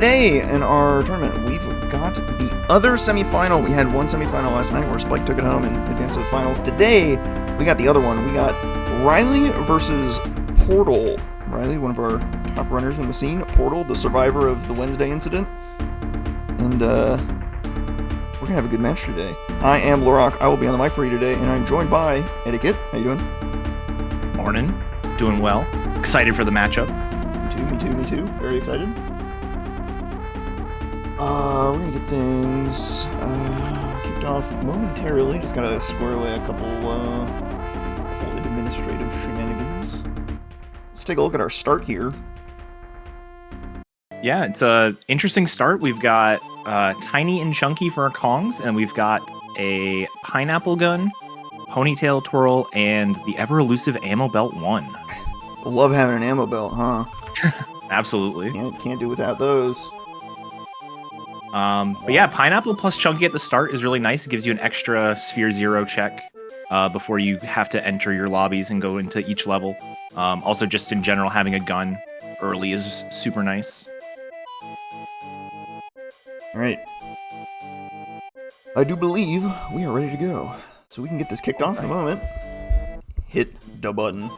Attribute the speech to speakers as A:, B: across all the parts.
A: Today in our tournament, we've got the other semifinal. We had one semifinal last night where Spike took it home and advanced to the finals. Today, we got the other one. We got Riley versus Portal. Riley, one of our top runners in the scene. Portal, the survivor of the Wednesday incident. And we're going to have a good match today. I am Lorak. I will be on the mic for you today, and I'm joined by Etiquette. How you doing?
B: Morning. Doing well. Excited for the matchup.
A: Me too. Very excited. We're gonna get things kicked off momentarily. Just gotta square away a couple administrative shenanigans. Let's take a look at our start here.
B: Yeah, it's a interesting start. We've got Tiny and Chunky for our Kongs, and we've got a Pineapple Gun, Ponytail Twirl, and the ever-elusive Ammo Belt 1.
A: Love having an ammo belt, huh?
B: Absolutely.
A: Can't do without those.
B: But yeah, Pineapple plus Chunky at the start is really nice. It gives you an extra Sphere 0 check before you have to enter your lobbies and go into each level. Also, just in general, having a gun early is super nice.
A: Alright. I do believe we are ready to go. So we can get this kicked off in a moment. Hit the button.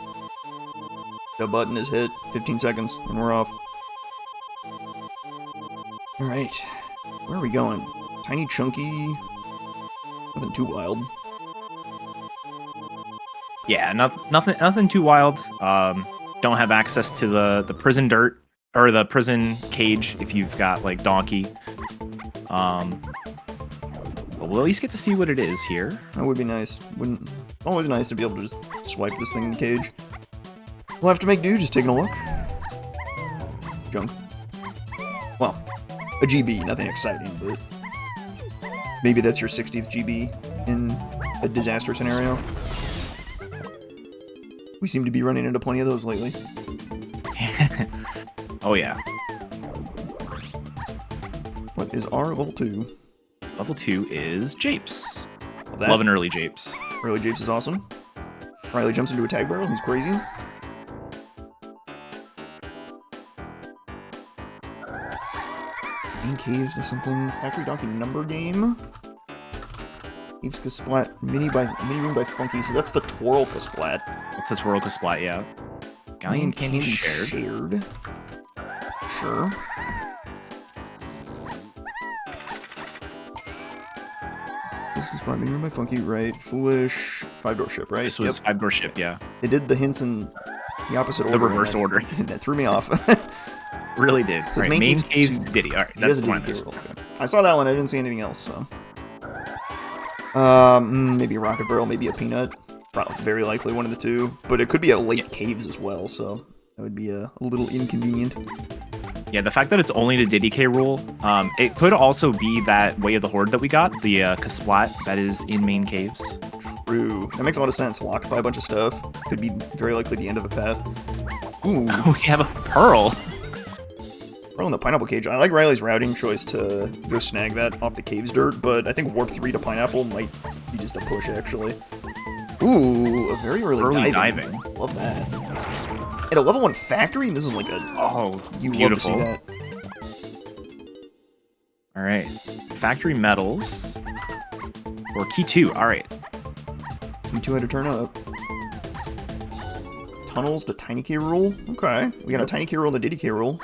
A: The button is hit. 15 seconds, and we're off. Alright. Where are we going? Tiny, Chunky... Nothing too wild.
B: Yeah, nothing too wild. Don't have access to the prison dirt, or the prison cage if you've got, like, Donkey. But we'll at least get to see what it is here.
A: That would be nice. Always nice to be able to just swipe this thing in the cage. We'll have to make do just taking a look. Junk. Well, a GB, nothing exciting, but maybe that's your 60th GB in a disaster scenario. We seem to be running into plenty of those lately.
B: Oh yeah.
A: What is our level 2?
B: Level 2 is Japes.
A: Well,
B: Love an early Japes.
A: Early Japes is awesome. Riley jumps into a tag barrel, he's crazy. Main caves or something. Factory Donkey number game. Caves Kasplat. Mini room by Funky. So that's the Twirl Kasplat.
B: That's the Twirl Kasplat, yeah. Galleon Candy shared.
A: Sure. Caves Kasplat. Mini room by Funky. Right. Foolish. 5-door ship. Right.
B: This was 5-door ship, yeah.
A: They did the hints in the opposite order.
B: The reverse order.
A: That threw me off.
B: Really did.
A: So
B: right, main caves Diddy. All right, that's the one I missed.
A: I saw that one. I didn't see anything else. So, maybe a rocket barrel, maybe a peanut. Probably, very likely one of the two. But it could be a late caves as well. So that would be a little inconvenient.
B: Yeah, the fact that it's only the DK rule, it could also be that Way of the Horde that we got, the Kasplat that is in main caves.
A: True. That makes a lot of sense. Locked by a bunch of stuff. Could be very likely the end of a path. Ooh.
B: We have a Pearl.
A: Pearl in the Pineapple Cage. I like Riley's routing choice to go snag that off the caves dirt, but I think Warp 3 to Pineapple might be just a push, actually. Ooh, a very early diving. Love that. At a level 1 factory, this is like a...
B: Oh,
A: you
B: beautiful.
A: love to see that.
B: All right. Factory Metals. Or Key 2, all right.
A: Key 2 had to turn up. Tunnels to Tiny K rule. Okay. We got a Tiny K rule and a DK rule.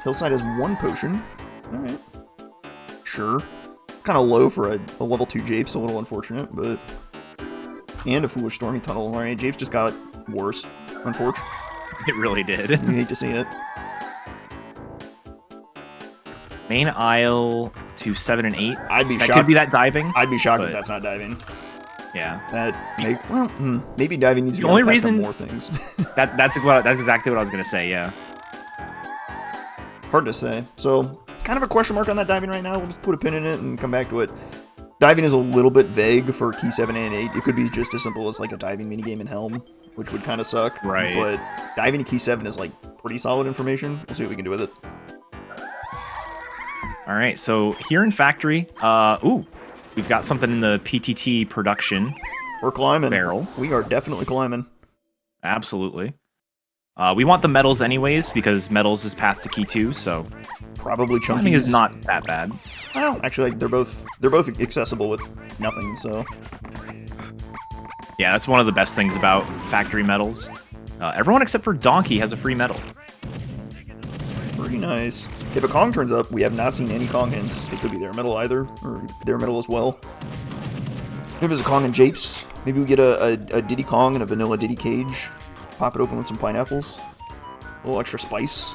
A: Hillside has 1 potion. Alright. Sure. Kind of low for a level 2 Japes, a little unfortunate, but... And a Foolish Stormy Tunnel. Alright, Japes just got worse, unfortunately.
B: It really did.
A: You hate to see it.
B: Main aisle to 7 and 8.
A: I'd be shocked.
B: That could be that diving.
A: I'd be shocked if that's not diving.
B: Yeah.
A: Maybe diving needs to be
B: the only reason
A: more things.
B: that's exactly what I was gonna say, yeah.
A: Hard to say. So, it's kind of a question mark on that diving right now. We'll just put a pin in it and come back to it. Diving is a little bit vague for Key 7 and 8. It could be just as simple as like a diving minigame in Helm, which would kind of suck.
B: Right.
A: But diving to Key 7 is like pretty solid information. We'll see what we can do with it.
B: All right, so here in Factory, we've got something in the PTT production.
A: We're climbing.
B: Barrel.
A: We are definitely climbing.
B: Absolutely. We want the medals anyways, because medals is path to key 2, so
A: Probably Chunkies.
B: climbing is not that bad.
A: Well, actually, like, they're both accessible with nothing. So
B: Yeah, that's one of the best things about factory medals. Everyone except for Donkey has a free medal.
A: pretty nice. If a Kong turns up, we have not seen any Kong hints. It could be their medal either, or their medal as well. If there's a Kong and Japes, maybe we get a Diddy Kong and a vanilla Diddy Cage. Pop it open with some pineapples. A little extra spice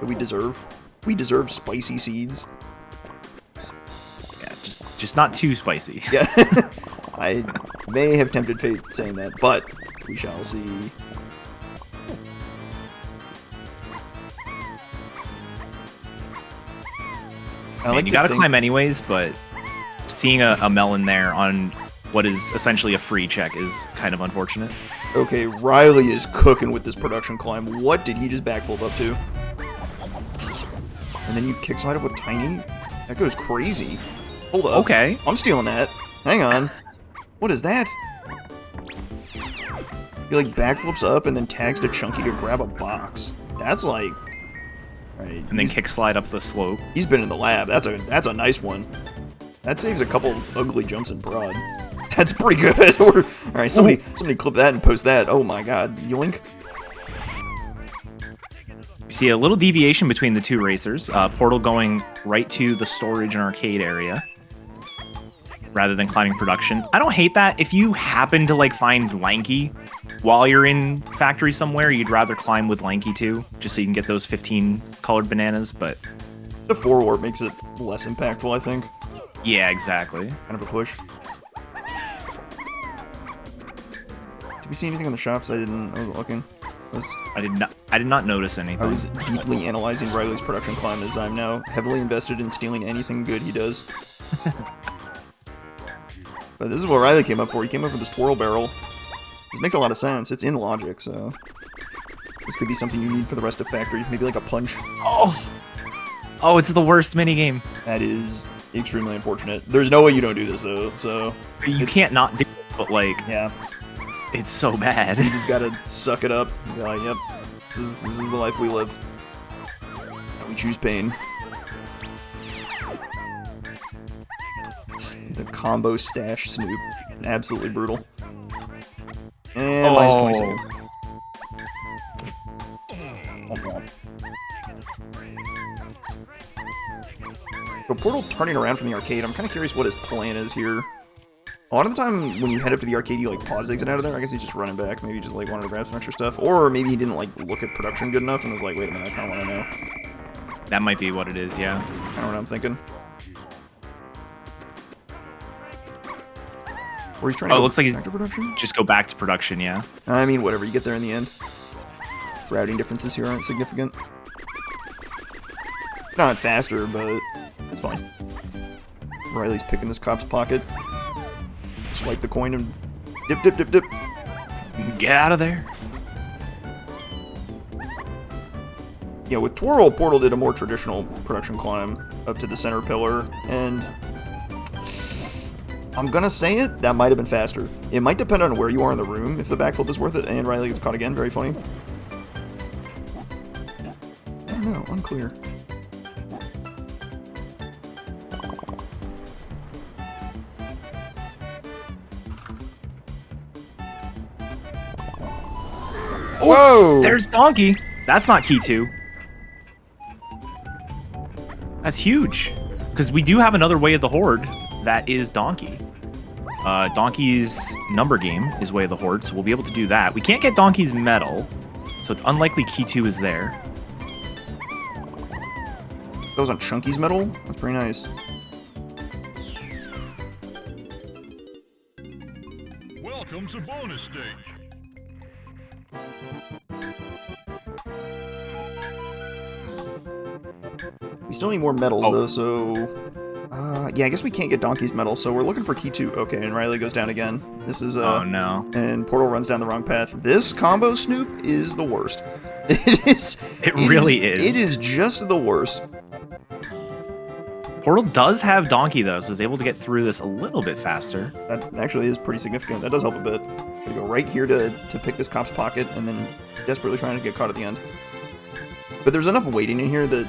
A: that we deserve. We deserve spicy seeds.
B: Yeah, just not too spicy.
A: Yeah, I may have tempted fate saying that, but we shall see.
B: You gotta climb anyways, but seeing a melon there on what is essentially a free check is kind of unfortunate.
A: Okay, Riley is cooking with this production climb. What did he just backflip up to? And then you kickslide it with Tiny? That goes crazy. Hold up.
B: Okay.
A: I'm stealing that. Hang on. What is that? He like backflips up and then tags to Chunky to grab a box. That's like... Right,
B: And then kick slide up the slope.
A: he's been in the lab. That's a nice one. That saves a couple ugly jumps in prod. That's pretty good. Alright, somebody clip that and post that. Oh my god. Yoink.
B: You see a little deviation between the two racers. Portal going right to the storage and arcade area rather than climbing production. I don't hate that. If you happen to like find Lanky while you're in factory somewhere, you'd rather climb with Lanky too, just so you can get those 15 colored bananas, but...
A: The 4 warp makes it less impactful, I think.
B: Yeah, exactly.
A: Kind of a push. Did we see anything on the shops? I wasn't looking.
B: I did not notice anything.
A: I was deeply analyzing Riley's production climb as I'm now heavily invested in stealing anything good he does. But this is what Riley came up for. He came up for this twirl barrel. This makes a lot of sense. It's in logic, so... This could be something you need for the rest of Factory. Maybe like a punch.
B: Oh, it's the worst minigame.
A: That is extremely unfortunate. There's no way you don't do this, though, so...
B: You can't not do it, but like...
A: Yeah.
B: It's so bad.
A: You just gotta suck it up. And be like, yep, this is the life we live. And we choose pain. The combo stash Snoop. Absolutely brutal. And minus 20 seconds. So Portal turning around from the arcade, I'm kind of curious what his plan is here. A lot of the time, when you head up to the arcade, you like pause exit out of there. I guess he's just running back. Maybe he just like wanted to grab some extra stuff, or maybe he didn't like look at production good enough and was like, "Wait a minute, I kind of want to know."
B: That might be what it is, yeah.
A: I don't know what I'm thinking. Or he's trying to
B: it looks like he's
A: back to production.
B: Just go back to production, yeah.
A: I mean, whatever. You get there in the end. Routing differences here aren't significant. Not faster, but it's fine. Riley's picking this cop's pocket. Swipe the coin and dip, dip, dip, dip.
B: Get out of there.
A: Yeah, with Twirl, Portal did a more traditional production climb up to the center pillar, and I'm gonna say it, that might have been faster. It might depend on where you are in the room, if the backflip is worth it, and Riley gets caught again, very funny. I don't know, unclear. Whoa!
B: There's Donkey. That's not key 2. That's huge. Because we do have another Way of the Horde that is Donkey. Donkey's number game is Way of the Horde, so we'll be able to do that. We can't get Donkey's medal, so it's unlikely key 2 is there.
A: That was on Chunky's medal? That's pretty nice.
C: Welcome to bonus stage.
A: We still need more medals, though, so... yeah, I guess we can't get Donkey's medal, so we're looking for key 2. Okay, and Riley goes down again. This is,
B: Oh, no.
A: And Portal runs down the wrong path. This combo Snoop is the worst. It
B: really is.
A: It is just the worst.
B: Portal does have Donkey though, so is able to get through this a little bit faster.
A: That actually is pretty significant. That does help a bit. We go right here to pick this cop's pocket, and then desperately trying to get caught at the end. But there's enough waiting in here that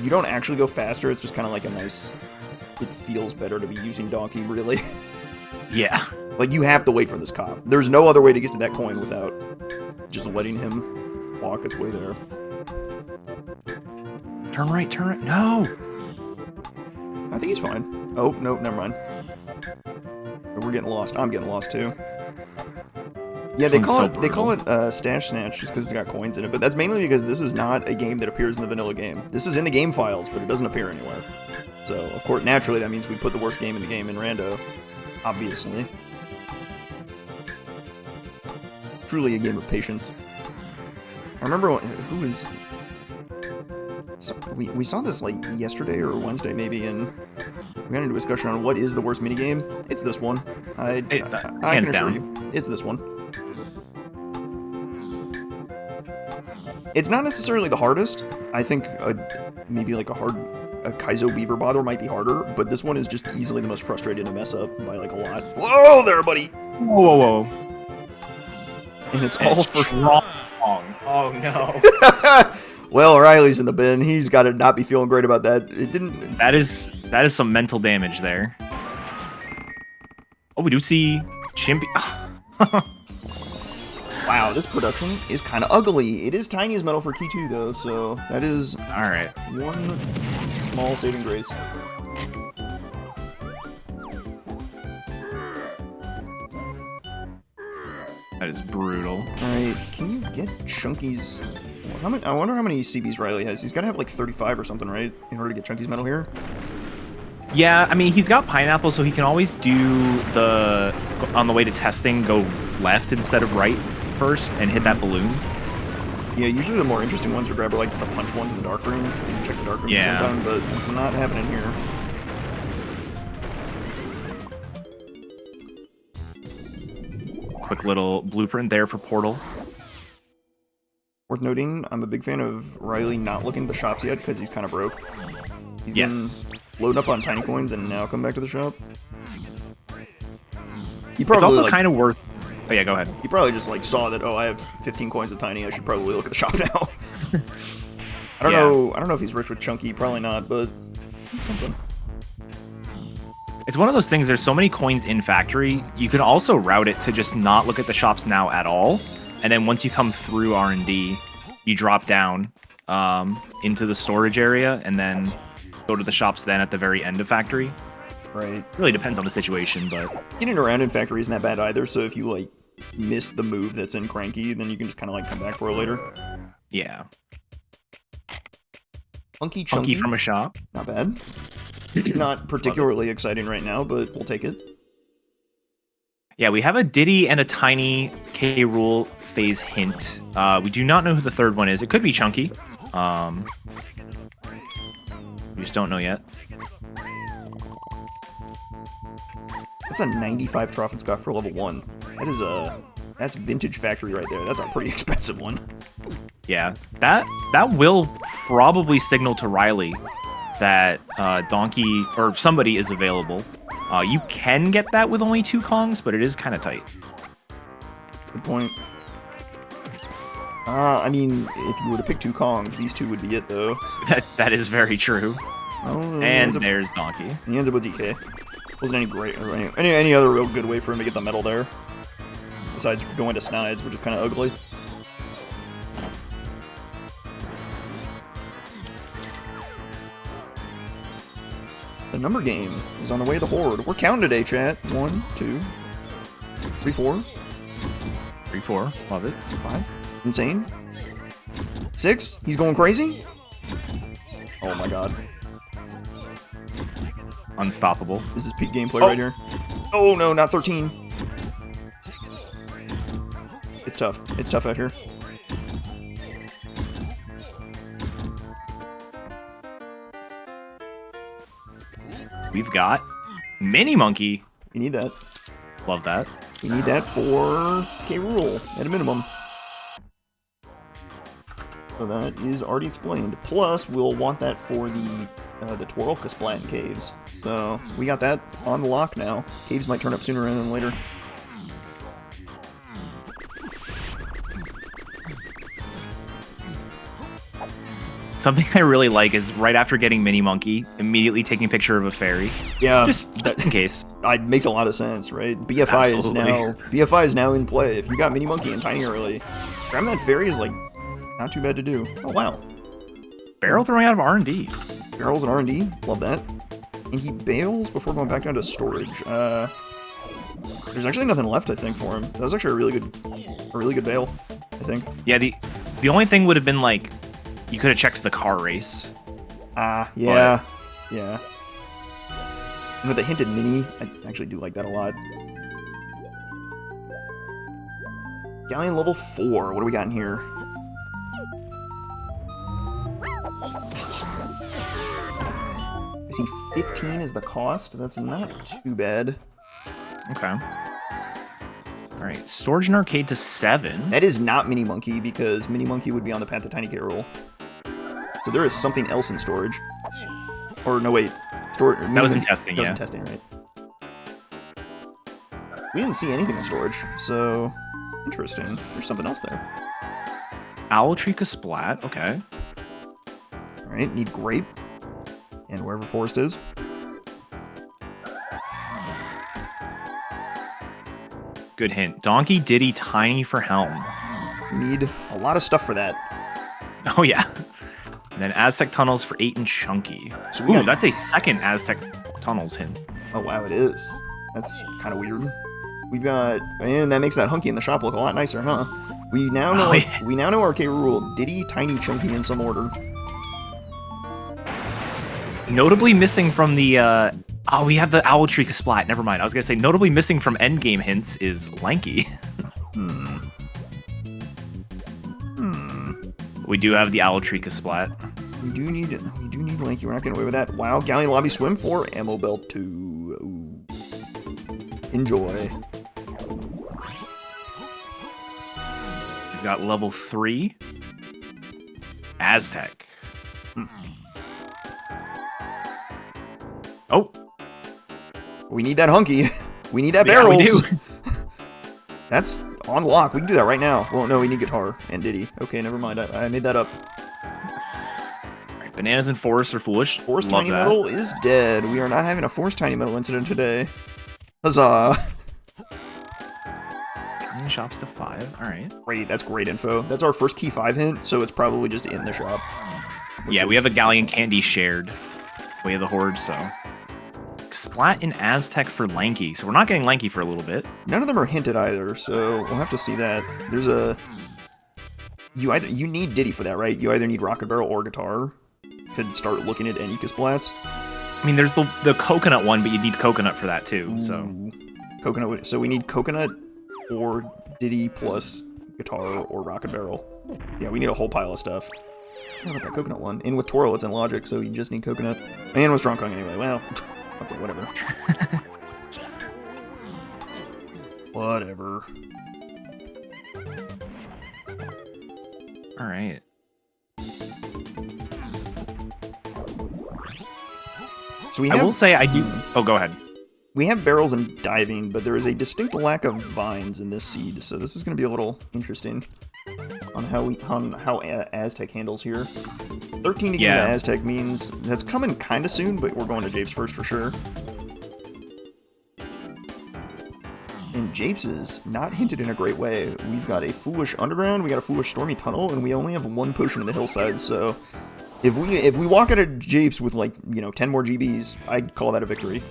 A: you don't actually go faster. It's just kind of like a nice... It feels better to be using Donkey, really.
B: Yeah.
A: Like, you have to wait for this cop. There's no other way to get to that coin without just letting him walk his way there.
B: Turn right, turn right. No!
A: I think he's fine. Oh, no, never mind. We're getting lost. I'm getting lost, too. Yeah, they call it Stash Snatch just because it's got coins in it, but that's mainly because this is not a game that appears in the vanilla game. This is in the game files, but it doesn't appear anywhere. So, of course, naturally, that means we put the worst game in the game in Rando. Obviously. Truly a game of patience. I remember who was... So we saw this like yesterday or Wednesday maybe, and we got into a discussion on what is the worst minigame. It's this one. I can assure you, it's this one. It's not necessarily the hardest. I think maybe like a Kaizo Beaver Bother might be harder, but this one is just easily the most frustrating to mess up by like a lot. Whoa there, buddy!
B: Whoa, whoa, whoa.
A: And it's all for...
B: Wrong. Oh no.
A: Well, Riley's in the bin. He's got to not be feeling great about that. It didn't...
B: That is some mental damage there. Oh, we do see Chimpy.
A: Wow, this production is kind of ugly. It is tiny as metal for key 2, though, so that is
B: all right.
A: One small saving grace.
B: That is brutal.
A: All right, can you get Chunky's... I wonder how many CBs Riley has. He's got to have like 35 or something, right? In order to get Chunky's medal here?
B: Yeah, I mean, he's got Pineapple, so he can always do the... On the way to testing, go left instead of right first and hit that balloon.
A: Yeah, usually the more interesting ones are grab like the punch ones in the dark room. You can check the dark room sometime, but it's not happening here.
B: Quick little blueprint there for Portal.
A: Worth noting, I'm a big fan of Riley not looking at the shops yet because he's kind of broke. He's been loading up on tiny coins and now come back to the shop. He probably,
B: it's also kind of worth... Oh yeah, go ahead.
A: He probably just like saw that, oh, I have 15 coins of tiny, I should probably look at the shop now. I don't know if he's rich with Chunky, probably not, but it's something.
B: It's one of those things, there's so many coins in factory, you can also route it to just not look at the shops now at all. And then once you come through R&D, you drop down into the storage area and then go to the shops then at the very end of factory.
A: Right.
B: Really depends on the situation, but...
A: Getting around in factory isn't that bad either, so if you, like, miss the move that's in Cranky, then you can just kind of, like, come back for it later.
B: Yeah.
A: Chunky
B: from a shop.
A: Not bad. Not particularly exciting right now, but we'll take it.
B: Yeah, we have a Diddy and a Tiny K. Rool phase hint. We do not know who the third one is. It could be Chunky. We just don't know yet.
A: That's a 95 Trough and Scott for level 1. That is that's vintage factory right there. That's a pretty expensive one.
B: Yeah, that will probably signal to Riley that Donkey or somebody is available. You can get that with only 2 Kongs, but it is kind of tight.
A: Good point. I mean, if you were to pick 2 Kongs, these 2 would be it, though.
B: That is very true.
A: Oh,
B: and there's Donkey.
A: And he ends up with DK. Wasn't any great or any other real good way for him to get the medal there, besides going to Snides, which is kind of ugly. The number game is on the way to the Horde. We're counting today, chat. 1, 2, 3, 4.
B: 3, 4. Love it.
A: 5. Insane. 6. He's going crazy. Oh my god.
B: Unstoppable.
A: This is peak gameplay right here. Oh no, not 13. It's tough. It's tough out here.
B: We've got Mini Monkey.
A: You need that.
B: Love that.
A: You need that for K. Rool at a minimum. So that is already explained. Plus, we'll want that for the the Twirl Kasplat caves. So we got that on the lock now. Caves might turn up sooner rather than later.
B: Something I really like is right after getting Mini Monkey, immediately taking a picture of a fairy.
A: Yeah,
B: just in case.
A: It makes a lot of sense, right? BFI is now in play. If you got Mini Monkey and Tiny early, grabbing that fairy is like not too bad to do. Oh wow,
B: Barrel throwing out of R&D.
A: Barrels and R&D, love that. And he bails before going back down to storage. There's actually nothing left, I think, for him. That was actually a really good bail, I think.
B: Yeah, the only thing would have been like, you could have checked the car race.
A: Yeah. Yeah. And with the hinted mini, I actually do like that a lot. Galleon level 4, what do we got in here? I see 15 is the cost, that's not too bad.
B: Okay. Alright, storage and arcade to 7.
A: That is not Mini Monkey, because Mini Monkey would be on the path to Tiny K roll. So there is something else in storage. Or no, wait.
B: That was in testing,
A: That was in testing, right? We didn't see anything in storage, so interesting. There's something else there.
B: Owl Tree Kasplat, okay.
A: Alright, need Grape. And wherever Forest is.
B: Good hint. Donkey, Diddy, Tiny for Helm.
A: We need a lot of stuff for that.
B: Oh yeah. And then Aztec Tunnels for 8 and Chunky.
A: So
B: Ooh, that's a second Aztec Tunnels hint.
A: Oh wow, it is. That's kind of weird. We've got, and that makes that hunky in the shop look a lot nicer, huh? We now know. We now know our K rule: Diddy, Tiny, Chunky in some order.
B: Notably missing from the. Oh, we have the Owl Tree Kasplat. Never mind. I was gonna say notably missing from endgame hints is Lanky. We do have the Owl Tree Kasplat.
A: We do need Lanky. We're not getting away with that. Wow, Galleon Lobby Swim for Ammo Belt 2. Ooh. Enjoy.
B: We've got level 3. Aztec. Oh.
A: We need that hunky. We need that
B: Yeah,
A: barrels.
B: we do.
A: That's on lock. We can do that right now. Well, no, we need guitar and Diddy. Okay, never mind. I made that up.
B: Right, bananas and Forest are foolish.
A: Forest
B: Love
A: Tiny
B: that.
A: Metal is dead. We are not having a Forest Tiny Metal incident today. Huzzah.
B: And shops to 5. All right.
A: Great, that's great info. That's our first key 5 hint, so it's probably just in the shop.
B: Yeah, we have a Galleon Candy shared. Way of the Horde, so. Splat in Aztec for Lanky. So we're not getting Lanky for a little bit.
A: None of them are hinted either, so we'll have to see that. There's a... You need Diddy for that, right? You either need Rocket Barrel or Guitar to start looking at any Splats.
B: I mean, there's the coconut one, but you need coconut for that too, so.
A: Ooh. Coconut. So we need Coconut or Diddy plus Guitar or Rocket Barrel. Yeah, we need a whole pile of stuff. How about that Coconut one? In with Twirl, it's in Logic, so you just need Coconut. And with Strong Kong anyway. Well, okay, whatever. Whatever.
B: All right.
A: So we
B: I will say I do. Oh, go ahead.
A: We have barrels and diving, but there is a distinct lack of vines in this seed, so this is going to be a little interesting on how Aztec handles here. 13 to get into Aztec means that's coming kind of soon, but we're going to Japes first for sure. And Japes is not hinted in a great way. We've got a Foolish Underground, we got a Foolish Stormy Tunnel, and we only have one potion in the hillside, so if we walk out of Japes with, like, 10 more GBs, I'd call that a victory.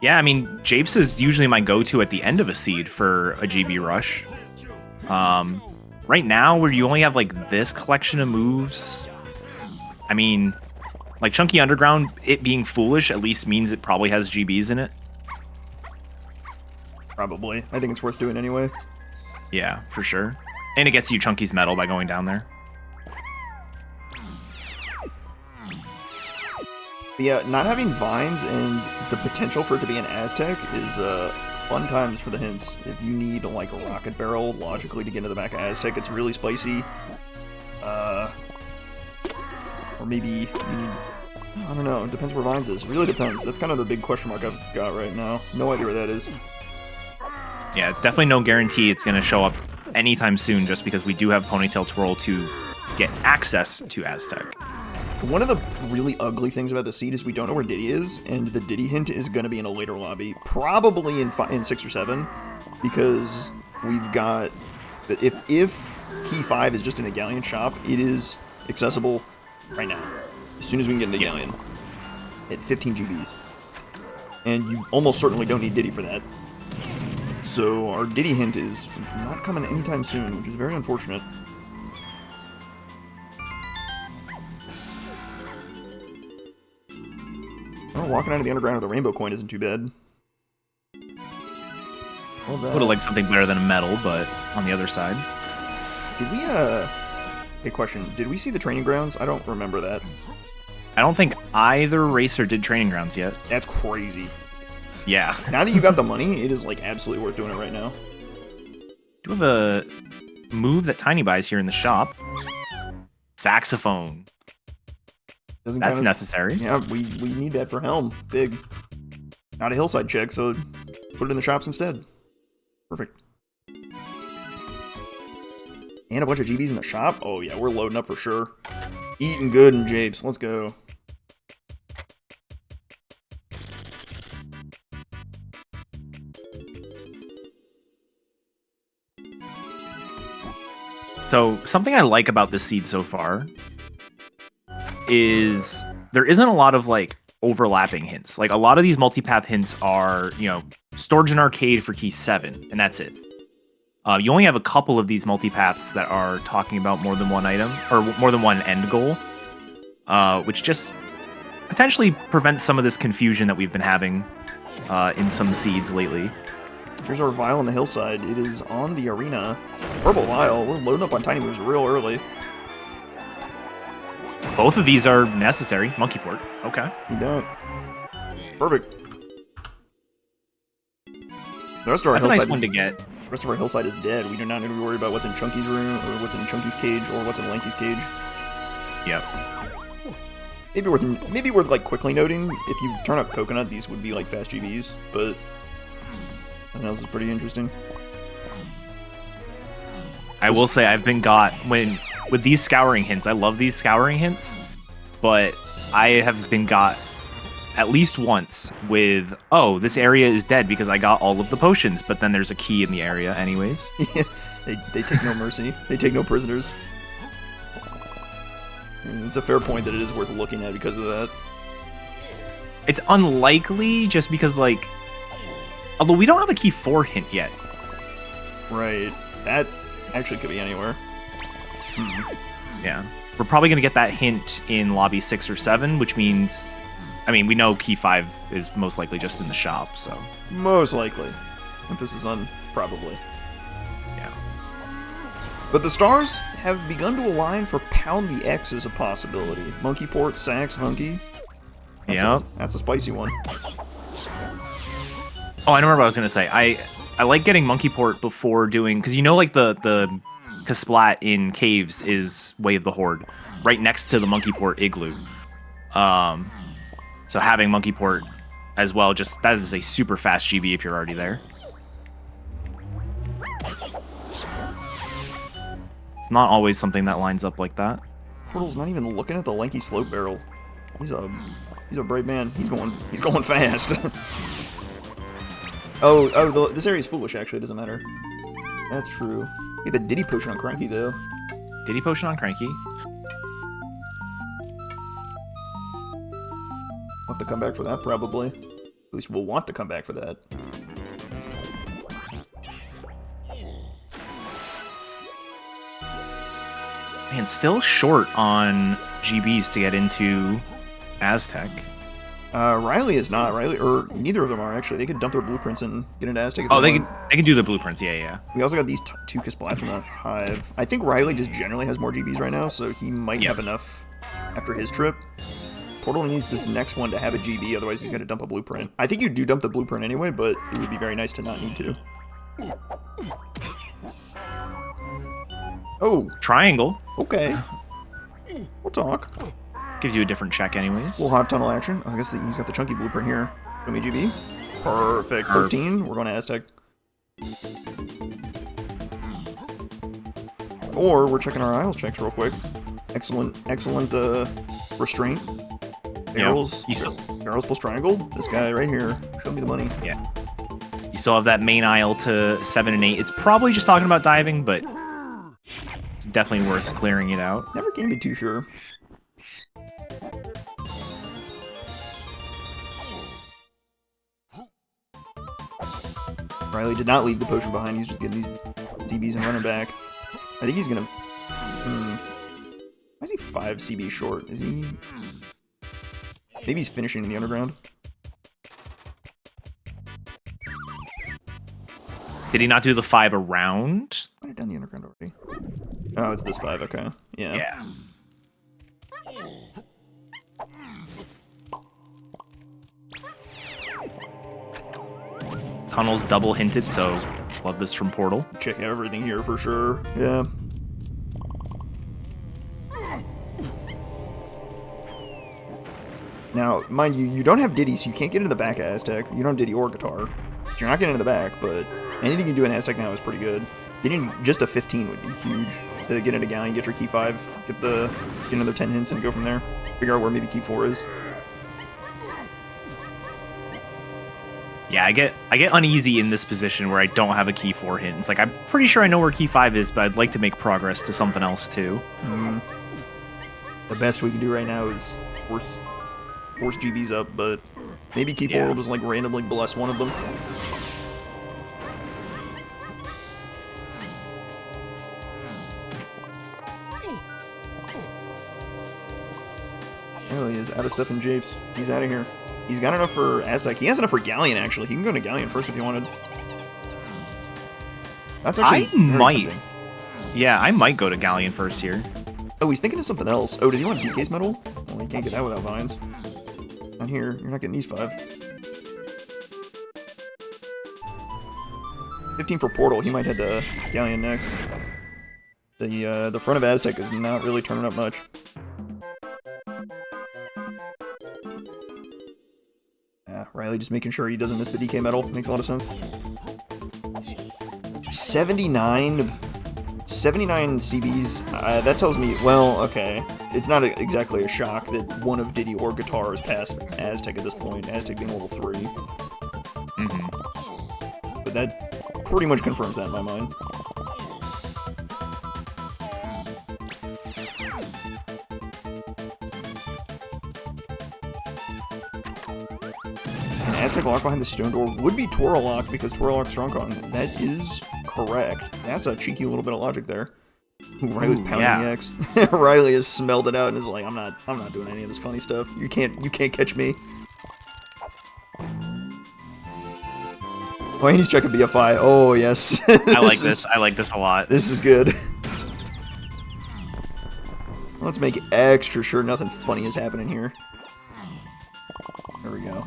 B: Yeah, I mean, Japes is usually my go-to at the end of a seed for a GB rush. Right now, where you only have, like, this collection of moves, I mean, like, Chunky Underground, it being foolish at least means it probably has GBs in it.
A: Probably. I think it's worth doing anyway.
B: Yeah, for sure. And it gets you Chunky's medal by going down there.
A: But yeah, not having vines and the potential for it to be an Aztec is fun times for the hints. If you need like a Rocket Barrel logically to get into the back of Aztec, it's really spicy. Or maybe you need... I don't know. It depends where Vines is. It really depends. That's kind of the big question mark I've got right now. No idea where that is.
B: Yeah, definitely no guarantee it's going to show up anytime soon just because we do have Ponytail Twirl to get access to Aztec.
A: One of the really ugly things about the seed is we don't know where Diddy is, and the Diddy hint is going to be in a later lobby, probably in 6 or 7, because we've got... If Key 5 is just in a Galleon shop, it is accessible right now, as soon as we can get into Galleon, at 15 GBs. And you almost certainly don't need Diddy for that. So our Diddy hint is not coming anytime soon, which is very unfortunate. Oh, walking out of the underground with a rainbow coin isn't too bad.
B: Would have liked something better than a medal, but on the other side.
A: Did we, hey, question. Did we see the training grounds? I don't remember that.
B: I don't think either racer did training grounds yet.
A: That's crazy.
B: Yeah.
A: Now that you got the money, it is, like, absolutely worth doing it right now.
B: Do have a move that Tiny buys here in the shop. Saxophone. That's necessary.
A: Yeah, we need that for Helm. Big. Not a hillside check, so put it in the shops instead. Perfect. And a bunch of GBs in the shop? Oh yeah, we're loading up for sure. Eating good in Japes. Let's go.
B: So, something I like about this seed so far is there isn't a lot of, like, overlapping hints. Like, a lot of these multipath hints are, you know, storage and arcade for key 7, and that's it. You only have a couple of these multipaths that are talking about more than one item, or more than one end goal, which just potentially prevents some of this confusion that we've been having in some seeds lately.
A: Here's our vial on the hillside. It is on the arena. Purple vial. We're loading up on tiny moves real early.
B: Both of these are necessary. Monkey port. Okay.
A: You don't. Perfect. The rest of our
B: That's a
A: hillside
B: nice one to get.
A: The rest of our hillside is dead. We do not need to be worried about what's in Chunky's room, or what's in Chunky's cage, or what's in Lanky's cage.
B: Yep.
A: Maybe worth like quickly noting, if you turn up Coconut, these would be like fast GBs, but something else is pretty interesting.
B: I will say I've been got with these scouring hints. I love these scouring hints, but I have been got at least once with, oh, this area is dead because I got all of the potions, but then there's a key in the area anyways.
A: they take no mercy. They take no prisoners. It's a fair point that it is worth looking at because of that.
B: It's unlikely just because, like, although we don't have a key 4 hint yet.
A: Right. That actually could be anywhere.
B: Yeah. We're probably going to get that hint in lobby 6 or 7, which means, I mean, we know key 5 is most likely just in the shop, so.
A: Most likely. Emphasis on probably.
B: Yeah.
A: But the stars have begun to align for Pound the X as a possibility. Monkey Port, Sax, Hunky. That's a spicy one.
B: Oh, I know what I was going to say. I like getting Monkey Port before doing, because you know, like, the Kasplat in Caves is Way of the Horde, right next to the Monkey Port Igloo. So having Monkey Port as well, just, that is a super fast GB if you're already there. It's not always something that lines up like that.
A: Portal's not even looking at the lanky slope barrel. He's a brave man. He's going fast. This area's foolish, actually. It doesn't matter. That's true. We have a Diddy potion on Cranky, though.
B: Diddy potion on Cranky.
A: We'll have to come back for that, probably. At least we'll want to come back for that.
B: Man, still short on GBs to get into Aztec.
A: Riley is not. Or neither of them are, actually. They could dump their blueprints and get into Aztec.
B: Oh, they can do the blueprints, yeah.
A: We also got these two Kasplats in the Hive. I think Riley just generally has more GBs right now, so he might have enough after his trip. Portal needs this next one to have a GB, otherwise he's going to dump a blueprint. I think you do dump the blueprint anyway, but it would be very nice to not need to. Oh.
B: Triangle.
A: Okay. We'll talk.
B: Gives you a different check anyways.
A: We'll have tunnel action. I guess he's got the chunky blueprint here. Show me GB. Perfect. 13. We're going to Aztec. Or we're checking our Isles checks real quick. Excellent restraint. Barrels. Barrels plus triangle. This guy right here. Show me the money.
B: Yeah. You still have that main aisle to 7 and 8. It's probably just talking about diving, but it's definitely worth clearing it out.
A: Never can be too sure. Riley did not leave the potion behind. He's just getting these CBs and running back. I think he's gonna. Why is he 5 CB short? Is he? Maybe he's finishing in the underground.
B: Did he not do the 5 around?
A: I done the underground already. Oh, it's this 5. Okay. Yeah.
B: Yeah. Tunnel's double hinted, so love this from Portal.
A: Check everything here for sure. Yeah. Now, mind you, you don't have Diddy, so you can't get into the back of Aztec. You don't have Diddy or Guitar. So you're not getting into the back, but anything you do in Aztec now is pretty good. Getting just a 15 would be huge. To get into Galleon, get your key 5, get another 10 hints, and go from there. Figure out where maybe key 4 is.
B: Yeah, I get uneasy in this position where I don't have a key 4 hint. It's like, I'm pretty sure I know where key 5 is, but I'd like to make progress to something else too.
A: The best we can do right now is force GBs up, but maybe key 4 will just like randomly bless one of them. Oh, he is out of stuff in Japes. He's out of here. He's got enough for Aztec. He has enough for Galleon, actually. He can go to Galleon first if you wanted. That's actually tempting.
B: Yeah, I might go to Galleon first here.
A: Oh, he's thinking of something else. Oh, does he want DK's medal? Well, he can't get that without vines. Not here. You're not getting these 5. 15 for Portal. He might head to Galleon next. The front of Aztec is not really turning up much. Yeah, Riley just making sure he doesn't miss the DK medal. Makes a lot of sense. 79 CBs. That tells me, well, okay. It's not exactly a shock that one of Diddy or Guitar is past Aztec at this point. Aztec being level 3. But that pretty much confirms that in my mind. An Aztec lock behind the stone door would be Toro lock because Toro lock strong con. That is correct. That's a cheeky little bit of logic there. Riley's pounding the X. Riley has smelled it out and is like, I'm not doing any of this funny stuff. You can't catch me. Oh, and he's checking BFI. Oh yes.
B: I like this. I like this a lot.
A: This is good. Let's make extra sure nothing funny is happening here. There we go.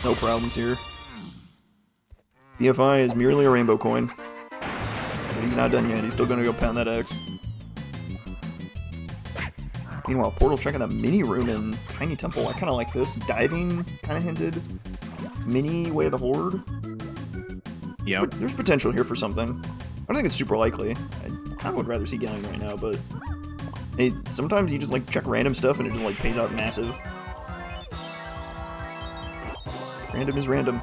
A: No problems here. BFI is merely a rainbow coin. But he's not done yet. He's still going to go pound that X. Meanwhile, Portal checking that mini room in Tiny Temple. I kind of like this. Diving, kind of hinted. Mini Way of the Horde.
B: Yep.
A: There's potential here for something. I don't think it's super likely. I kind of would rather see Galleon right now, but hey, sometimes you just like check random stuff and it just like pays out massive. Random is random.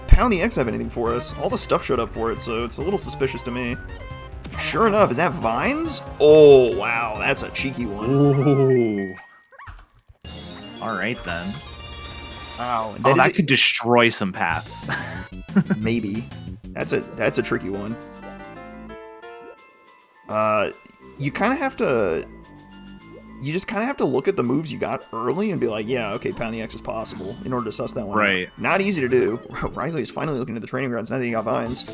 A: Pound the X have anything for us? All the stuff showed up for it, so it's a little suspicious to me. Sure enough, is that Vines? Oh, wow, that's a cheeky one.
B: Ooh. Alright then.
A: Wow.
B: That could destroy some paths.
A: Maybe. That's a tricky one. You kind of have to... You just kind of have to look at the moves you got early and be like, yeah, okay, pound the X is possible in order to suss that one
B: right.
A: out. Not easy to do. Riley is finally looking at the training grounds now that he got Vines.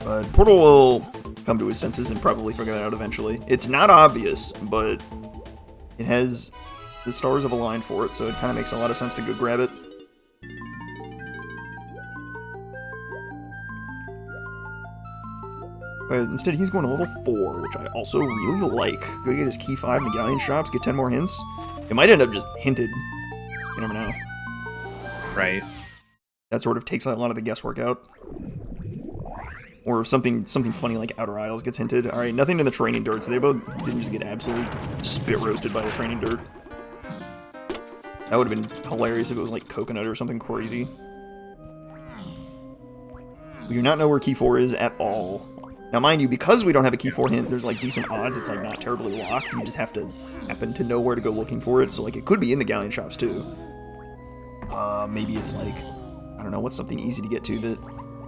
A: But Portal will come to his senses and probably figure that out eventually. It's not obvious, but it has... The stars have aligned for it, so it kind of makes a lot of sense to go grab it. But instead, he's going to level 4, which I also really like. Go get his key 5 in the Galleon shops, get 10 more hints. It might end up just hinted. You never know.
B: Right.
A: That sort of takes a lot of the guesswork out. Or something funny like Outer Isles gets hinted. Alright, nothing in the training dirt, so they both didn't just get absolutely spit roasted by the training dirt. That would have been hilarious if it was like coconut or something crazy. We do not know where key 4 is at all. Now, mind you, because we don't have a key 4 hint, there's like decent odds it's like not terribly locked. You just have to happen to know where to go looking for it. So like it could be in the Galleon shops too. Maybe it's like, I don't know, what's something easy to get to that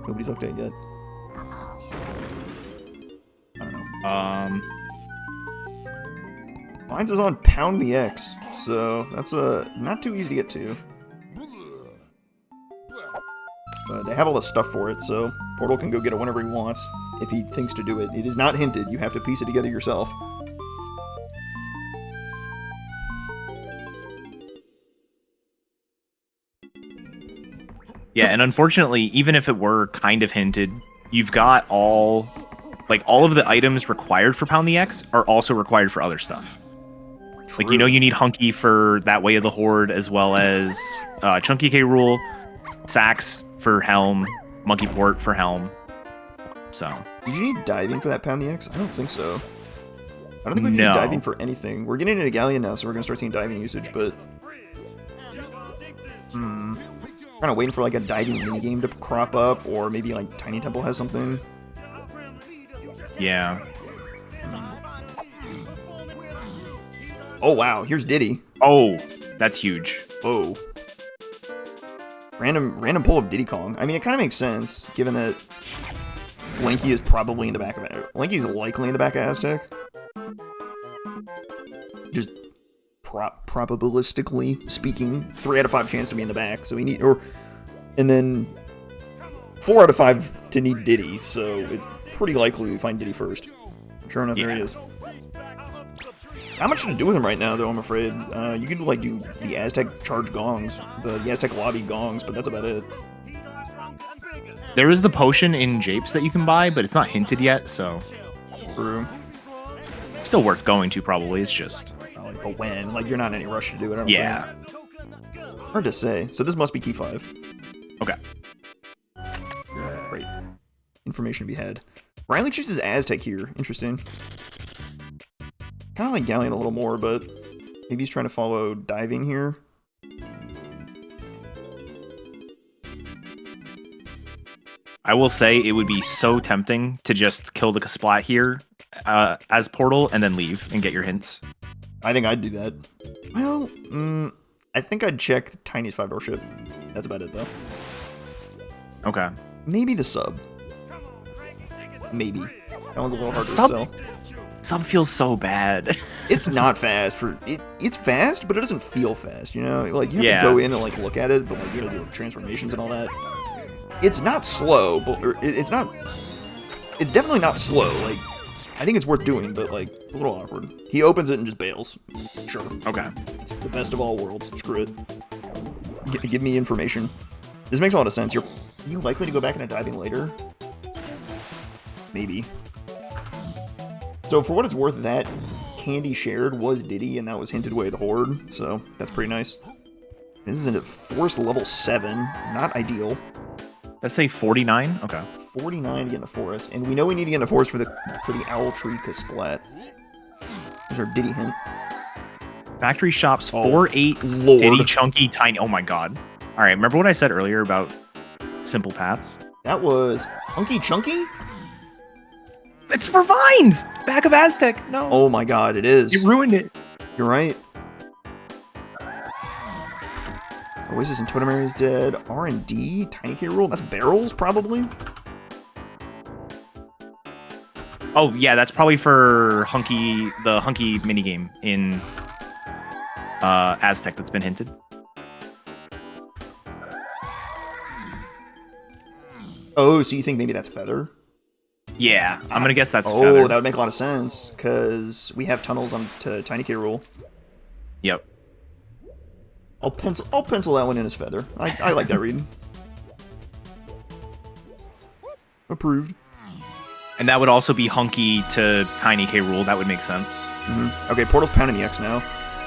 A: nobody's looked at yet? I don't know. Mine's is on Pound the X, so that's not too easy to get to. But they have all the stuff for it, so Portal can go get it whenever he wants, if he thinks to do it. It is not hinted, you have to piece it together yourself.
B: Yeah, and unfortunately, even if it were kind of hinted, you've got all of the items required for Pound the X are also required for other stuff.
A: True.
B: Like, you know, you need Hunky for that Way of the Horde, as well as Chunky K Rule, Sax for Helm, Monkey Port for Helm. So.
A: Did you need diving for that Pound the X? I don't think so. I don't think we've used diving for anything. We're getting into Galleon now, so we're going to start seeing diving usage, but... kind of waiting for like a diving minigame to crop up, or maybe like Tiny Temple has something.
B: Yeah.
A: Oh wow, here's Diddy.
B: Oh, that's huge.
A: Oh. Random pull of Diddy Kong. I mean, it kind of makes sense, given that Lanky is probably in the back of it. Lanky's likely in the back of Aztec. Just probabilistically speaking, 3 out of 5 chance to be in the back, so we need, and then 4 out of 5 to need Diddy, so it's pretty likely we find Diddy first. Sure enough, there he is. Not much to do with him right now, though, I'm afraid. You could, like, do the Aztec charge gongs, the Aztec lobby gongs, but that's about it.
B: There is the potion in Japes that you can buy, but it's not hinted yet, so...
A: True.
B: Still worth going to, probably, it's just...
A: But when? Like, you're not in any rush to do it, I don't think. Hard to say. So this must be key 5.
B: Okay.
A: Great. Information to be had. Riley chooses Aztec here. Interesting. Kind of like Galleon a little more, but maybe he's trying to follow diving here.
B: I will say it would be so tempting to just kill the Kasplat here as Portal and then leave and get your hints.
A: I think I'd do that. Well, I think I'd check the tiniest 5-door ship. That's about it, though.
B: Okay.
A: Maybe the sub. Maybe. That one's a little harder to sell.
B: Sub feels so bad.
A: It's not fast. It's fast, but it doesn't feel fast, you know? Like, you have to go in and, like, look at it, but, like, you gotta do transformations and all that. It's not slow, but it's not... It's definitely not slow, like... I think it's worth doing, but, like, it's a little awkward. He opens it and just bails. Sure.
B: Okay.
A: It's the best of all worlds. Screw it. Give me information. This makes a lot of sense. Are you likely to go back into diving later? Maybe. So, for what it's worth, that candy shared was Diddy, and that was hinted away the Horde, so that's pretty nice. This is into Forest level 7. Not ideal.
B: Let's say 49? Okay.
A: 49 to get in the forest, and we know we need to get in the forest for the Owl Tree Kasplat. There's our Diddy hint.
B: Factory shops 4-8
A: Lord.
B: Diddy Chunky Tiny. Oh my god. All right, remember what I said earlier about simple paths?
A: That was Hunky Chunky?
B: It's for vines. Back of Aztec. No.
A: Oh my god, it is.
B: You ruined it.
A: You're right. Oasis and Totem Area is dead. R&D, Tiny K Rule. That's barrels, probably.
B: Oh yeah, that's probably for the Hunky minigame in Aztec that's been hinted.
A: Oh, so you think maybe that's Feather?
B: Yeah, I'm gonna guess that's
A: Feather.
B: Feather.
A: That would make a lot of sense, because we have tunnels on to Tiny K Rule.
B: Yep.
A: I'll pencil that one in as Feather. I like that reading. Approved.
B: And that would also be Hunky to Tiny K. Rool. That would make sense.
A: Okay, Portal's pounding the X now.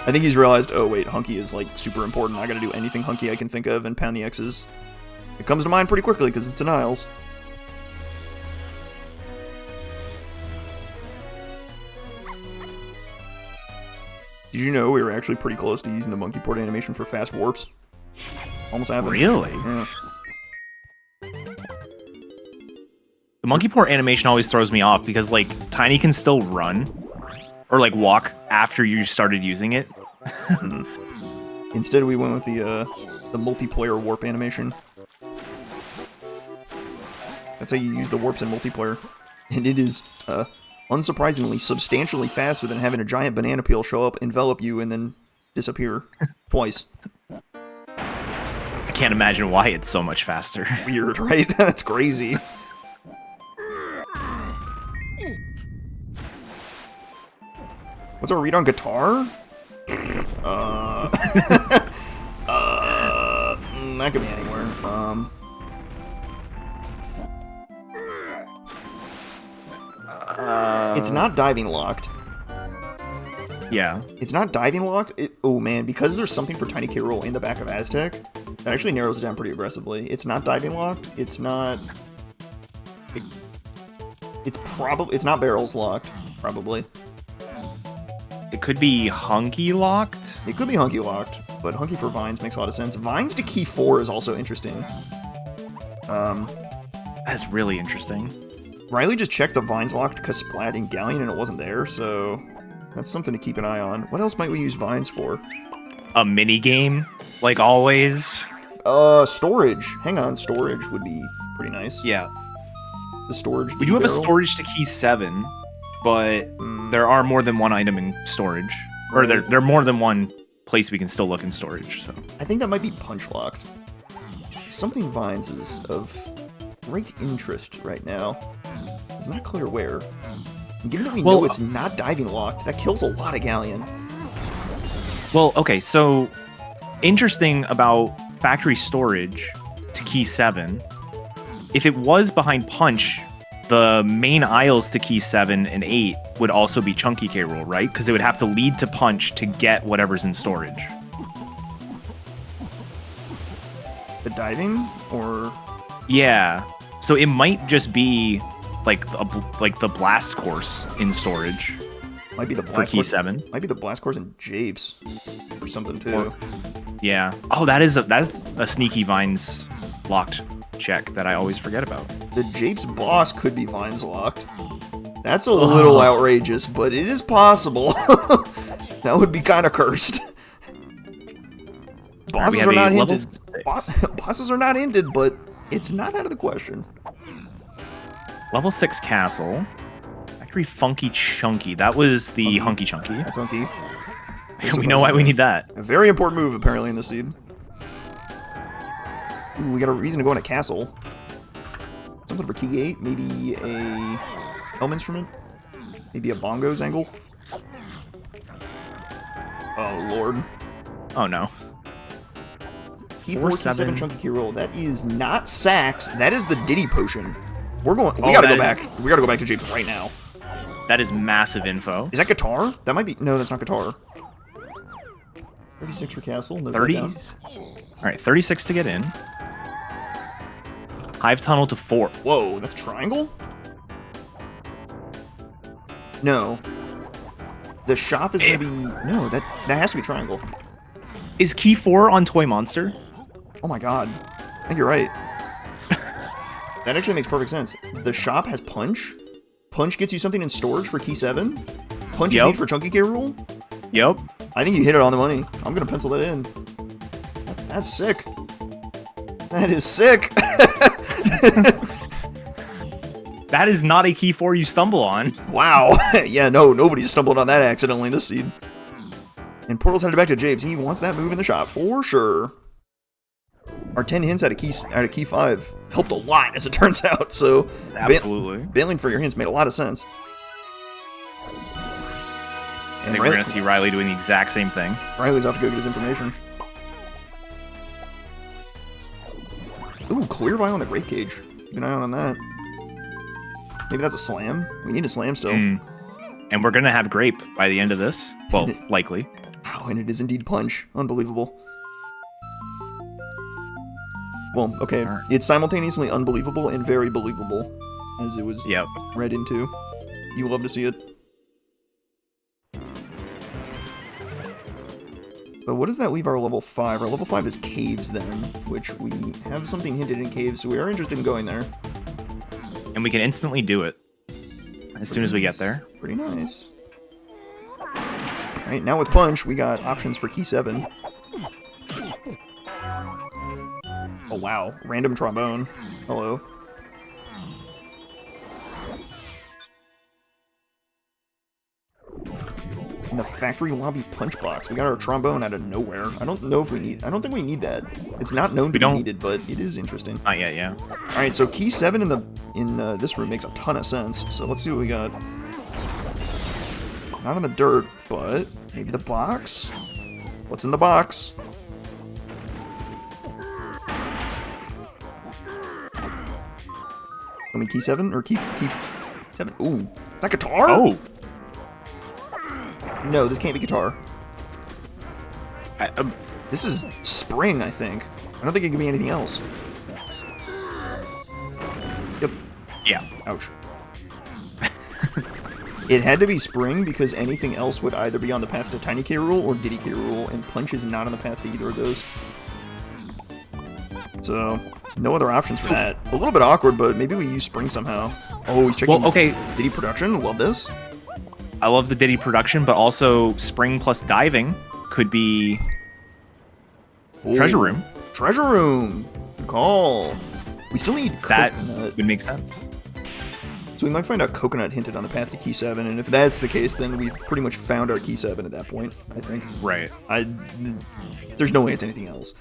A: I think he's realized, oh wait, Hunky is like super important. I gotta do anything Hunky I can think of, and pound the X's. It comes to mind pretty quickly because it's in Isles. Did you know we were actually pretty close to using the monkey port animation for fast warps? Almost happened.
B: Really?
A: Yeah.
B: The monkey port animation always throws me off because like Tiny can still run or like walk after you started using it.
A: Instead, we went with the multiplayer warp animation. That's how you use the warps in multiplayer, and it is unsurprisingly substantially faster than having a giant banana peel show up, envelop you, and then disappear twice.
B: I can't imagine why it's so much faster.
A: Weird, right? That's crazy. What's our read on guitar? That could be anywhere. It's not diving locked.
B: Yeah.
A: It's not diving locked. Oh man, because there's something for Tiny K. Rool in the back of Aztec, that actually narrows it down pretty aggressively. It's not diving locked. It's not. It's not barrels locked. Probably.
B: It could be Hunky locked.
A: It could be Hunky locked, but Hunky for Vines makes a lot of sense. Vines to Key 4 is also interesting.
B: That's really interesting.
A: Riley just checked the Vines locked Kasplat and Galleon and it wasn't there, so that's something to keep an eye on. What else might we use Vines for?
B: A mini game, like always.
A: Storage. Hang on, storage would be pretty nice.
B: Yeah.
A: The storage.
B: We do have a
A: barrel.
B: storage to Key 7, but there are more than one item in storage. Or there are more than one place we can still look in storage, so.
A: I think that might be punch locked. Something Vines is of great interest right now. It's not clear where. And given that we know it's not diving locked, that kills a lot of Galleon.
B: Well, okay, so interesting about factory storage to Key 7. If it was behind punch, the main aisles to Key 7 and 8 would also be Chunky K. Rool, right? Because it would have to lead to punch to get whatever's in storage.
A: The diving? Or...
B: Yeah. So it might just be like the blast course in storage.
A: Might be the
B: for
A: blast
B: Key
A: course.
B: 7.
A: Might be the blast course in Japes. Or something too.
B: Yeah. Oh, that's a sneaky Vines locked check that I always forget about.
A: The Japes boss could be Vines locked. That's a little outrageous, but it is possible. That would be kind of cursed. Bosses are not hinted. Bosses are not ended, but it's not out of the question.
B: Level 6 castle. Factory Funky Chunky. That was the Hunky Chunky.
A: That's Hunky.
B: We know why we need that.
A: A very important move, apparently, in the seed. Ooh, we got a reason to go in a castle. Something for Key 8. Maybe a helm instrument. Maybe a bongos angle. Oh, Lord.
B: Oh, no.
A: Key 4, Key 7, Chunky Key Roll. That is not Sax. That is the Diddy Potion. We gotta go back. We gotta go back to Japes right now.
B: That is massive info.
A: Is that guitar? That might be. No, that's not guitar. 36 for castle.
B: 30s. All right, 36 to get in. Hive tunnel to 4.
A: Whoa, that's triangle? No. The shop is gonna be. No, that has to be triangle.
B: Is Key 4 on Toy Monster?
A: Oh my god. I think you're right. That actually makes perfect sense. The shop has punch. Punch gets you something in storage for Key 7. Punch is need for Chunky K. Rool.
B: Yep.
A: I think you hit it on the money. I'm gonna pencil that in. That's sick. That is sick.
B: That is not a Key 4 you stumble on.
A: Wow. Yeah, no, nobody's stumbled on that accidentally this seed. And Portal's headed back to Japes. He wants that move in the shop for sure. Our 10 hints out of Key 5 helped a lot, as it turns out. So
B: absolutely,
A: bailing for your hints made a lot of sense.
B: I think we're gonna see Riley doing the exact same thing.
A: Riley's off to go get his information. Ooh, clear vial in the grape cage. Keep an eye out on that. Maybe that's a slam. We need a slam still.
B: And we're gonna have grape by the end of this. Well, likely.
A: Wow, and it is indeed punch. Unbelievable. Well, okay.
B: Right.
A: It's simultaneously unbelievable and very believable, as it was read into. You love to see it. But what does that leave our level 5? Our level 5 is caves then, which we have something hinted in caves, so we are interested in going there.
B: And we can instantly do it as soon as we get there.
A: Pretty nice. Alright, now with punch, we got options for key 7. Oh wow, random trombone. Hello. In the factory lobby punch box, we got our trombone out of nowhere. I don't know if we need. I don't think we need that. It's not known to be needed, but it is interesting.
B: Not yet, yeah.
A: All right, so key 7 in this room makes a ton of sense. So let's see what we got. Not in the dirt, but maybe the box. What's in the box? I mean, key 7 or key 7? Ooh, is that guitar?
B: Oh.
A: No, this can't be guitar.
B: I,
A: This is spring, I think. I don't think it can be anything else. Yep.
B: Yeah.
A: Ouch. It had to be spring because anything else would either be on the path to Tiny K. Rool or Diddy K. Rool, and punch is not on the path to either of those. So, no other options for that. A little bit awkward, but maybe we use spring somehow. Oh, he's checking Diddy production. Love this.
B: I love the Diddy production, but also spring plus diving could be treasure room.
A: Treasure room. Good call. We still need coconut.
B: That would make sense.
A: So we might find out coconut hinted on the path to key 7, and if that's the case, then we've pretty much found our key 7 at that point, I think.
B: Right.
A: There's no way it's anything else.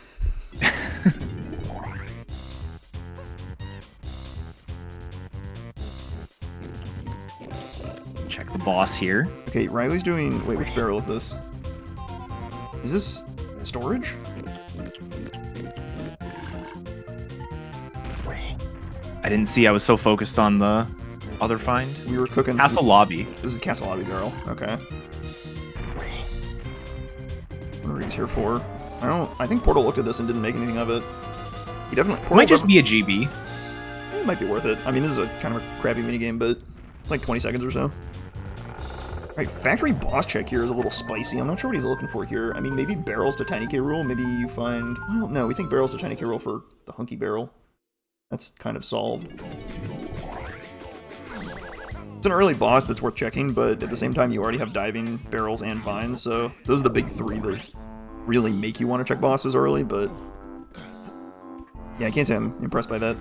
B: Check the boss here.
A: Okay, Riley's doing... Wait, which barrel is this? Is this storage?
B: I didn't see. I was so focused on the other find.
A: We were cooking...
B: Castle Lobby.
A: This is Castle Lobby barrel. Okay. What are these here for? I think Portal looked at this and didn't make anything of it. He definitely...
B: It might just be a GB.
A: It might be worth it. I mean, this is a kind of a crappy minigame, but it's like 20 seconds or so. Alright, factory boss check here is a little spicy. I'm not sure what he's looking for here. I mean, maybe barrels to Tiny K. Rool. Maybe you find... Well, no, we think barrels to Tiny K. Rool for the hunky barrel. That's kind of solved. It's an early boss that's worth checking, but at the same time, you already have diving, barrels, and vines, so those are the big 3 that really make you want to check bosses early, but... Yeah, I can't say I'm impressed by that.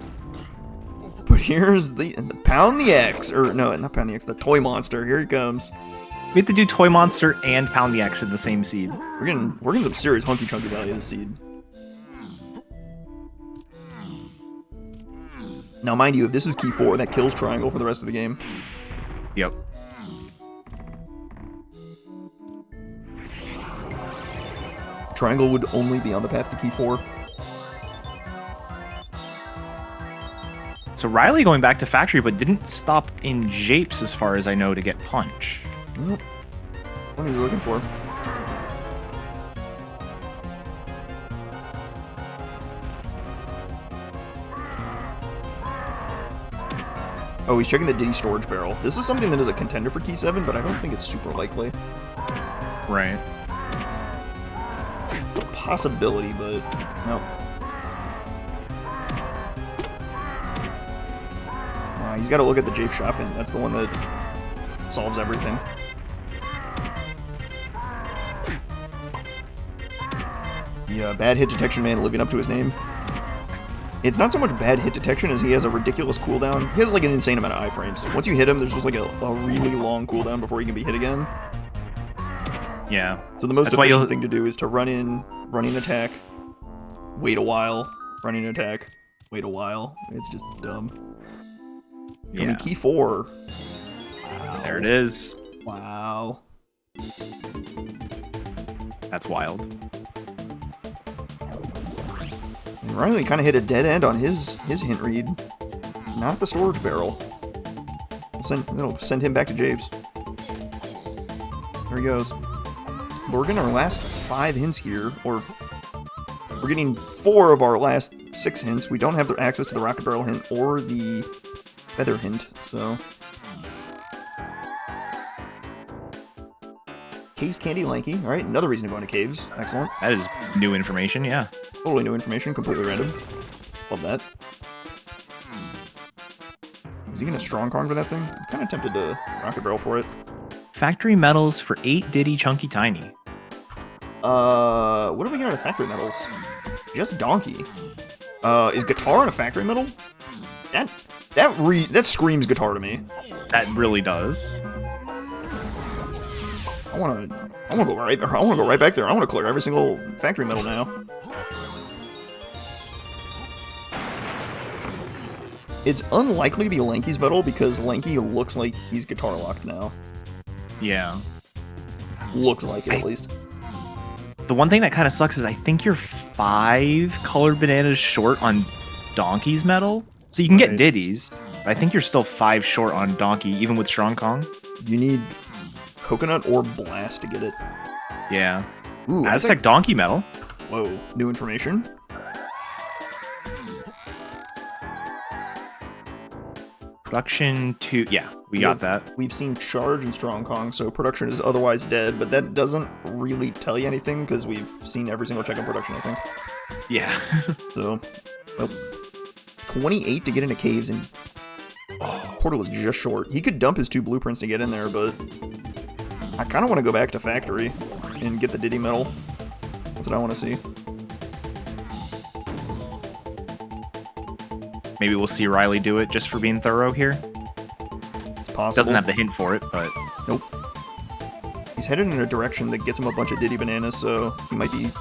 A: But here's the Pound the X, or no, not Pound the X, the Toy Monster. Here it comes.
B: We have to do Toy Monster and Pound the X in the same seed.
A: We're getting some serious hunky chunky value this seed. Now, mind you, if this is key 4, that kills triangle for the rest of the game.
B: Yep.
A: Triangle would only be on the path to key 4.
B: So Riley going back to factory, but didn't stop in Japes as far as I know to get punch.
A: Nope. What is he looking for? Oh, he's checking the Diddy storage barrel. This is something that is a contender for key 7, but I don't think it's super likely.
B: Right.
A: A possibility, but no. He's got to look at the Jape shop, and that's the one that solves everything. The bad hit detection man living up to his name. It's not so much bad hit detection as he has a ridiculous cooldown. He has like an insane amount of iframes. Once you hit him, there's just like a really long cooldown before he can be hit again.
B: Yeah.
A: So the most efficient thing to do is to run in, attack, wait a while, run in, attack, wait a while. It's just dumb. Show me key 4. Wow.
B: There it is.
A: Wow.
B: That's wild.
A: And Riley kind of hit a dead end on his hint read. Not the storage barrel. That'll send him back to Jabe's. There he goes. But we're getting our last 5 hints here, or we're getting 4 of our last 6 hints. We don't have the access to the Rocket Barrel hint or the Feather hint, so... Caves, Candy, Lanky. Alright, another reason to go into caves. Excellent.
B: That is new information, yeah.
A: Totally new information, completely random. Love that. Is he gonna strong Kong for that thing? I'm kind of tempted to Rocket Barrel for it.
B: Factory medals for 8 Diddy Chunky Tiny.
A: What do we get out of factory medals? Just Donkey. Is guitar in a factory medal? That screams guitar to me.
B: That really does.
A: I wanna go right there. I wanna go right back there. I wanna clear every single factory medal now. It's unlikely to be Lanky's medal because Lanky looks like he's guitar locked now.
B: Yeah.
A: Looks like it, at least.
B: The one thing that kind of sucks is I think you're 5 colored bananas short on Donkey's medal. So you can get Diddy's, but I think you're still 5 short on Donkey, even with Strong Kong.
A: You need Coconut or Blast to get it.
B: Yeah.
A: Ooh,
B: Aztec Donkey medal.
A: Whoa, new information.
B: Production 2, yeah, we got that.
A: We've seen Charge and Strong Kong, so production is otherwise dead, but that doesn't really tell you anything because we've seen every single check on production, I think.
B: Yeah.
A: So, well, 28 to get into caves, and Portal is just short. He could dump his 2 blueprints to get in there, but I kind of want to go back to Factory and get the Diddy medal. That's what I want to see.
B: Maybe we'll see Riley do it just for being thorough here.
A: It's possible.
B: Doesn't have the hint for it, but...
A: Nope. He's headed in a direction that gets him a bunch of Diddy bananas, so he might be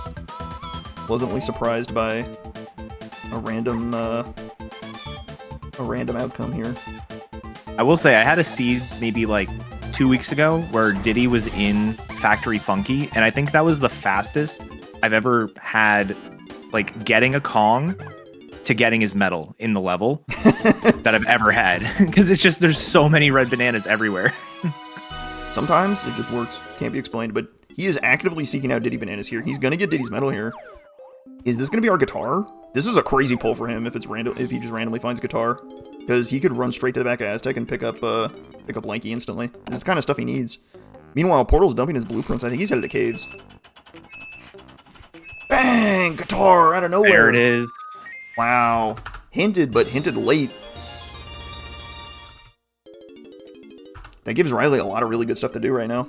A: pleasantly surprised by a random outcome here.
B: I will say, I had a seed maybe like 2 weeks ago where Diddy was in Factory Funky, and I think that was the fastest I've ever had, like, getting a Kong to getting his medal in the level that I've ever had. Because it's just, there's so many red bananas everywhere.
A: Sometimes it just works. Can't be explained, but he is actively seeking out Diddy bananas here. He's going to get Diddy's medal here. Is this going to be our guitar? This is a crazy pull for him if it's random, if he just randomly finds guitar. Because he could run straight to the back of Aztec and pick up Lanky instantly. This is the kind of stuff he needs. Meanwhile, Portal's dumping his blueprints. I think he's headed to caves. Bang! Guitar out of nowhere.
B: There it is.
A: Wow. Hinted, but hinted late. That gives Riley a lot of really good stuff to do right now.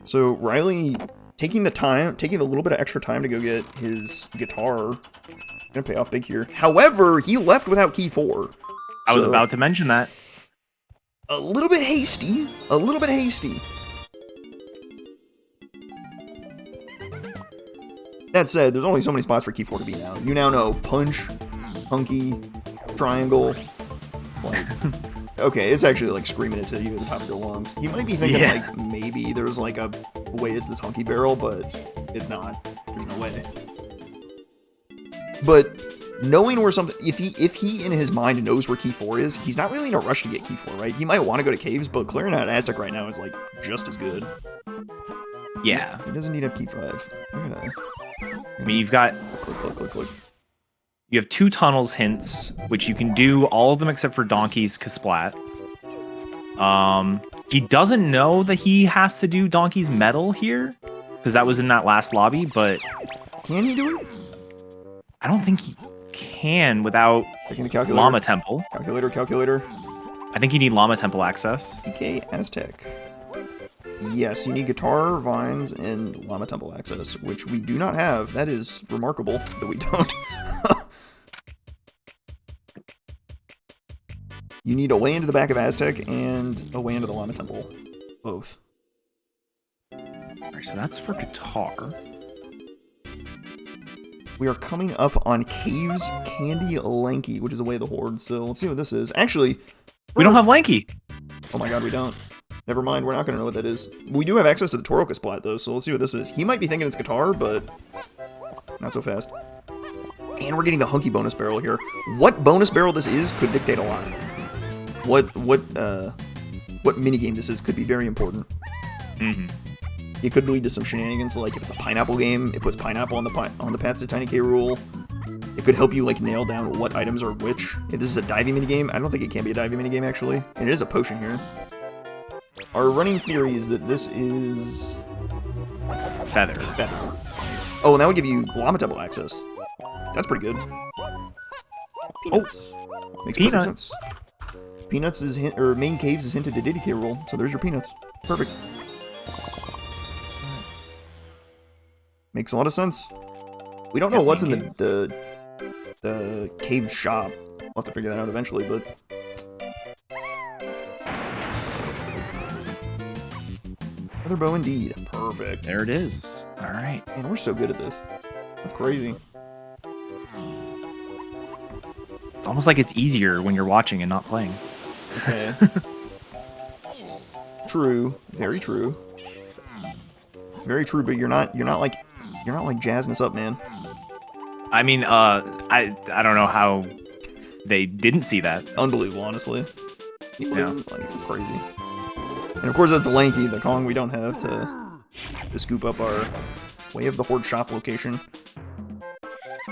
A: So Riley taking a little bit of extra time to go get his guitar. Gonna pay off big here. However, he left without key 4.
B: I was about to mention that.
A: A little bit hasty. A little bit hasty. That said, there's only so many spots for key 4 to be now. You now know Punch, Hunky, Triangle. Like, okay, it's actually like screaming it to you at the top of your lungs. He might be thinking like maybe there's like a way it's this Hunky Barrel, but it's not. There's no way. But knowing where something, if he in his mind knows where key 4 is, he's not really in a rush to get key 4, right? He might want to go to caves, but clearing out Aztec right now is like just as good.
B: Yeah.
A: He doesn't need to have key 5. Look at that.
B: I mean, you've got...
A: Click.
B: You have 2 tunnels hints, which you can do all of them except for Donkey's Kasplat. He doesn't know that he has to do Donkey's medal here, because that was in that last lobby, but...
A: Can he do it?
B: I don't think he can without Llama Temple.
A: Calculator.
B: I think you need Llama Temple access.
A: DK Aztec. Yes, you need guitar, vines, and Llama Temple access, which we do not have. That is remarkable that we don't. You need a way into the back of Aztec and a way into the Llama Temple. Both.
B: Alright, so that's for guitar.
A: We are coming up on Caves Candy Lanky, which is Away of the Horde, so let's see what this is. Actually,
B: we don't have Lanky!
A: Oh my god, we don't. Never mind, we're not going to know what that is. We do have access to the Toro Kasplat, though, so let's see what this is. He might be thinking it's guitar, but not so fast. And we're getting the Hunky bonus barrel here. What bonus barrel this is could dictate a lot. what minigame this is could be very important.
B: Mm-hmm.
A: It could lead to some shenanigans, like if it's a pineapple game, it puts pineapple on the Path to Tiny K rule. It could help you like nail down what items are which. If this is a diving minigame, I don't think it can be a diving minigame actually. And it is a potion here. Our running theory is that this is
B: Feather.
A: Oh, and that would give you llama temple access. That's pretty good. Peanuts. Makes perfect sense. Peanuts is main caves is hinted to DK rule, so there's your peanuts. Perfect. Makes a lot of sense. We don't know what's in the cave shop. We'll have to figure that out eventually, but feather bow indeed. Perfect.
B: There it is. All right.
A: Man, we're so good at this. That's crazy.
B: It's almost like it's easier when you're watching and not playing.
A: Okay. True. Very true. Very true, but you're not like jazzing us up, man.
B: I mean, I don't know how they didn't see that.
A: Unbelievable, honestly.
B: Yeah.
A: Like, it's crazy. And of course that's Lanky, the Kong we don't have to scoop up our Way of the Horde shop location.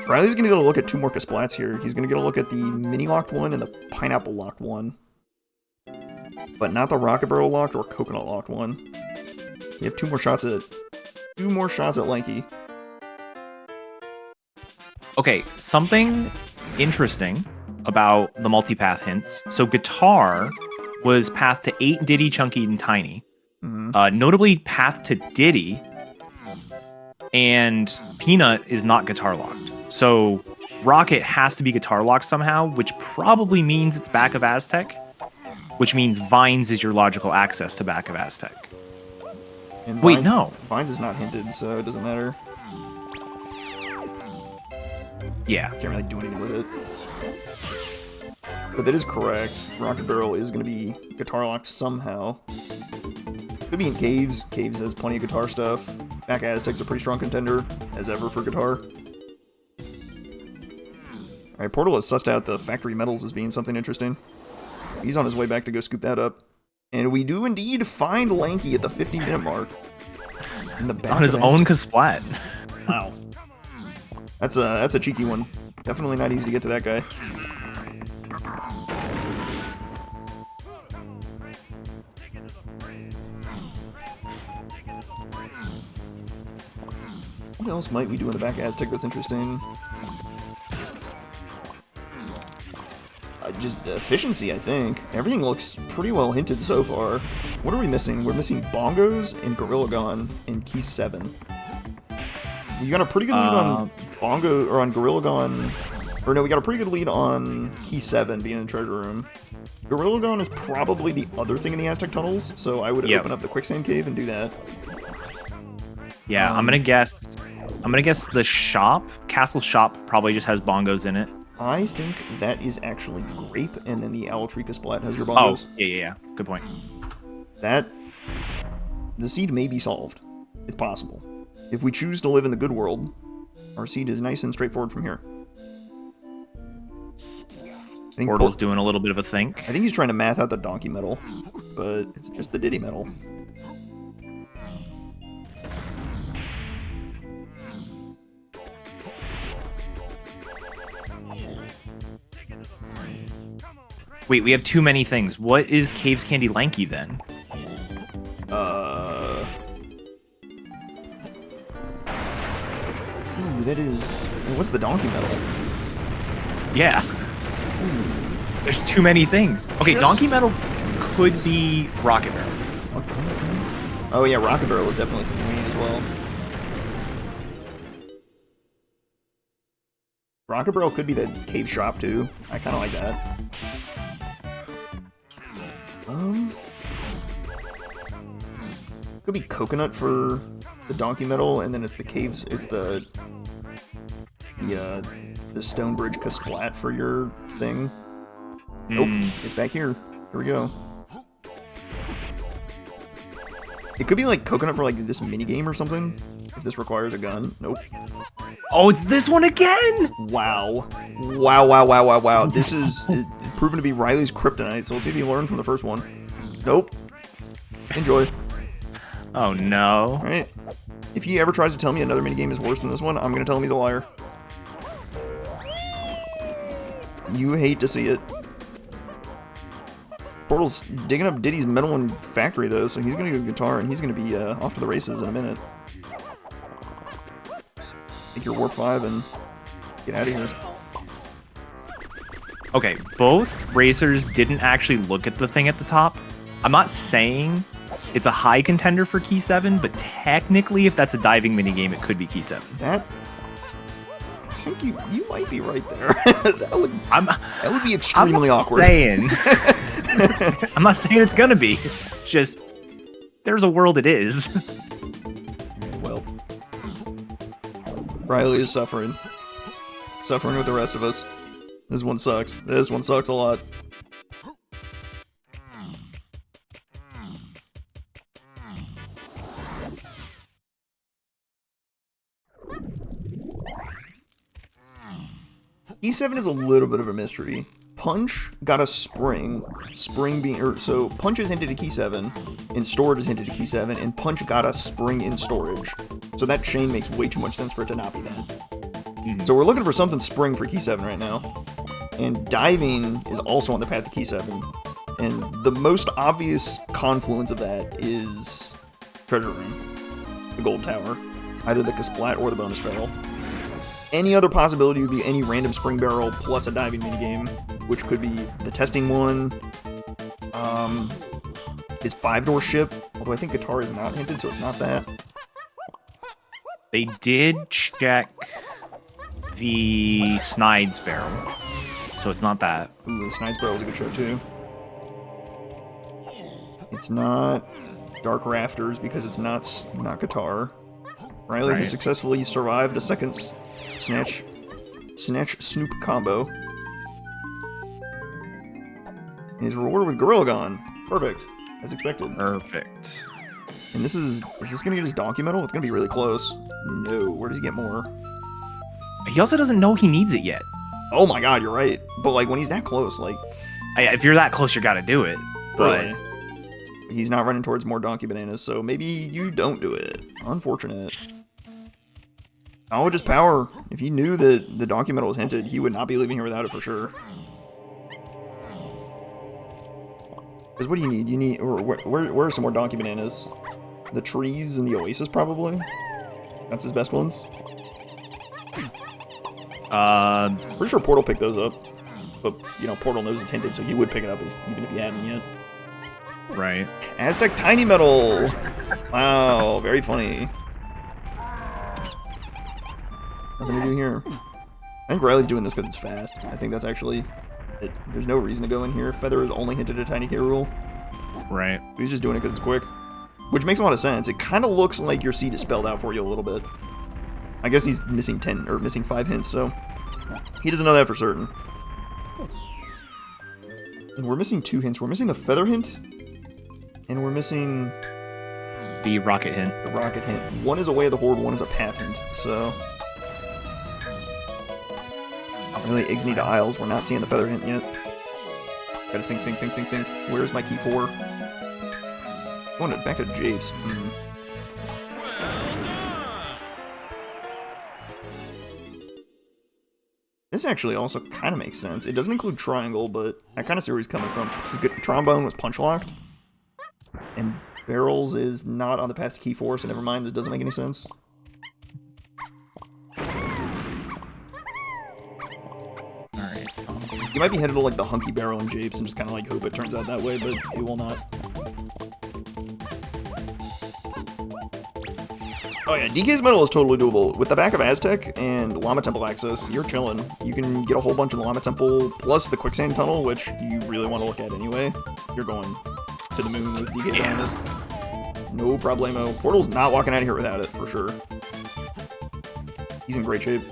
A: Riley's gonna get a look at two more Kasplats here. He's gonna get a look at the mini locked one and the pineapple locked one. But not the rocket barrel locked or coconut locked one. You have two more shots at Lanky.
B: Okay, something interesting about the multipath hints. So guitar was path to 8 Diddy, Chunky, and Tiny.
A: Mm-hmm.
B: Notably path to Diddy, and Peanut is not guitar locked. So Rocket has to be guitar locked somehow, which probably means it's back of Aztec, which means Vines is your logical access to back of Aztec.
A: And
B: wait, no.
A: Vines is not hinted, so it doesn't matter.
B: Yeah.
A: Can't really do anything with it. But that is correct. Rocket Barrel is going to be guitar locked somehow. Could be in Caves. Caves has plenty of guitar stuff. Back Aztec's a pretty strong contender, as ever, for guitar. Alright, Portal has sussed out the factory metals as being something interesting. He's on his way back to go scoop that up. And we do indeed find Lanky at the 50-minute mark. In the back
B: on his own Kasplat.
A: Wow. That's a cheeky one. Definitely not easy to get to that guy. What else might we do in the back Aztec that's interesting? Just efficiency, I think. Everything looks pretty well hinted so far. What are we missing? We're missing Bongos and Gorilla Gon in Key 7. You got a pretty good lead on Bongo, or on Gorilla Gon. Or no, we got a pretty good lead on Key 7 being in the treasure room. Gorilla Gon is probably the other thing in the Aztec tunnels, so I would open up the quicksand cave and do that.
B: Yeah, I'm gonna guess the shop, Castle Shop, probably just has bongos in it.
A: I think that is actually Grape, and then the Owl Tree Kasplat has your bongos.
B: Oh, yeah. Good point.
A: The seed may be solved. It's possible. If we choose to live in the good world, our seed is nice and straightforward from here. I think
B: Portal's doing a little bit of a think.
A: I think he's trying to math out the donkey medal, but it's just the Diddy medal.
B: Wait, we have too many things. What is Caves Candy Lanky then?
A: Ooh, that is... What's the donkey medal?
B: Yeah. There's too many things. Okay, Donkey Medal could be Rocket Barrel.
A: Oh yeah, Rocket Barrel is definitely something we need as well. Rocket Barrel could be the cave shop too. I kind of like that. Could be Coconut for the Donkey Medal, and then it's the caves. It's the Stonebridge Kasplat for your thing. Nope, it's back here. Here we go. It could be like Coconut for like this mini game or something. If this requires a gun. Nope.
B: Oh, it's this one again!
A: Wow. Wow. This is proven to be Riley's kryptonite, so let's see if you learn from the first one. Nope. Enjoy.
B: Oh no.
A: Alright. If he ever tries to tell me another minigame is worse than this one, I'm gonna tell him he's a liar. You hate to see it. Portal's digging up Diddy's Metal One factory though, so he's gonna get his guitar and he's gonna be off to the races in a minute. Take your warp 5 and get out of here.
B: Okay, both racers didn't actually look at the thing at the top. I'm not saying it's a high contender for Key 7, but technically, if that's a diving minigame, it could be Key 7.
A: That... I think you might be right there. that would be extremely awkward.
B: I'm not saying it's gonna be. Just, there's a world it is.
A: Well... Riley is suffering. Suffering with the rest of us. This one sucks. This one sucks a lot. E7 is a little bit of a mystery. Punch got a spring. Spring being... so Punch is hinted to Key 7, and Storage is hinted to Key 7, and Punch got a spring in Storage. So that chain makes way too much sense for it to not be that. So we're looking for something spring for Key 7 right now. And diving is also on the path to Key 7. And the most obvious confluence of that is Treasure Room. The Gold Tower. Either the Kasplat or the bonus barrel. Any other possibility would be any random spring barrel plus a diving minigame, which could be the testing one. His 5-door ship, although I think guitar is not hinted, so it's not that.
B: They did check the Snides barrel, so it's not that.
A: Ooh, the Snides barrel is a good show too. It's not Dark Rafters because it's not guitar. Riley has successfully survived a second Snatch Snoop combo. And he's rewarded with Gorilla Gun. Perfect. As expected.
B: Perfect.
A: And is this gonna get his donkey medal? It's gonna be really close. No, where does he get more?
B: He also doesn't know he needs it yet.
A: Oh my god, you're right. But like when he's that close, like...
B: if you're that close, you gotta do it. But
A: really? He's not running towards more donkey bananas, so maybe you don't do it. Unfortunate. Knowledge is power. If he knew that the donkey medal was hinted, he would not be leaving here without it for sure. Because what do you need? You need... Where are some more donkey bananas? The trees and the oasis, probably? That's his best ones? Pretty sure Portal picked those up. But, you know, Portal knows it's hinted, so he would pick it up even if he hadn't yet.
B: Right.
A: Aztec Tiny Metal! Wow, very funny. Nothing to do here. I think Riley's doing this because it's fast. I think that's actually... There's no reason to go in here. Feather is only hinted at Tiny K rule.
B: Right.
A: He's just doing it because it's quick. Which makes a lot of sense. It kind of looks like your seed is spelled out for you a little bit. I guess he's missing 10 or missing 5 hints, so he doesn't know that for certain. And we're missing 2 hints. We're missing the feather hint, and we're missing
B: the rocket hint.
A: The rocket hint. One is a way of the horde, one is a path hint. So really, Igni to Isles. We're not seeing the feather hint yet. Gotta think. Where's my key 4? Going back to Japes. This actually also kind of makes sense. It doesn't include triangle, but I kind of see where he's coming from. Trombone was punch locked, and barrels is not on the path to key 4, so never mind. This doesn't make any sense.
B: Alright.
A: You might be headed to like the hunky barrel and Japes and just kind of like hope it turns out that way, but it will not. Oh yeah, DK's medal is totally doable. With the back of Aztec and Llama Temple access, you're chilling. You can get a whole bunch of the Llama Temple, plus the Quicksand Tunnel, which you really want to look at anyway. You're going to the moon with DK bananas. No problemo. Portal's not walking out of here without it, for sure. He's in great shape.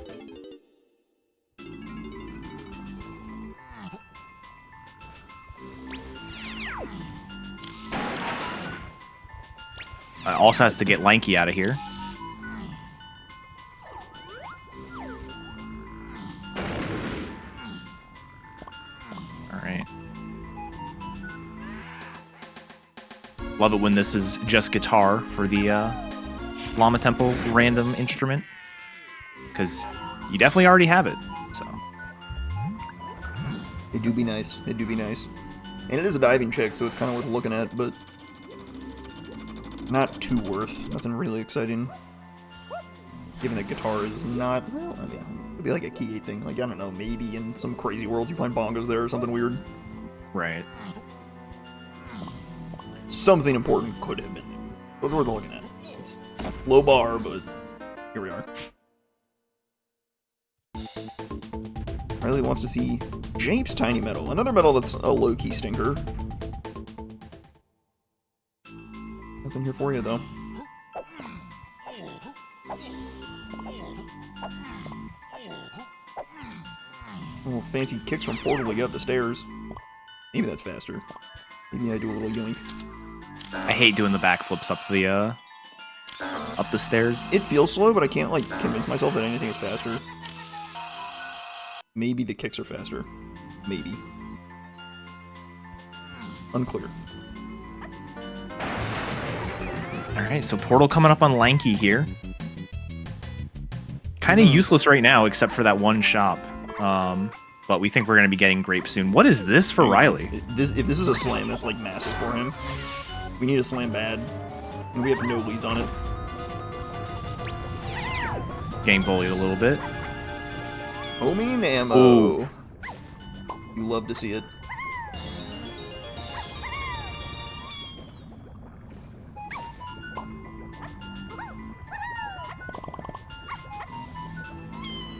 B: Also has to get Lanky out of here. Alright. Love it when this is just guitar for the Llama Temple random instrument, because you definitely already have it. So
A: it do be nice. It do be nice. And it is a diving check, so it's kind of worth looking at, but not too worth. Nothing really exciting. Given that guitar is not, well, I mean, it'd be like a key 8 thing. Like, I don't know, maybe in some crazy worlds you find bongos there or something weird.
B: right.
A: Something important could have been there. Those are worth looking at. It's low bar, but here we are. Riley wants to see Jape's Tiny Metal. Another metal that's a low-key stinker. Nothing here for you, though. Oh, fancy kicks from Portal to get up the stairs. Maybe that's faster. Maybe I do a little yoink.
B: I hate doing the backflips up the stairs.
A: It feels slow, but I can't, like, convince myself that anything is faster. Maybe the kicks are faster. Maybe. Unclear.
B: Alright, so Portal coming up on Lanky here. Kind of useless right now, except for that one shop. But we think we're going to be getting Grape soon. What is this for Riley?
A: If this is a slam, that's, like, massive for him. We need a slam bad. And we have no leads on it.
B: Getting bullied a little bit.
A: Homing ammo.
B: Ooh.
A: You love to see it.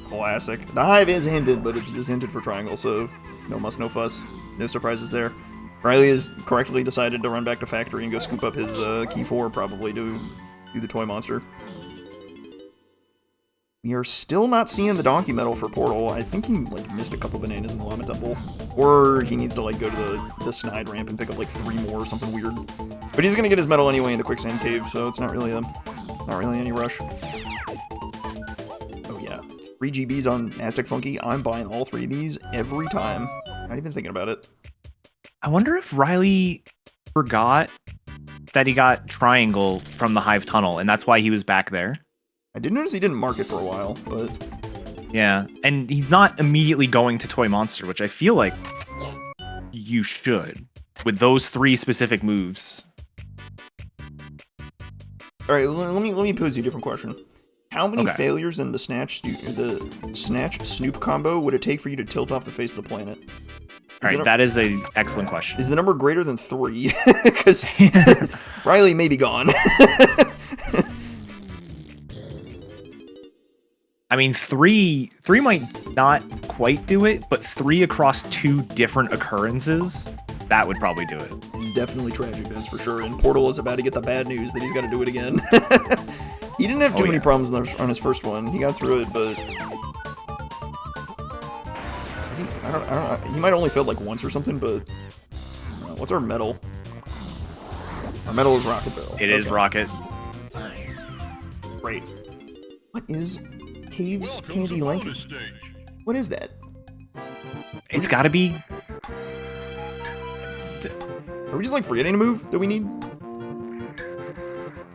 A: Classic. The hive is hinted, but it's just hinted for triangle, so no muss, no fuss. No surprises there. Riley has correctly decided to run back to factory and go scoop up his key 4, probably, to do the toy monster. We are still not seeing the donkey medal for Portal. I think he, like, missed a couple bananas in the Llama Temple. Or he needs to, like, go to the snide ramp and pick up, like, 3 more or something weird. But he's gonna get his medal anyway in the quicksand cave, so it's not really any rush. Oh yeah, 3 GBs on Aztec Funky. I'm buying all 3 of these every time. Not even thinking about it.
B: I wonder if Riley forgot that he got triangle from the Hive Tunnel, and that's why he was back there.
A: I did notice he didn't mark it for a while, but...
B: Yeah, and he's not immediately going to Toy Monster, which I feel like you should, with those 3 specific moves.
A: Alright, let me pose you a different question. How many
B: Okay.
A: failures in the Snatch Snoop combo would it take for you to tilt off the face of the planet?
B: Alright, that is an excellent question.
A: Is the number greater than 3? Because Riley may be gone.
B: I mean, 3 might not quite do it, but 3 across 2 different occurrences, that would probably do it.
A: He's definitely tragic, that's for sure. And Portal is about to get the bad news that he's got to do it again. He didn't have too many problems on his first one. He got through it, but I don't know. He might have only failed like once or something. But what's our medal? Our medal is Rocket Barrel.
B: It is Rocket.
A: Great. What is Caves Candy Lanky? What is that?
B: It's got to be.
A: Are we just like forgetting a move that we need?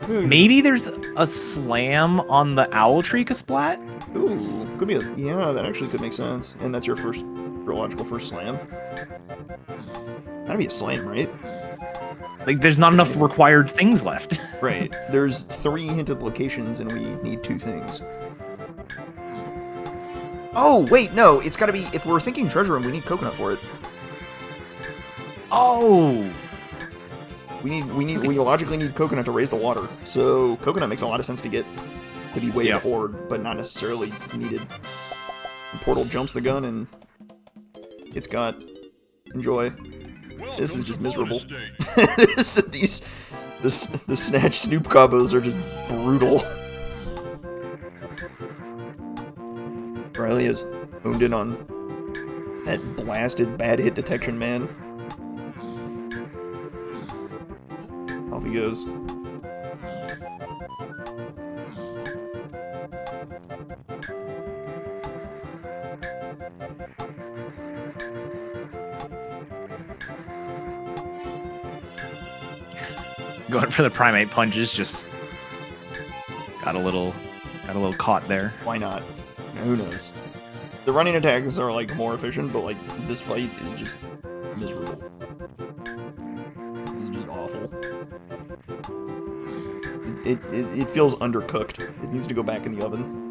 B: Maybe there's a slam on the Owl Tree Kasplat?
A: Ooh, could be a... Yeah, that actually could make sense. And that's your logical first slam. That'd be a slam, right?
B: Like, there's not enough required things left.
A: Right. There's 3 hinted locations, and we need 2 things. Oh, wait, no. It's gotta be... If we're thinking treasure room, we need coconut for it.
B: Oh!
A: We logically need coconut to raise the water. So coconut makes a lot of sense to get to be way in the horde, but not necessarily needed. And Portal jumps the gun and it's got enjoy. This is just miserable. The Snatch Snoop combos are just brutal. Riley has honed in on that blasted bad hit detection, man. Off he goes.
B: Going for the primate punches, just got a little caught there.
A: Why not? Yeah, who knows? The running attacks are like more efficient, but like this fight is just miserable. It's just awful. It feels undercooked. It needs to go back in the oven.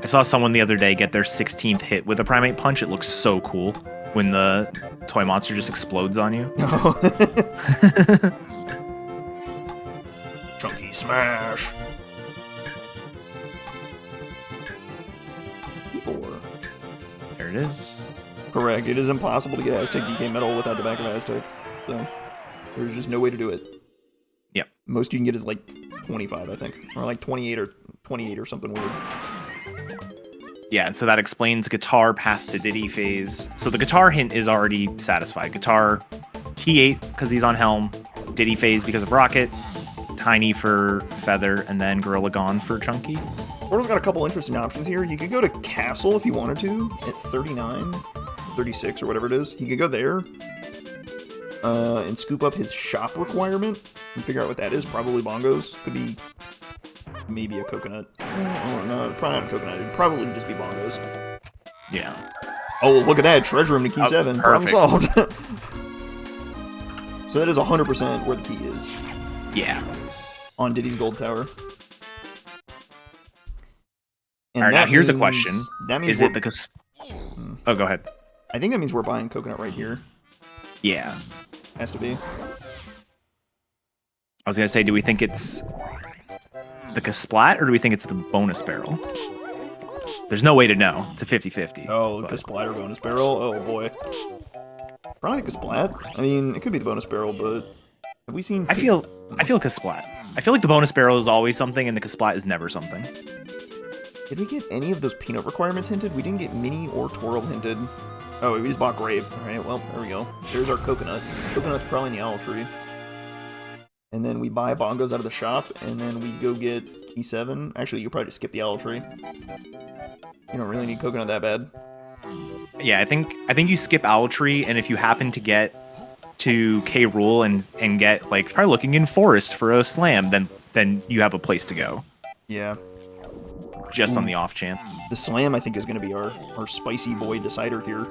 B: I saw someone the other day get their 16th hit with a primate punch. It looks so cool when the toy monster just explodes on you.
A: Chunky smash. E4.
B: There it is.
A: Correct. It is impossible to get Aztec DK metal without the back of Aztec. So there's just no way to do it.
B: Yep.
A: Most you can get is like 25, I think, or like 28 or something weird.
B: Yeah, and so that explains guitar path to Diddy phase. So the guitar hint is already satisfied. Guitar, key 8 because he's on Helm, Diddy phase because of Rocket, Tiny for Feather, and then Gorilla Gone for Chunky.
A: Portal's got a couple interesting options here. You could go to Castle if you wanted to at 39, 36, or whatever it is. He could go there and scoop up his shop requirement and figure out what that is. Probably bongos. Could be maybe a coconut. Oh, no, probably not a coconut. It'd probably just be bongos.
B: Yeah.
A: Oh, look at that. Treasure room to key 7. Problem solved. So that is 100% where the key is.
B: Yeah.
A: On Diddy's Gold Tower. And
B: all right, now here's a
A: means,
B: question.
A: That means
B: is it the... Oh, go ahead.
A: I think that means we're buying coconut right here.
B: Yeah.
A: Has to be.
B: I was going to say, do we think it's the Kasplat, or do we think it's the bonus barrel? There's no way to know. It's a 50-50.
A: Oh, the Kasplat or bonus barrel? Oh, boy. Probably the Kasplat. I mean, it could be the bonus barrel, but have we seen...
B: I feel Kasplat. I feel like the bonus barrel is always something, and the Kasplat is never something.
A: Did we get any of those peanut requirements hinted? We didn't get mini or twirl hinted. Oh, we just bought grape. Alright, well, there we go. There's our coconut. Coconut's probably in the owl tree. And then we buy bongos out of the shop, and then we go get key 7. Actually, you could probably just skip the owl tree. You don't really need coconut that bad.
B: Yeah, I think you skip owl tree, and if you happen to get to K Rule and get, like, try looking in forest for a slam, then you have a place to go.
A: Yeah.
B: Just on the off chance.
A: The slam, I think, is going to be our spicy boy decider here.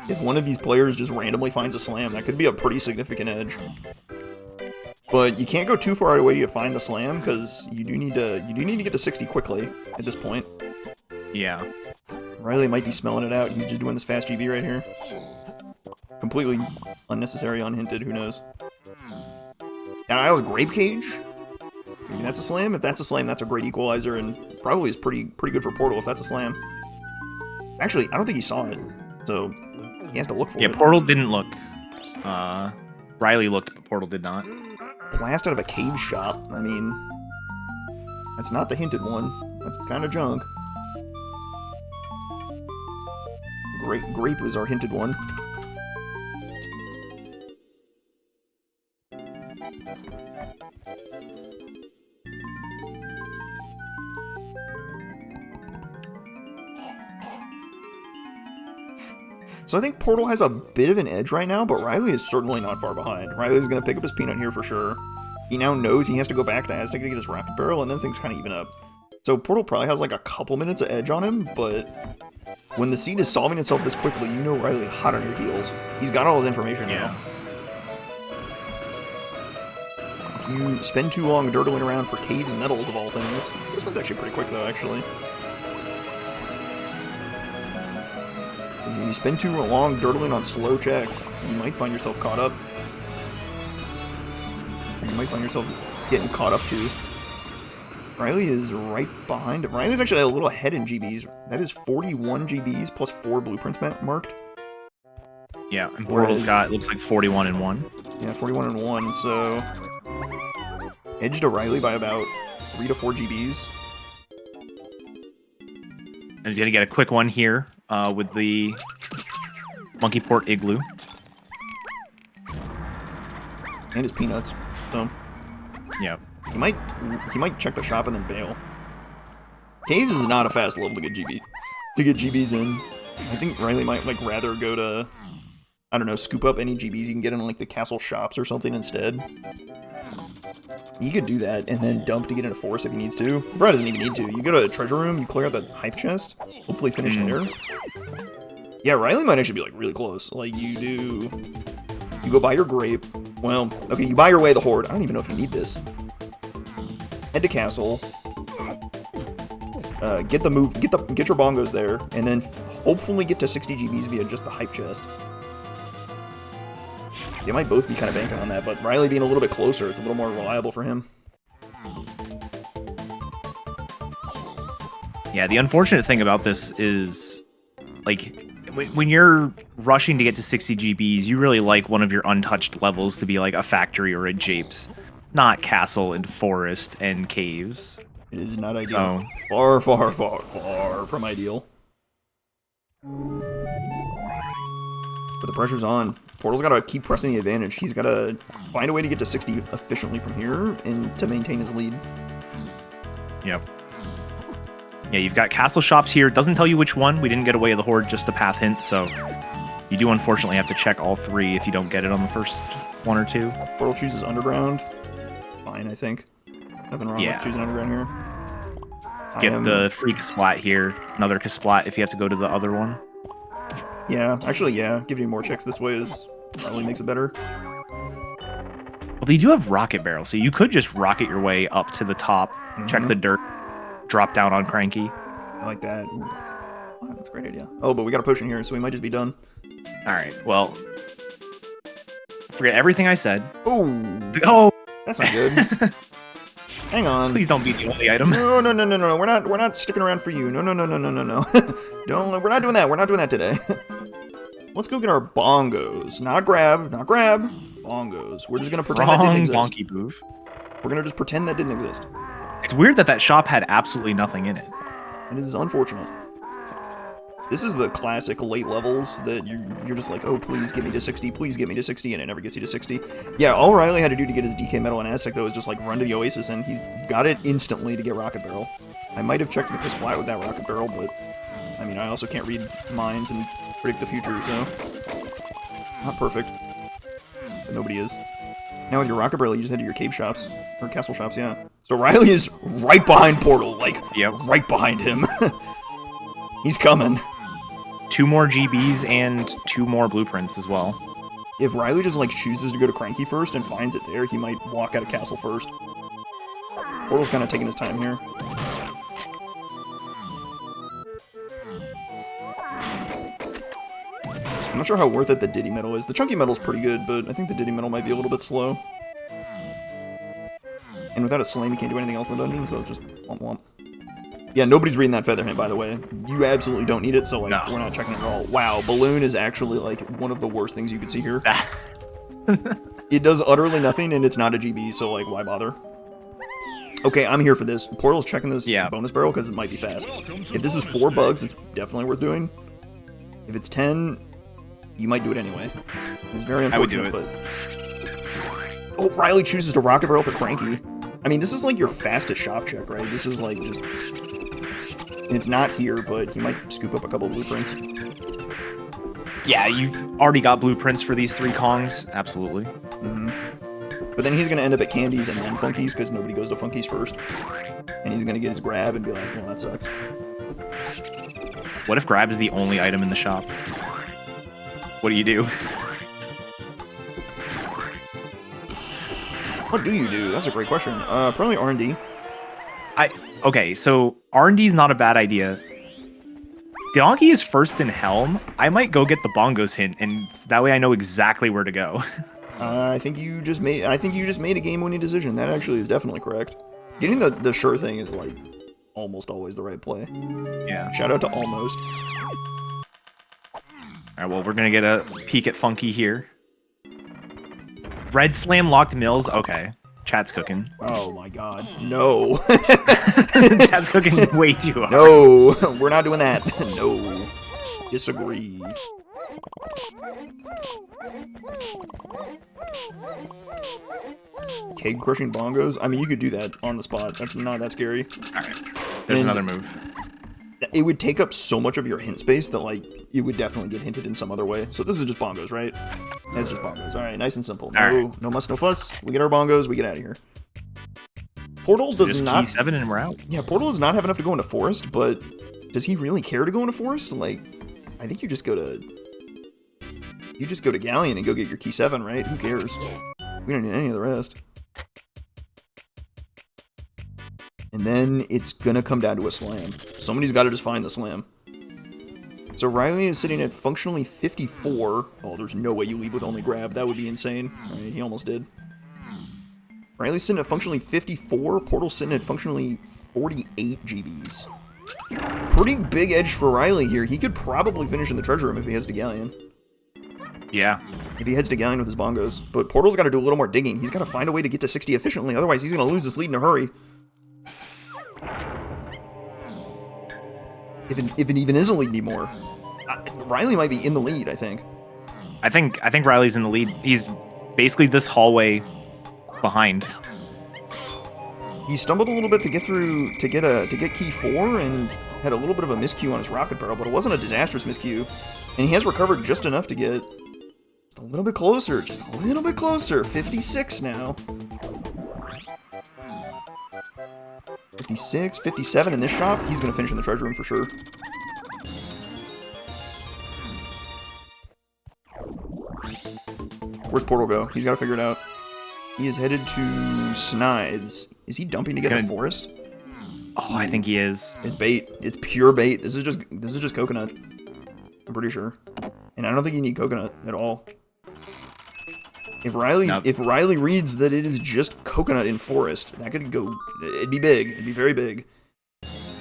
A: If one of these players just randomly finds a slam, that could be a pretty significant edge. But you can't go too far away to find the slam, because you do need to get to 60 quickly at this point.
B: Yeah.
A: Riley might be smelling it out. He's just doing this fast GB right here. Completely unnecessary, unhinted, who knows. And I was Grape Cage. Maybe that's a slam. If that's a slam, that's a great equalizer, and probably is pretty good for Portal if that's a slam. Actually, I don't think he saw it, so he has to look for it.
B: Yeah, Portal didn't look. Riley looked, but Portal did not.
A: Blast out of a cave shop. I mean, that's not the hinted one. That's kind of junk. Grape was our hinted one. So I think Portal has a bit of an edge right now, but Riley is certainly not far behind. Riley's going to pick up his peanut here for sure. He now knows he has to go back to Aztec to get his rocket barrel, and then things kind of even up. So Portal probably has like a couple minutes of edge on him, but when the seed is solving itself this quickly, you know Riley's hot on your heels. He's got all his information now. If you spend too long dirtling around for caves and metals of all things, this one's actually pretty quick though, actually. If you spend too long dirtling on slow checks, you might find yourself caught up. You might find yourself getting caught up too. Riley is right behind him. Riley's actually a little ahead in GBs. That is 41 GBs plus 4 blueprints marked.
B: Yeah, and Portal's got, looks like 41 and 1.
A: Yeah, 41 and 1, so edge to Riley by about 3 to 4 GBs.
B: And he's going to get a quick one here with the Monkey Port Igloo.
A: And his peanuts, so...
B: Yeah.
A: He might check the shop and then bail. Caves is not a fast level to get GBs in. I think Riley might like rather go to I don't know, scoop up any GBs you can get in like the castle shops or something instead. You could do that and then dump to get into forest if he needs to. Brad doesn't even need to. You go to a treasure room, you clear out the hype chest, hopefully finish there. Yeah, Riley might actually be like really close. Like you go buy your grape. Well, okay, you buy your way the horde. I don't even know if you need this. Head to castle. Get the move, get your bongos there, and then hopefully get to 60 GBs via just the hype chest. They might both be kind of banking on that, but Riley being a little bit closer, it's a little more reliable for him.
B: Yeah, the unfortunate thing about this is, like, when you're rushing to get to 60 GBs, you really like one of your untouched levels to be like a factory or a japes, not castle and forest and caves.
A: It is not ideal. So, far, far, far, far from ideal. But the pressure's on. Portal's got to keep pressing the advantage. He's got to find a way to get to 60 efficiently from here and to maintain his lead.
B: Yep. Yeah, you've got castle shops here. It doesn't tell you which one. We didn't get away with the horde, just a path hint, so you do unfortunately have to check all three if you don't get it on the first one or two.
A: Portal chooses underground. Fine, I think. Nothing wrong with choosing underground here.
B: Get the free Kasplat here. Another Kasplat if you have to go to the other one.
A: Yeah, actually, yeah. Giving you more checks this way probably makes it better.
B: Well, they do have rocket barrel, so you could just rocket your way up to the top, check the dirt, drop down on Cranky.
A: I like that. Wow, that's a great idea. Oh, but we got a potion here, so we might just be done.
B: All right, well, forget everything I said.
A: Oh, that's not good. Hang on. Please
B: don't be the only item.
A: No. We're not sticking around for you. No. Don't. We're not doing that. We're not doing that today. Let's go get our bongos. Not grab. Bongos. We're just gonna pretend that didn't exist.
B: Bonky move.
A: We're gonna just pretend that didn't exist.
B: It's weird that shop had absolutely nothing in it.
A: It is unfortunate. This is the classic late levels that you're just like, oh, please get me to 60, please get me to 60, and it never gets you to 60. Yeah, all Riley had to do to get his DK medal and Aztec, though, is just like run to the Oasis, and he's got it instantly to get Rocket Barrel. I might have checked the splat with that Rocket Barrel, but I mean, I also can't read minds and predict the future, so not perfect. But nobody is. Now with your Rocket Barrel, you just head to your cave shops, or castle shops, yeah. So Riley is right behind Portal, like, right behind him. He's coming.
B: 2 more GBs and 2 more blueprints as well.
A: If Riley just like chooses to go to Cranky first and finds it there, he might walk out of castle first. Portal's kind of taking his time here. I'm not sure how worth it the Diddy medal is. The Chunky medal's pretty good, but I think the Diddy medal might be a little bit slow. And without a slam, you can't do anything else in the dungeon, so it's just womp womp. Yeah, nobody's reading that feather hint, by the way. You absolutely don't need it, so like we're not checking it at all. Wow, balloon is actually like one of the worst things you could see here. It does utterly nothing, and it's not a GB, so like why bother? Okay, I'm here for this. Portal's checking this bonus barrel because it might be fast. If this is 4 bugs, it's definitely worth doing. If it's 10, you might do it anyway. It's very unfortunate, but oh, Riley chooses to rocket barrel to Cranky. I mean, this is like your fastest shop check, right? This is like just... And it's not here, but he might scoop up a couple of blueprints.
B: Yeah, you've already got blueprints for these 3 Kongs. Absolutely.
A: But then he's going to end up at Candies and then Funkies, because nobody goes to Funkies first. And he's going to get his grab and be like, well, that sucks.
B: What if grab is the only item in the shop? What do you do?
A: What do you do? That's a great question. Probably R&D.
B: Okay, so R&D is not a bad idea. Donkey is first in Helm. I might go get the bongos hint, and that way I know exactly where to go.
A: I think you just made a game-winning decision. That actually is definitely correct. Getting the sure thing is like almost always the right play.
B: Yeah.
A: Shout out to almost.
B: All right, well, we're gonna get a peek at Funky here. Red Slam locked Mills. Okay. Chat's cooking.
A: Oh my god. No.
B: Chat's cooking way too hard.
A: No. We're not doing that. No. Disagree. Keg crushing bongos? I mean, you could do that on the spot. That's not that scary.
B: Alright. There's another move.
A: it would take up so much of your hint space that, like, you would definitely get hinted in some other way. So this is just bongos, right? That's just bongos. All right, nice and simple. No muss, no fuss. We get our bongos, we get out of here. Portal does
B: just
A: not...
B: key 7 and we're out.
A: Yeah, Portal does not have enough to go into Forest, but does he really care to go into Forest? Like, I think you just go to... You just go to Galleon and go get your key 7, right? Who cares? We don't need any of the rest. And then it's gonna come down to a slam. Somebody's got to just find the slam. So Riley is sitting at functionally 54. Oh, there's no way you leave with only grab. That would be insane. All right, he almost did. Riley's sitting at functionally 54. Portal's sitting at functionally 48 GBs. Pretty big edge for Riley here. He could probably finish in the treasure room if he heads to Galleon.
B: Yeah.
A: If he heads to Galleon with his bongos. But Portal's got to do a little more digging. He's got to find a way to get to 60 efficiently. Otherwise, he's going to lose this lead in a hurry. If it even is a lead anymore. Riley might be in the lead, I think.
B: I think Riley's in the lead. He's basically this hallway behind.
A: He stumbled a little bit to get through to get key 4 and had a little bit of a miscue on his rocket barrel, but it wasn't a disastrous miscue. And he has recovered just enough to get just a little bit closer, 56 now. 56, 57 in this shop. He's going to finish in the treasure room for sure. Where's Portal go? He's got to figure it out. He is headed to Snides. Is he dumping to get in the forest?
B: Oh, I think he is.
A: It's bait. It's pure bait. This is just coconut. I'm pretty sure. And I don't think you need coconut at all. If Riley reads that it is just coconut in forest, that could go... It'd be big. It'd be very big.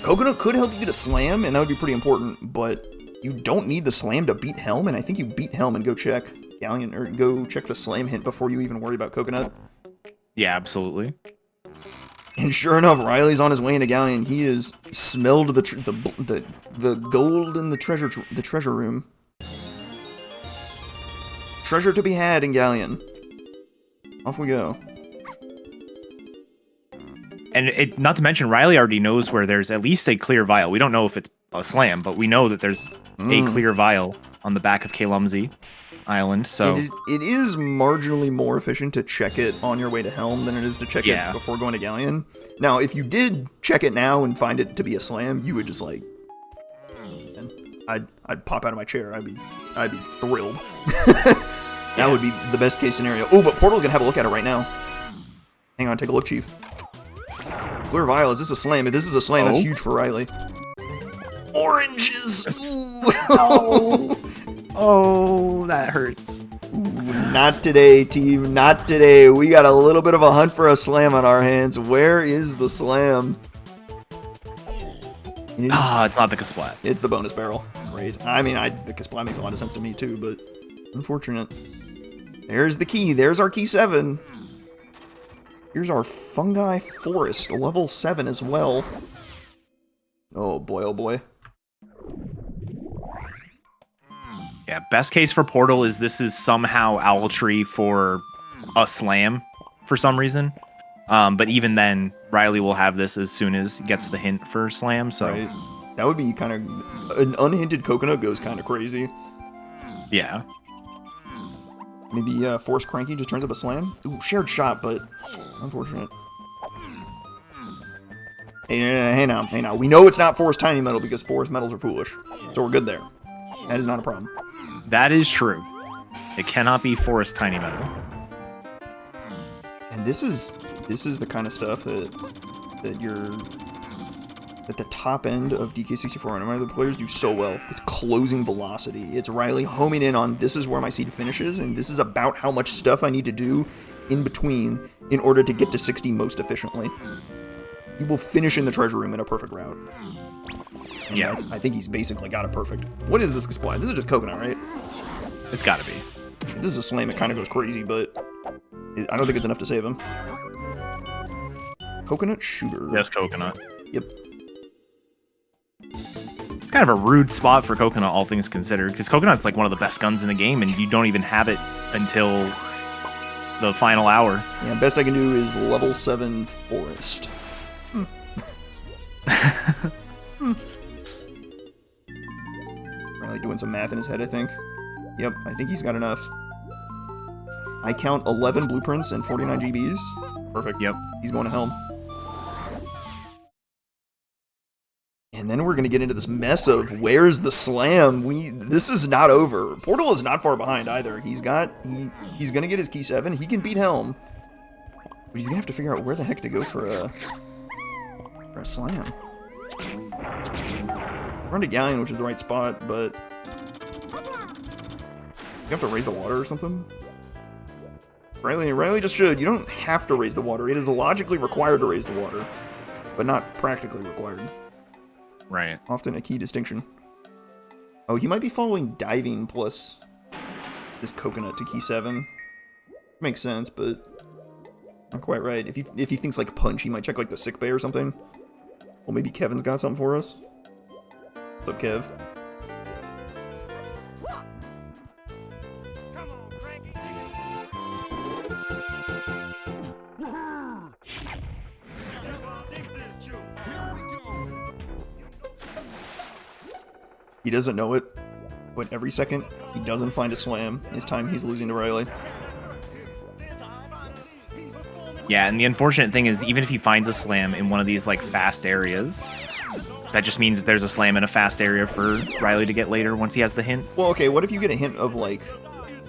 A: Coconut could help you get a slam, and that would be pretty important, but you don't need the slam to beat Helm, and I think you beat Helm and go check Galleon, or go check the slam hint before you even worry about coconut.
B: Yeah, absolutely.
A: And sure enough, Riley's on his way into Galleon. He has smelled the gold in the treasure room. Treasure to be had in Galleon. Off we go.
B: And not to mention, Riley already knows where there's at least a clear vial. We don't know if it's a slam, but we know that there's a clear vial on the back of Kalumzi Island. So
A: it is marginally more efficient to check it on your way to Helm than it is to check it before going to Galleon. Now, if you did check it now and find it to be a slam, you would just like, I'd pop out of my chair. I'd be thrilled. That would be the best case scenario. Oh, but Portal's gonna have a look at it right now. Hang on, take a look, Chief. Clear vial. Is this a slam? If this is a slam, that's huge for Riley. Oranges. Ooh.
B: Oh, that hurts.
A: Ooh, not today, team. Not today. We got a little bit of a hunt for a slam on our hands. Where is the slam?
B: It's not the Kasplat.
A: It's the bonus barrel. Great. I mean, the Kasplat makes a lot of sense to me too, but unfortunate. There's the key. There's our key 7. Here's our Fungi Forest, level 7 as well. Oh boy, oh boy.
B: Yeah, best case for Portal is this is somehow Owl Tree for a slam for some reason. But even then, Riley will have this as soon as he gets the hint for slam, so...
A: Right. That would be kind of... An unhinted coconut goes kind of crazy.
B: Yeah.
A: Maybe Force Cranky just turns up a slam? Ooh, shared shot, but unfortunate. Hey now. We know it's not Force Tiny Metal because Force Metals are foolish. So we're good there. That is not a problem.
B: That is true. It cannot be Forest Tiny Metal.
A: And this is the kind of stuff that you're at the top end of DK64 and the players do so well. It's closing velocity. It's Riley homing in on this is where my seed finishes, and this is about how much stuff I need to do in between in order to get to 60 most efficiently. He will finish in the treasure room in a perfect route. And
B: yeah.
A: I think he's basically got it perfect. What is this supply? This is just coconut, right?
B: It's gotta be.
A: If this is a slam, it kind of goes crazy, but I don't think it's enough to save him. Coconut shooter.
B: Yes, coconut.
A: Yep.
B: It's kind of a rude spot for coconut, all things considered, because coconut's like one of the best guns in the game, and you don't even have it until the final hour.
A: Yeah, best I can do is level 7 forest. some math in his head, I think. Yep, I think he's got enough. I count 11 blueprints and 49 GBs. Perfect.
B: Yep.
A: He's going to Helm. And then we're going to get into this mess of where's the slam. This is not over. Portal is not far behind either. He's going to get his key 7. He can beat Helm. But he's going to have to figure out where the heck to go for a slam. Run to Galleon, which is the right spot, but you have to raise the water or something? Riley just should. You don't have to raise the water. It is logically required to raise the water, but not practically required.
B: Right.
A: Often a key distinction. Oh, he might be following diving plus this coconut to key 7. Makes sense, but not quite right. If he thinks like punch, he might check like the sick bay or something. Well, maybe Kevin's got something for us. What's up, Kev? He doesn't know it, but every second he doesn't find a slam is time he's losing to Riley.
B: Yeah, and the unfortunate thing is, even if he finds a slam in one of these like fast areas, that just means that there's a slam in a fast area for Riley to get later once he has the hint.
A: Well, okay, what if you get a hint of like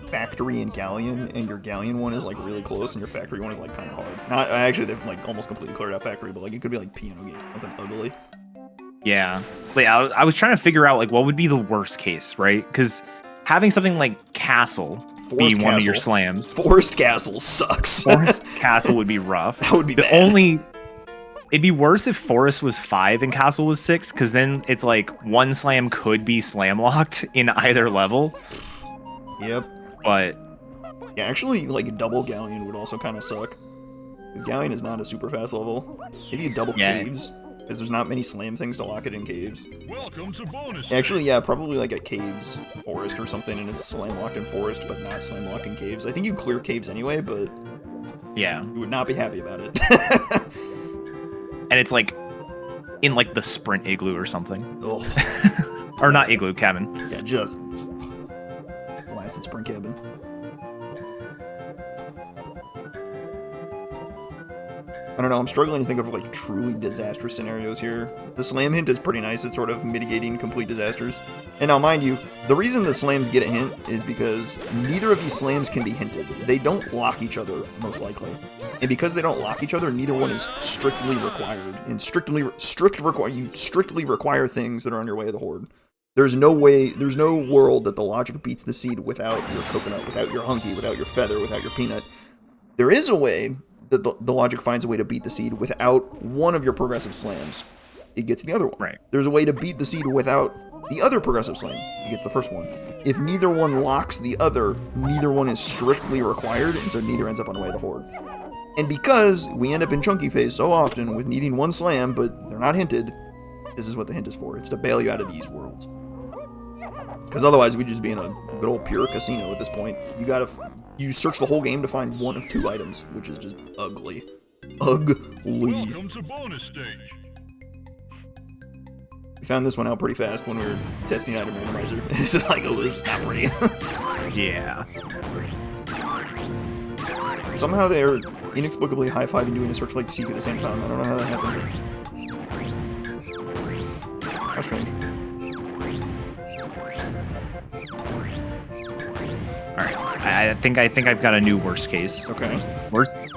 A: factory and Galleon, and your Galleon one is like really close, and your factory one is like kind of hard? Not actually, they've like almost completely cleared out factory, but like it could be like piano game, something ugly.
B: Yeah, like, I was trying to figure out like what would be the worst case, right? Because having something like Castle
A: Forest
B: be one of
A: Castle.
B: your slams.
A: Forest Castle sucks.
B: Forest Castle would be rough.
A: That would be bad.
B: It'd be worse if Forest was 5 and Castle was 6, because then it's like one slam could be slam locked in either level.
A: Yep.
B: But
A: yeah, actually, like double Galleon would also kind of suck. Because Galleon is not a super fast level. Maybe a double Caves, because there's not many slam things to lock it in Caves.
C: Welcome to bonus.
A: Actually, yeah, probably like a Caves Forest or something, and it's slam locked in Forest, but not slam locked in Caves. I think you clear Caves anyway, but
B: yeah,
A: you would not be happy about it.
B: And it's like in like the Sprint Igloo or something.
A: Oh.
B: Or not Igloo, cabin.
A: Yeah, just blasted Sprint cabin. I don't know, I'm struggling to think of like truly disastrous scenarios here. The slam hint is pretty nice at sort of mitigating complete disasters. And now mind you, the reason the slams get a hint is because neither of these slams can be hinted. They don't lock each other, most likely. And because they don't lock each other, neither one is strictly required. And you strictly require things that are on your way of the Horde. There's no world that the logic beats the seed without your coconut, without your hunky, without your feather, without your peanut. There is a way that the logic finds a way to beat the seed without one of your progressive slams. It gets the other one.
B: Right.
A: There's a way to beat the seed without the other progressive slam. It gets the first one. If neither one locks the other, neither one is strictly required, and so neither ends up on the way of the Horde. And because we end up in chunky phase so often with needing one slam, but they're not hinted, this is what the hint is for. It's to bail you out of these worlds. Because otherwise we'd just be in a good old pure casino at this point. You search the whole game to find one of 2 items, which is just ugly. Ugly.
C: Welcome to bonus stage.
A: We found this one out pretty fast when we were testing out a randomizer. This is like, oh, this is not pretty.
B: Yeah.
A: Somehow they're inexplicably high-fiving doing a Searchlight Seek at the same time. I don't know how that happened. How strange.
B: Alright. I think I've got a new worst case.
A: Okay.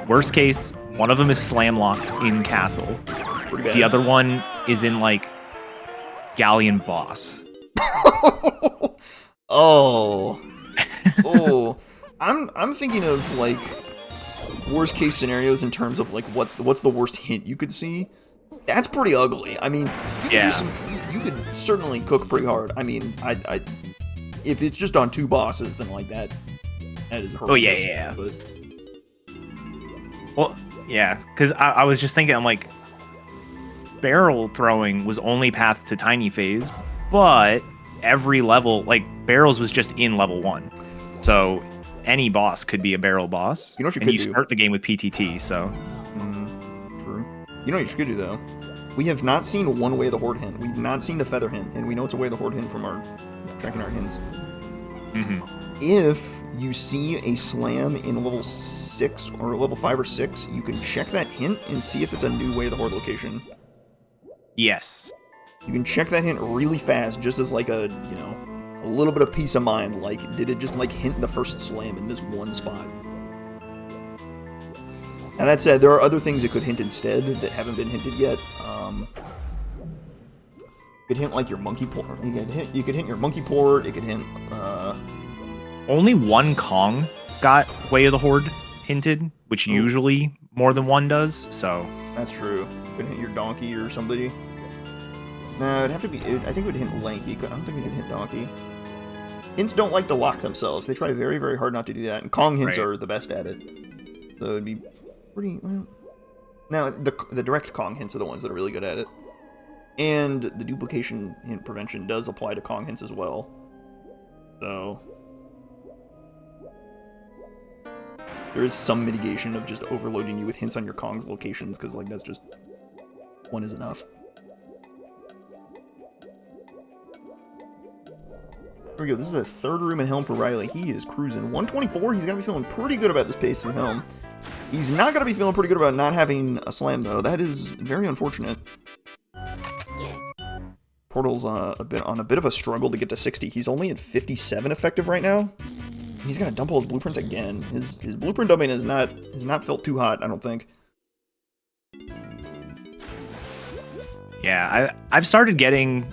B: Worst case, one of them is slam locked in Castle.
A: Pretty bad.
B: The other one is in like Galleon Boss.
A: Oh. I'm thinking of like worst case scenarios in terms of like what's the worst hint you could see. That's pretty ugly. I mean, you could certainly cook pretty hard. I mean, I if it's just on 2 bosses, then like that is horrendous.
B: Oh yeah.
A: But
B: well, yeah, because I was just thinking, I'm like, barrel throwing was only path to tiny phase, but every level, like barrels was just in level 1, so any boss could be a barrel boss.
A: You know what you
B: and
A: could
B: you
A: do?
B: Start the game with PTT, so.
A: True. You know what you should do though? We have not seen one way of the Horde hint. We've not seen the feather hint, and we know it's a way of the Horde hint from our tracking our hints.
B: Mm-hmm.
A: If you see a slam in level 6 or level 5 or 6, you can check that hint and see if it's a new Way of the Horde location.
B: Yes.
A: You can check that hint really fast, just as like a, you know, a little bit of peace of mind. Like, did it just like hint the first slam in this one spot? Now that said, there are other things it could hint instead that haven't been hinted yet. It could hint like your monkey port. You could hint your monkey port. It could hint.
B: Only one Kong got Way of the Horde hinted, which usually more than one does. So
A: that's true. You could hint your donkey or somebody. No, it'd have to be. I think it would hint Lanky. I don't think it would hint donkey. Hints don't like to lock themselves. They try very, very hard not to do that. And Kong hints are the best at it. So it'd be pretty well. Now the direct Kong hints are the ones that are really good at it. And the duplication hint prevention does apply to Kong hints as well. So there is some mitigation of just overloading you with hints on your Kong's locations, because like that's just one is enough. There we go. This is a third room in Helm for Riley. He is cruising 124. He's gonna be feeling pretty good about this pace in Helm. He's not gonna be feeling pretty good about not having a slam though. That is very unfortunate. Portal's a bit of a struggle to get to 60. He's only at 57 effective right now. He's gonna dump all his blueprints again. His blueprint dumping has not felt too hot, I don't think.
B: Yeah, I've started getting,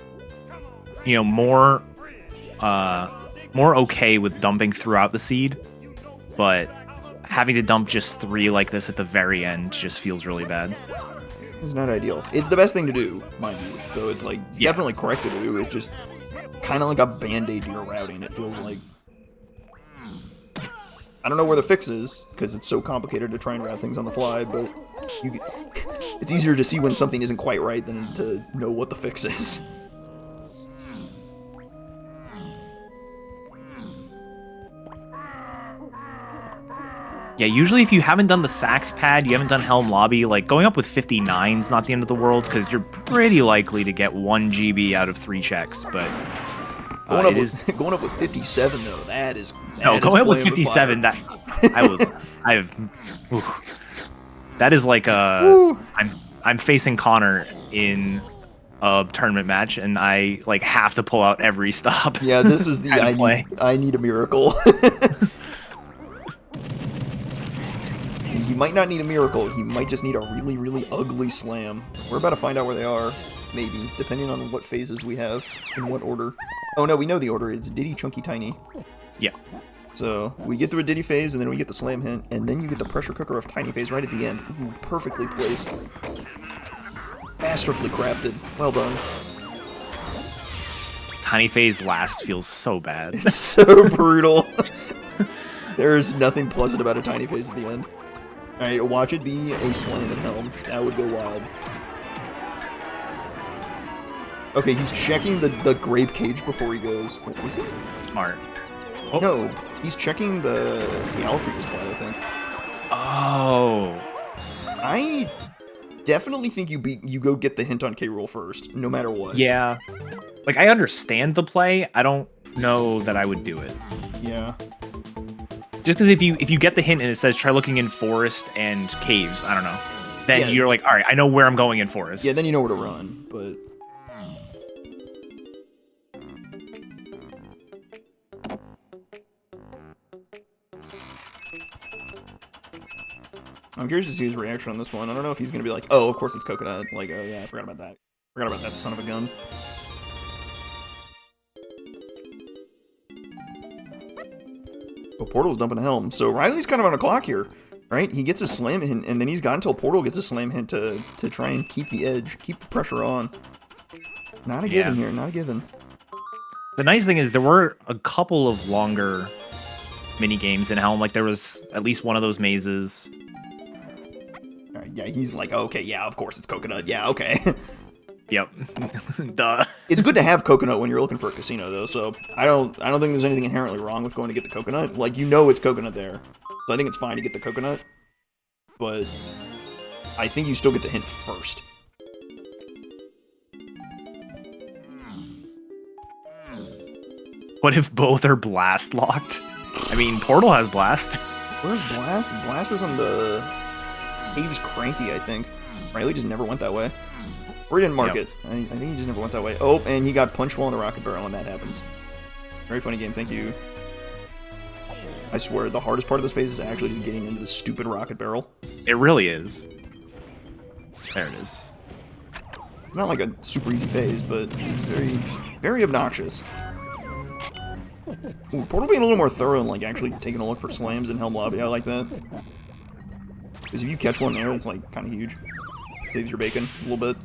B: you know, more okay with dumping throughout the seed, but having to dump just 3 like this at the very end just feels really bad.
A: It's not ideal. It's the best thing to do, mind you. So it's like definitely correct to do. It's just kind of like a band-aid to your routing. It feels like. I don't know where the fix is, because it's so complicated to try and route things on the fly, but it's easier to see when something isn't quite right than to know what the fix is.
B: Yeah, usually if you haven't done the sax pad, you haven't done Helm Lobby, like going up with 59 is not the end of the world, because you're pretty likely to get 1 GB out of 3 checks, but
A: going up with 57 though,
B: going up with 57, that that is like I'm facing Connor in a tournament match, and I like have to pull out every stop.
A: Yeah, this is the I need a miracle. And he might not need a miracle, he might just need a really, really ugly slam. We're about to find out where they are, maybe, depending on what phases we have, in what order. Oh no, we know the order, it's Diddy, Chunky, Tiny.
B: Yeah.
A: So, we get through a Diddy phase, and then we get the slam hint, and then you get the pressure cooker of Tiny phase right at the end. Ooh, perfectly placed. Masterfully crafted. Well done.
B: Tiny phase last feels so bad.
A: It's so brutal. There's nothing pleasant about a Tiny phase at the end. Alright, watch it be a slam at Helm. That would go wild. Okay, he's checking the grape cage before he goes. What is it?
B: Smart. Oh.
A: No, he's checking the Altree display, I think.
B: Oh.
A: I definitely think you go get the hint on K-Rool first, no matter what.
B: Yeah. Like, I understand the play. I don't know that I would do it.
A: Yeah.
B: Just because if you get the hint and it says try looking in forest and caves, I don't know. Then you're like, all right, I know where I'm going in forest.
A: Yeah, then you know where to run, but... I'm curious to see his reaction on this one. I don't know if he's going to be like, oh, of course it's coconut. Like, oh yeah, I forgot about that. Forgot about that son of a gun. But Portal's dumping a Helm. So Riley's kind of on a clock here, right? He gets a slam hint, and then he's got until Portal gets a slam hint to try and keep the edge, keep the pressure on. Not a given here, not a given.
B: The nice thing is there were a couple of longer mini games in Helm. Like there was at least one of those mazes.
A: Yeah, he's like, okay, yeah, of course it's coconut. Yeah, okay.
B: Yep. Duh.
A: It's good to have coconut when you're looking for a casino, though. So I don't think there's anything inherently wrong with going to get the coconut. Like, you know it's coconut there, so I think it's fine to get the coconut. But I think you still get the hint first.
B: What if both are blast locked? I mean, Portal has blast.
A: Where's Blast? Blast was on the Caves Cranky, I think. Riley just never went that way. Or he didn't mark it. I think he just never went that way. Oh, and he got punched while in the rocket barrel when that happens. Very funny game, thank you. I swear, the hardest part of this phase is actually just getting into the stupid rocket barrel.
B: It really is. There it is.
A: It's not like a super easy phase, but it's very, very obnoxious. Ooh, Portal being a little more thorough and like actually taking a look for slams in Helm Lobby, I like that. Because if you catch one there, it's like kind of huge. Saves your bacon a little bit.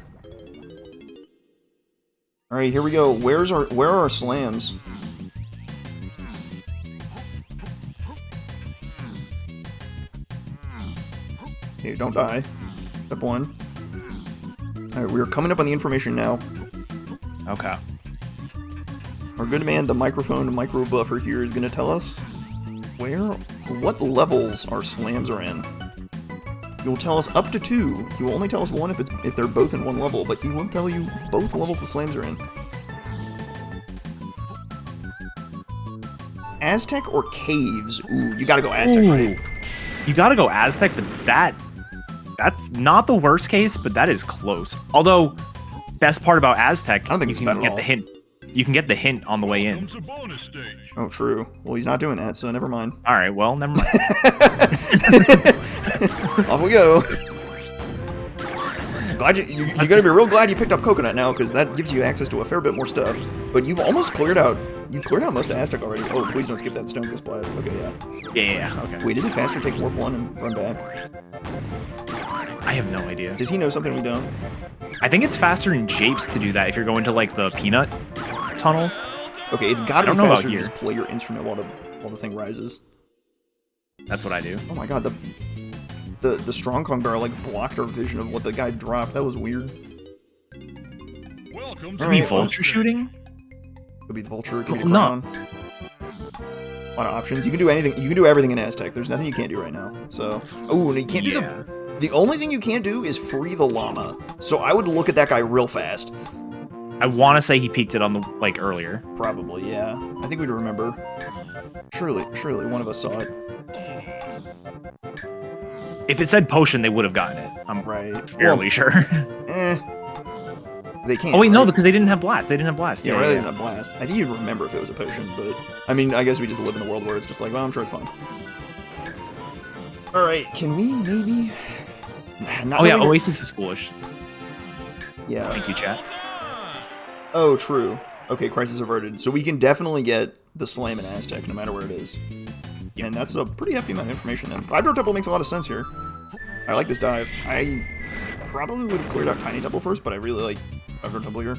A: All right, here we go. Where are our slams? Okay, don't die. Step 1. All right, we are coming up on the information now.
B: Okay.
A: Our good man, the microphone micro buffer here, is going to tell us what levels our slams are in. He will tell us up to 2. He will only tell us 1 if they're both in 1 level, but he won't tell you both levels the slams are in. Aztec or Caves? Ooh, you gotta go Aztec, right?
B: You gotta go Aztec, but that's not the worst case, but that is close. Although, best part about Aztec,
A: I don't think
B: you
A: it's bad
B: can
A: at
B: get the
A: all.
B: hint. You can get the hint on the way in.
C: Welcome to bonus stage.
A: Oh, true. Well, he's not doing that, so never mind.
B: All right, well, never mind.
A: Off we go. Glad you gotta be real glad you picked up Coconut now, because that gives you access to a fair bit more stuff. But you've almost cleared out. You've cleared out most of Aztec already. Oh, please don't skip that stone ghost splat. Okay, yeah.
B: Yeah, okay.
A: Wait, is it faster to take Warp 1 and run back?
B: I have no idea.
A: Does he know something we don't?
B: I think it's faster in Japes to do that if you're going to like the peanut tunnel.
A: Okay, it's gotta
B: I
A: be
B: don't know
A: faster
B: about
A: to
B: here.
A: just play your instrument while the thing rises.
B: That's what I do.
A: Oh my god, the Strong Kong barrel like blocked our vision of what the guy dropped. That was weird.
C: Welcome
A: All
C: to
B: Could be
A: right,
B: vulture shooting?
A: Could be the Vulture, could be the
B: No.
A: Crown. A lot of options. You can do anything. You can do everything in Aztec. There's nothing you can't do right now. So, oh, you can't do
B: Yeah.
A: the only thing you can't do is free the llama. So I would look at that guy real fast.
B: I want to say he peeked it on the like earlier.
A: Probably, yeah. I think we'd remember. Surely one of us saw it.
B: If it said potion, they would have gotten it. I'm
A: Right.
B: fairly sure.
A: They can't.
B: Oh wait, no,
A: right?
B: because they didn't have blast. They didn't have blast.
A: Yeah,
B: Yeah,
A: Riley's
B: yeah.
A: not blast. I think you'd remember if it was a potion, but I mean, I guess we just live in a world where it's just like, well, I'm sure it's fine. All right, can we maybe? Not
B: Oh yeah,
A: really-
B: Oasis is foolish.
A: Yeah.
B: Thank you, chat.
A: Oh, true. Okay, crisis averted. So we can definitely get the slam in Aztec, no matter where it is. And that's a pretty hefty amount of information then. 5-door temple makes a lot of sense here. I like this dive. I probably would have cleared out Tiny Temple first, but I really like 5-door temple here.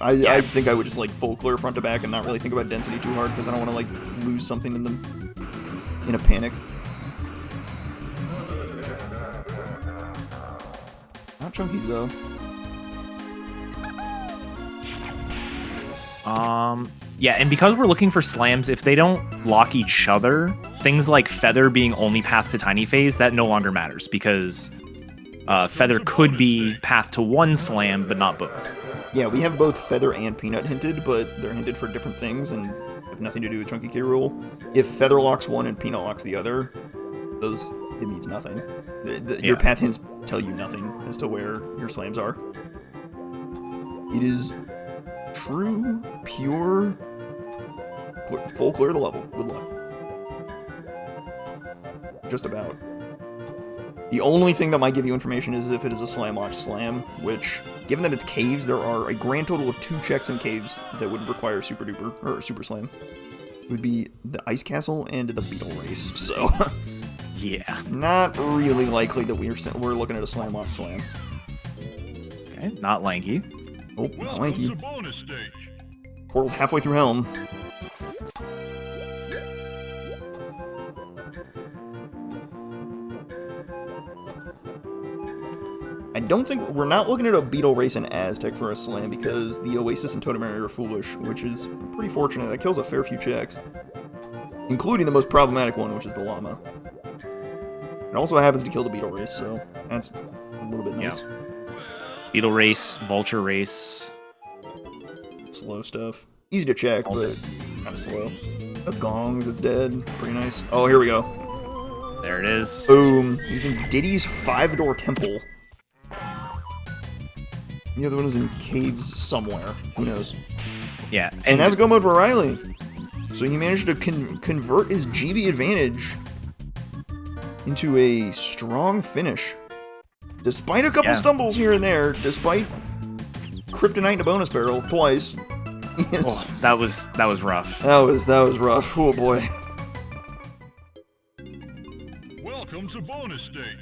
A: I think I would just like full clear front to back and not really think about density too hard because I don't want to like lose something in a panic. Not chunkies though.
B: Yeah, and because we're looking for slams, if they don't lock each other, things like Feather being only path to Tiny Phase, that no longer matters because Feather could be path to one slam, but not both.
A: Yeah, we have both Feather and Peanut hinted, but they're hinted for different things and have nothing to do with Chunky K rule. If Feather locks one and Peanut locks the other, it means nothing. Your path hints tell you nothing as to where your slams are. It is true, pure, full clear of the level. Good luck. Just about. The only thing that might give you information is if it is a slam-locked slam, which, given that it's caves, there are a grand total of 2 checks in caves that would require super duper, or super slam. It would be the Ice Castle and the Beetle Race, so...
B: Yeah.
A: Not really likely that we're looking at a slam-locked slam.
B: Okay, not lanky.
A: Oh, not
C: Welcome
A: lanky.
C: to bonus stage.
A: Portal's halfway through Helm. I don't think we're not looking at a Beetle Race in Aztec for a slam because the Oasis and Totem area are foolish, which is pretty fortunate. That kills a fair few checks, including the most problematic one, which is the llama. It also happens to kill the Beetle Race, so that's a little bit nice.
B: Beetle Race, Vulture Race.
A: Slow stuff. Easy to check, but kind of slow. The gongs, it's dead. Pretty nice. Oh, here we go.
B: There it is.
A: Boom. He's in Diddy's 5-door temple. The other one is in caves somewhere. Who knows?
B: Yeah.
A: And that's go mode for Riley. So he managed to convert his GB advantage into a strong finish. Despite a couple stumbles here and there, despite Kryptonite in a bonus barrel twice. Yes.
B: Oh, that was rough.
A: That was rough. Oh boy.
C: Welcome to bonus stage.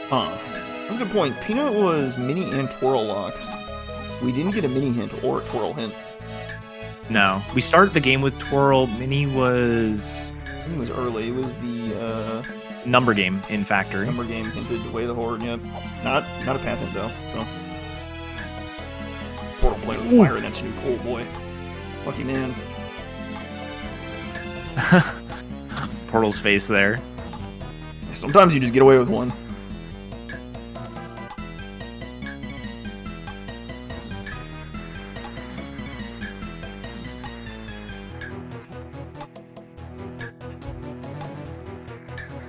A: Huh. That's a good point. Peanut was mini and twirl locked. We didn't get a mini hint or a twirl hint.
B: No. We started the game with Twirl. Mini was...
A: It was early. It was the
B: number game in Factory.
A: number game hinted Way of the Horde. Yep. Not a path hint though. So Portal played with fire in that Snoop. Oh boy. Lucky man.
B: Portal's face there.
A: Sometimes you just get away with one.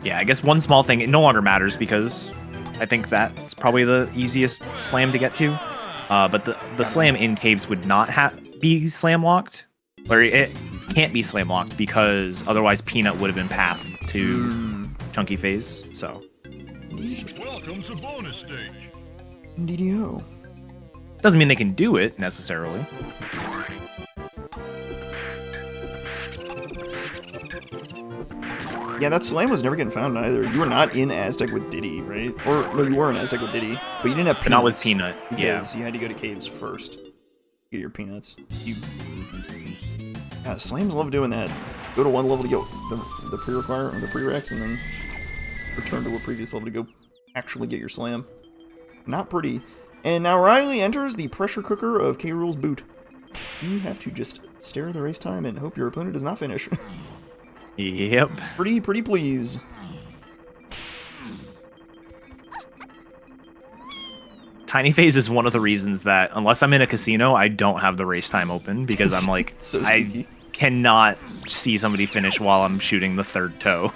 B: Yeah, I guess one small thing, it no longer matters because I think that's probably the easiest slam to get to. But the slam in caves would not be slam locked, or it can't be slam locked because otherwise Peanut would have been pathed to Chunky Phase. So
C: Welcome to bonus stage.
A: DDO.
B: doesn't mean they can do it necessarily.
A: Yeah, that slam was never getting found either. You were not in Aztec with Diddy, right? Or no, you were in Aztec with Diddy, but you didn't have peanuts.
B: But not with Peanut.
A: Because
B: Yeah.
A: you had to go to caves first. Get your peanuts. Yeah, slams love doing that. Go to one level to get the pre-require or the prereqs, and then return to a previous level to go actually get your slam. Not pretty. And now Riley enters the pressure cooker of K. Rool's boot. You have to just stare at the race time and hope your opponent does not finish.
B: Yep.
A: Pretty please.
B: Tiny Phase is one of the reasons that unless I'm in a casino, I don't have the race time open because I'm like,
A: So
B: I
A: sneaky.
B: cannot see somebody finish while I'm shooting the third toe.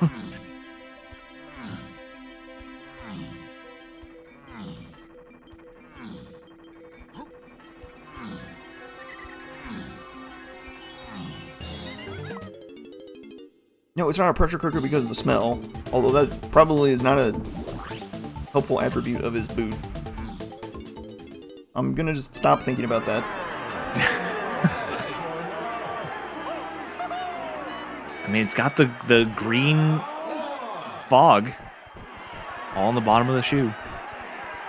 A: No, it's not a pressure cooker because of the smell, although that probably is not a helpful attribute of his boot. I'm gonna just stop thinking about that.
B: I mean, it's got the green fog all on the bottom of the shoe.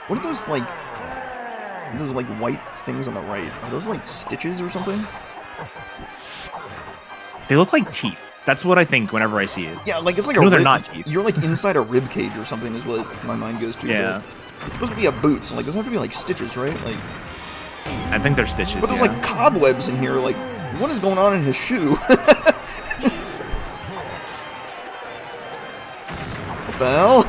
A: What are those like white things on the right? Are those like stitches or something?
B: They look like teeth. That's what I think whenever I see it.
A: Yeah, like it's like
B: No,
A: a
B: they're
A: rib,
B: not teeth.
A: You're like inside a rib cage or something is what my mind goes to.
B: Yeah.
A: But it's supposed to be a boot, so like those have to be like stitches, right? Like,
B: I think they're stitches.
A: but there's
B: Yeah.
A: like cobwebs in here. Like, what is going on in his shoe? What the hell?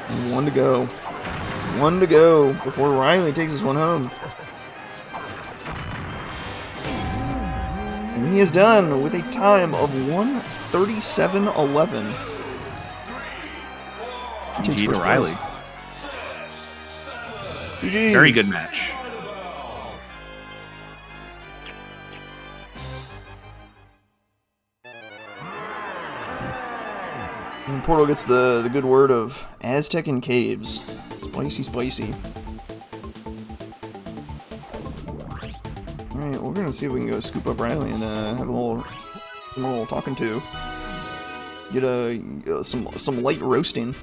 A: And one to go. One to go before Riley takes this one home. And he is done with a time of 1:37.11.
B: GG to Riley.
A: GG.
B: Very good match.
A: And Portal gets the good word of Aztec and Caves. Spicy, spicy. Alright, we're gonna see if we can go scoop up Riley and have a little talking to. Get some light roasting.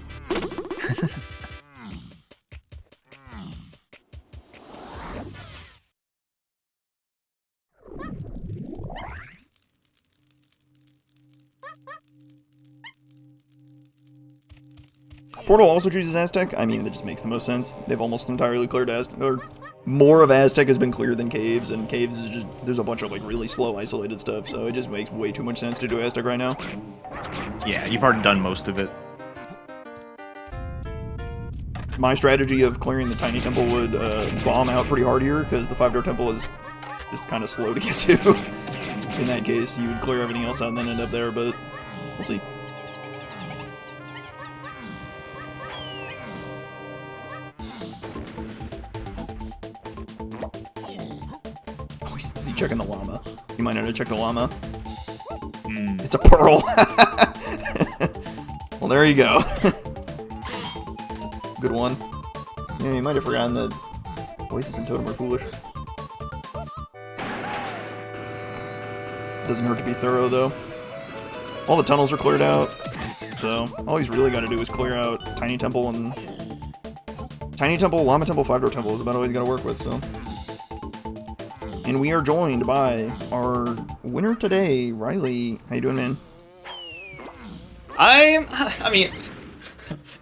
A: Portal also chooses Aztec. I mean, that just makes the most sense. They've almost entirely cleared Aztec, or more of Aztec has been cleared than Caves, and Caves is just, there's a bunch of like really slow isolated stuff, so it just makes way too much sense to do Aztec right now.
B: Yeah, you've already done most of it.
A: My strategy of clearing the Tiny Temple would bomb out pretty hard here, because the 5-door temple is just kind of slow to get to. In that case, you would clear everything else out and then end up there, but we'll see. Oh, is he checking the llama? He might not have checked the llama. It's a pearl. Well, there you go. Good one. Yeah, you might have forgotten that Oasis and Totem are foolish. Doesn't hurt to be thorough, though. All the tunnels are cleared out, so all he's really got to do is clear out Tiny Temple and... Tiny Temple, Llama Temple, 5-door temple is about all he's got to work with, so... And we are joined by our winner today, Riley. How you doing, man?
D: I mean,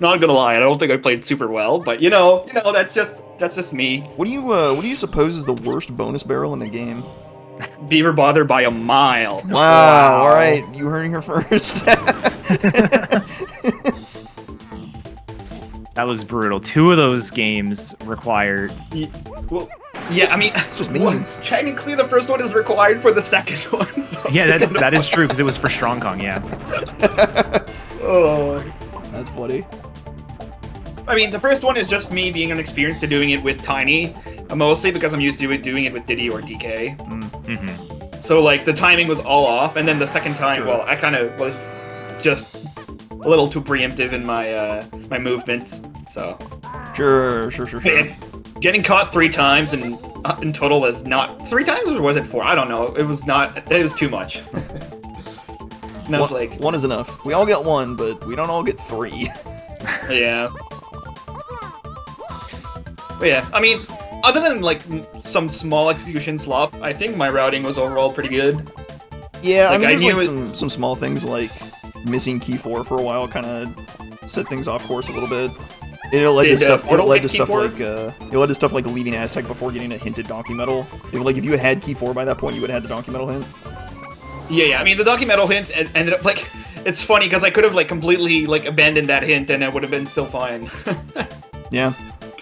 D: not gonna lie, I don't think I played super well, but you know, that's just me.
A: What do you suppose is the worst bonus barrel in the game?
D: Beaver Bother by a mile.
A: Wow. All right, you heard it here first.
B: That was brutal. 2 of those games required.
D: Well, yeah, I mean,
A: it's just mean.
D: Well, technically, the first one is required for the second one. So
B: Yeah, that is true because it was for Strong Kong. Yeah.
D: Oh,
A: that's funny.
D: I mean, the first one is just me being unexperienced to doing it with Tiny, mostly because I'm used to doing it with Diddy or DK.
B: Mm-hmm.
D: So like the timing was all off, and then the second time,
A: Sure.
D: well, I kind of was just a little too preemptive in my my movement. So
A: Sure.
D: and getting caught 3 times and in total is not 3 times, or was it 4? I don't know. It was not. It was too much. And I was like,
A: one is enough. We all get 1, but we don't all get 3.
D: yeah. But yeah, I mean, other than like some small execution slop, I think my routing was overall pretty good.
A: Yeah,
D: Like,
A: I mean,
D: I
A: there's
D: knew
A: like some small things like missing key 4 for a while kind of set things off course a little bit. It led to stuff. It
D: Portal
A: led to
D: hit
A: stuff
D: key 4?
A: like it led to stuff like leaving Aztec before getting a hinted donkey medal. If you had key 4 by that point, you would have had the donkey medal hint.
D: Yeah. I mean, the donkey medal hint ended up like, it's funny because I could have like completely like abandoned that hint and it would have been still fine.
A: Yeah.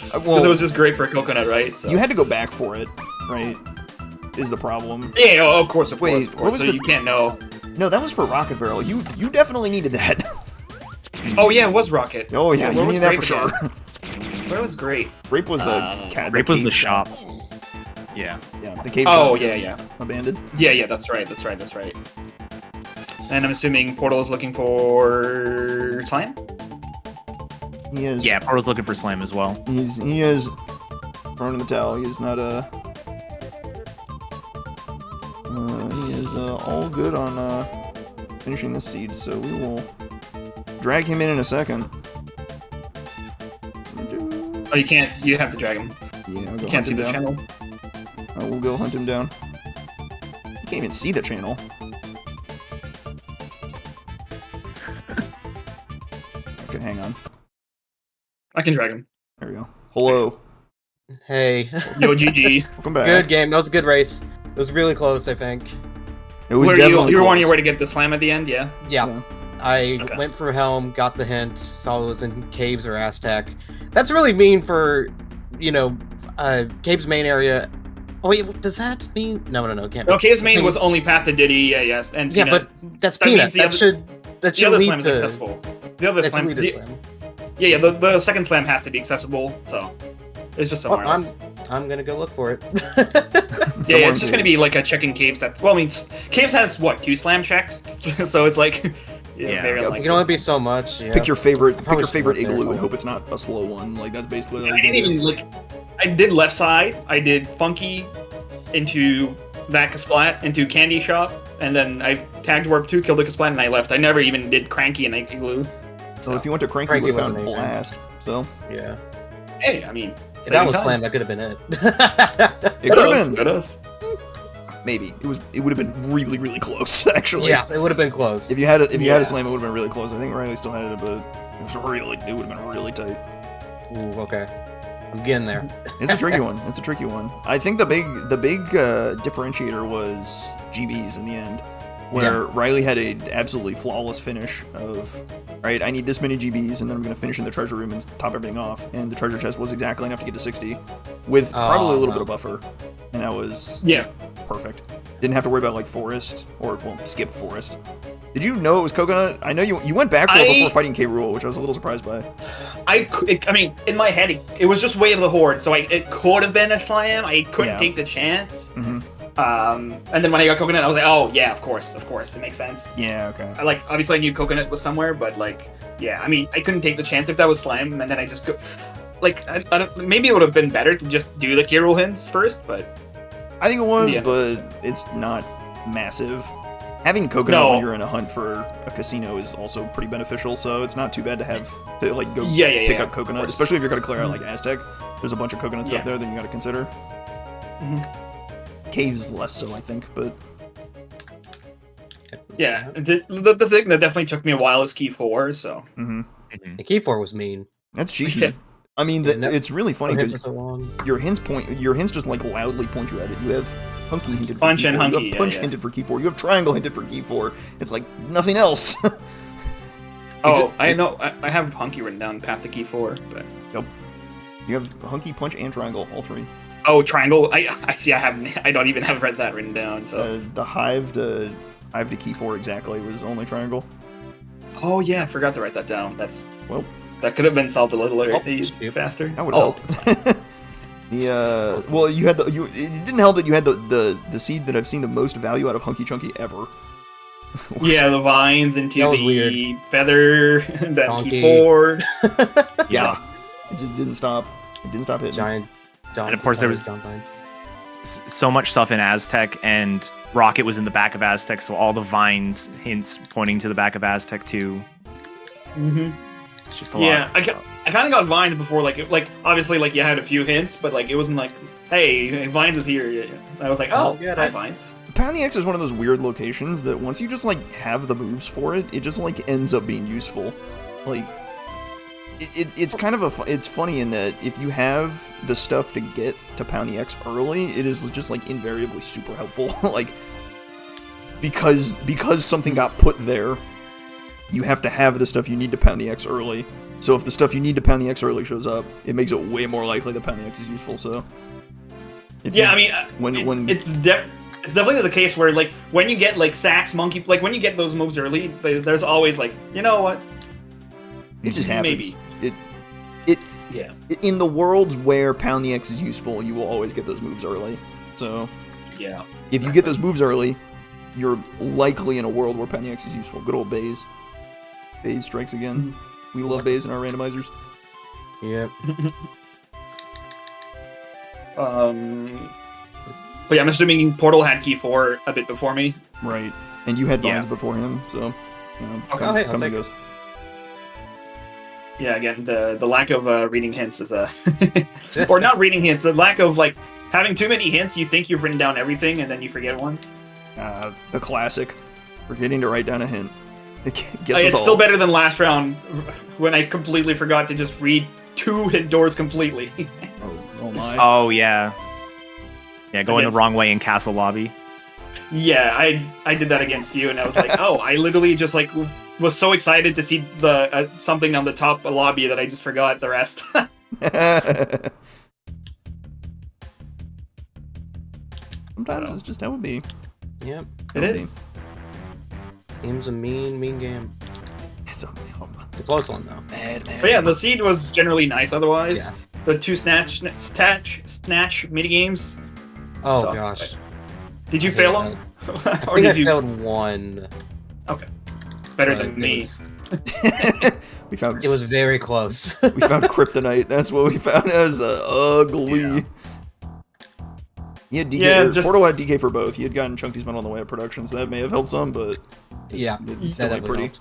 D: Because
A: Well,
D: it was just great for coconut, right? So.
A: you had to go back for it, right? Is the problem?
D: Yeah, no, of course.
A: Wait,
D: Of
A: what
D: course.
A: was
D: So
A: the-
D: you can't know.
A: No, that was for Rocket Barrel. You definitely needed that.
D: Oh yeah, it was Rocket.
A: Oh yeah,
D: Where
A: you
D: was
A: needed that for
D: Grape
A: sure.
D: again? Where was Great?
A: Rape was the cat.
B: Rape was the
A: cave
B: shop. Yeah.
A: Yeah, the cave
D: Oh
A: shop
D: yeah.
A: abandoned.
D: Yeah, that's right. And I'm assuming Portal is looking for Slime?
A: He is.
B: Yeah, Portal's looking for Slam as well.
A: He is thrown in the towel. He is not he is all good on finishing this seed. So we will drag him in a second.
D: Oh, you can't. You have to drag him.
A: Yeah, I'll go
D: You
A: hunt
D: can't see
A: him
D: the
A: down.
D: channel.
A: I will go hunt him down. You can't even see the channel. Okay, hang on.
D: I can drag him.
A: There we go. Hello.
E: Hey,
D: Yo, GG.
A: Welcome back.
E: good game. That was a good race. It was really close, I think.
A: It was
D: Were
A: definitely
D: you were on
A: close.
D: your way to get the slam at the end, yeah?
E: Yeah,
A: Yeah.
E: I
D: Okay.
E: went for Helm, got the hint, saw it was in Caves or Aztec. That's really mean for, Caves main area. Oh wait, does that mean? No, it can't. be.
D: Okay, his
E: That's
D: main
E: mean-
D: was only Path to Diddy, yes. And
E: Yeah,
D: Peanut.
E: but that's
D: that means
E: Peanut.
D: the
E: That
D: other-
E: should
D: the
E: lead
D: other slam is
E: to
D: accessible. The other
E: that's
D: slam,
E: lead to slam.
D: yeah, the second slam has to be accessible, so it's just somewhere
E: Well,
D: else.
E: I'm gonna go look for it.
D: Yeah, it's just gonna be like a checking Caves. That's well, I mean, Caves has what 2 slam checks, so it's like
B: Yeah.
D: very
A: Yep.
E: It
D: unlikely.
E: can only be so much. Yeah.
A: Pick your favorite
E: probably should work there.
A: igloo and hope it's not a slow one. Like that's basically.
D: I
A: Like,
D: didn't even look. I did left side. I did funky into that Kasplat into Candy Shop, and then I tagged Warp 2, killed the Kasplat, and I left. I never even did Cranky and Igloo.
A: So if you went to Cranky,
E: Cranky
A: you would have
E: wasn't
A: found
E: even.
A: Blast. So
E: Yeah.
D: Hey, I mean,
E: If that was slam, that could have been it.
A: it could have been.
D: Could have.
A: Maybe it would have been really really close actually.
E: Yeah, it would have been close.
A: If you had a
D: Yeah.
A: slam, it would have been really close. I think Riley still had it, but It would have been really tight.
E: Ooh, okay. I'm getting there.
A: It's a tricky one. It's a tricky one. I think the big differentiator was GBs in the end, where Riley had a absolutely flawless finish of, right, I need this many GBs, and then I'm going to finish in the treasure room and top everything off. And the treasure chest was exactly enough to get to 60, with probably a little bit of buffer, and that was perfect. Didn't have to worry about like forest skip forest. Did you know it was coconut? I know you went back for it before fighting K. Rool, which I was a little surprised by.
D: I mean, in my head, it was just Way of the Horde, so it could have been a slam. I couldn't take the chance.
A: Mm-hmm.
D: And then when I got coconut, I was like, oh yeah, of course, it makes sense.
A: Yeah, okay.
D: Obviously I knew coconut was somewhere, but I mean, I couldn't take the chance if that was slam, and then I just go, I don't, maybe it would have been better to just do the K. Rool hints first, but
A: I think it was, but it's not massive. Having coconut when you're in a hunt for a casino is also pretty beneficial, so it's not too bad to have to go pick up coconut, especially if you're gonna clear out like Aztec. There's a bunch of coconut stuff there that you gotta consider. Caves less so, I think, but
D: yeah, the thing that definitely took me a while is key 4. So
E: the key 4 was mean.
A: That's cheeky. Yeah. I mean, it's really funny because
E: so
A: your hints just like loudly point you at it. You have Hunky hinted for
D: punch
A: key 4.
D: And hunky,
A: you have punch hinted for key 4. You have triangle hinted for key 4. It's like nothing else.
D: I know. I have hunky written down path to key 4, but
A: yep. You have hunky, punch, and triangle, all 3.
D: Oh, triangle. I see. I don't even have read that written down. So
A: the hive to key 4 exactly was only triangle.
D: Oh yeah, I forgot to write that down. That could have been solved a little faster.
A: That would help. You had it didn't help that you had the seed that I've seen the most value out of Hunky Chunky ever.
D: Yeah, the vines into the
E: weird.
D: Feather, then key 4.
A: Yeah, it just didn't stop. It didn't stop hitting.
E: Giant.
B: And of course there was so much stuff in Aztec, and Rocket was in the back of Aztec, so all the vines hints pointing to the back of Aztec too. It's just a lot.
D: Yeah, I kind of got vines before, obviously you had a few hints, but it wasn't like, hey, vines is here. I was like, oh, hi vines.
A: Pound the X is one of those weird locations that once you just have the moves for it, it just ends up being useful. It's kind of it's funny in that if you have the stuff to get to Pound the X early, it is just invariably super helpful. Because something got put there, you have to have the stuff you need to Pound the X early. So if the stuff you need to Pound the X early shows up, it makes it way more likely that Pound the X is useful. So it's
D: definitely the case where when you get Sax Monkey, when you get those moves early, there's always you know what?
A: It just happens.
D: Maybe.
A: In the worlds where Pound the X is useful, you will always get those moves early. So
D: yeah,
A: if you get those moves early, you're likely in a world where Pound the X is useful. Good old Baze. Baze strikes again. We love Baze in our randomizers.
E: Yep.
D: But yeah, I'm assuming Portal had key 4 a bit before me.
A: Right. And you had vines before him, so comes and goes.
D: Yeah, again, the lack of reading hints is or not reading hints, the lack of having too many hints. You think you've written down everything, and then you forget one.
A: The classic, forgetting to write down a hint.
D: It's still better than last round when I completely forgot to just read 2 hint doors completely.
A: oh my.
B: Oh yeah. Yeah, going the wrong way in Castle Lobby.
D: Yeah, I did that against you, and I was like, oh, I literally just was so excited to see the something on the top lobby that I just forgot the rest.
A: Sometimes it's just how it be.
E: Yep.
D: It is.
E: This game's a mean game.
A: It's a
E: close one though.
A: Man.
D: But yeah, the seed was generally nice. Otherwise, the 2 snatch mini games.
E: Oh gosh.
D: Did you fail them?
E: Or did you? I failed 1.
D: Okay. Better than me.
A: We found.
E: It was very close.
A: We found kryptonite. That's what we found. As ugly.
D: Yeah.
A: He had DK. Portal had DK for both. He had gotten Chunky's medal on the way of production, so that may have helped some, but it's still pretty.
E: Helped.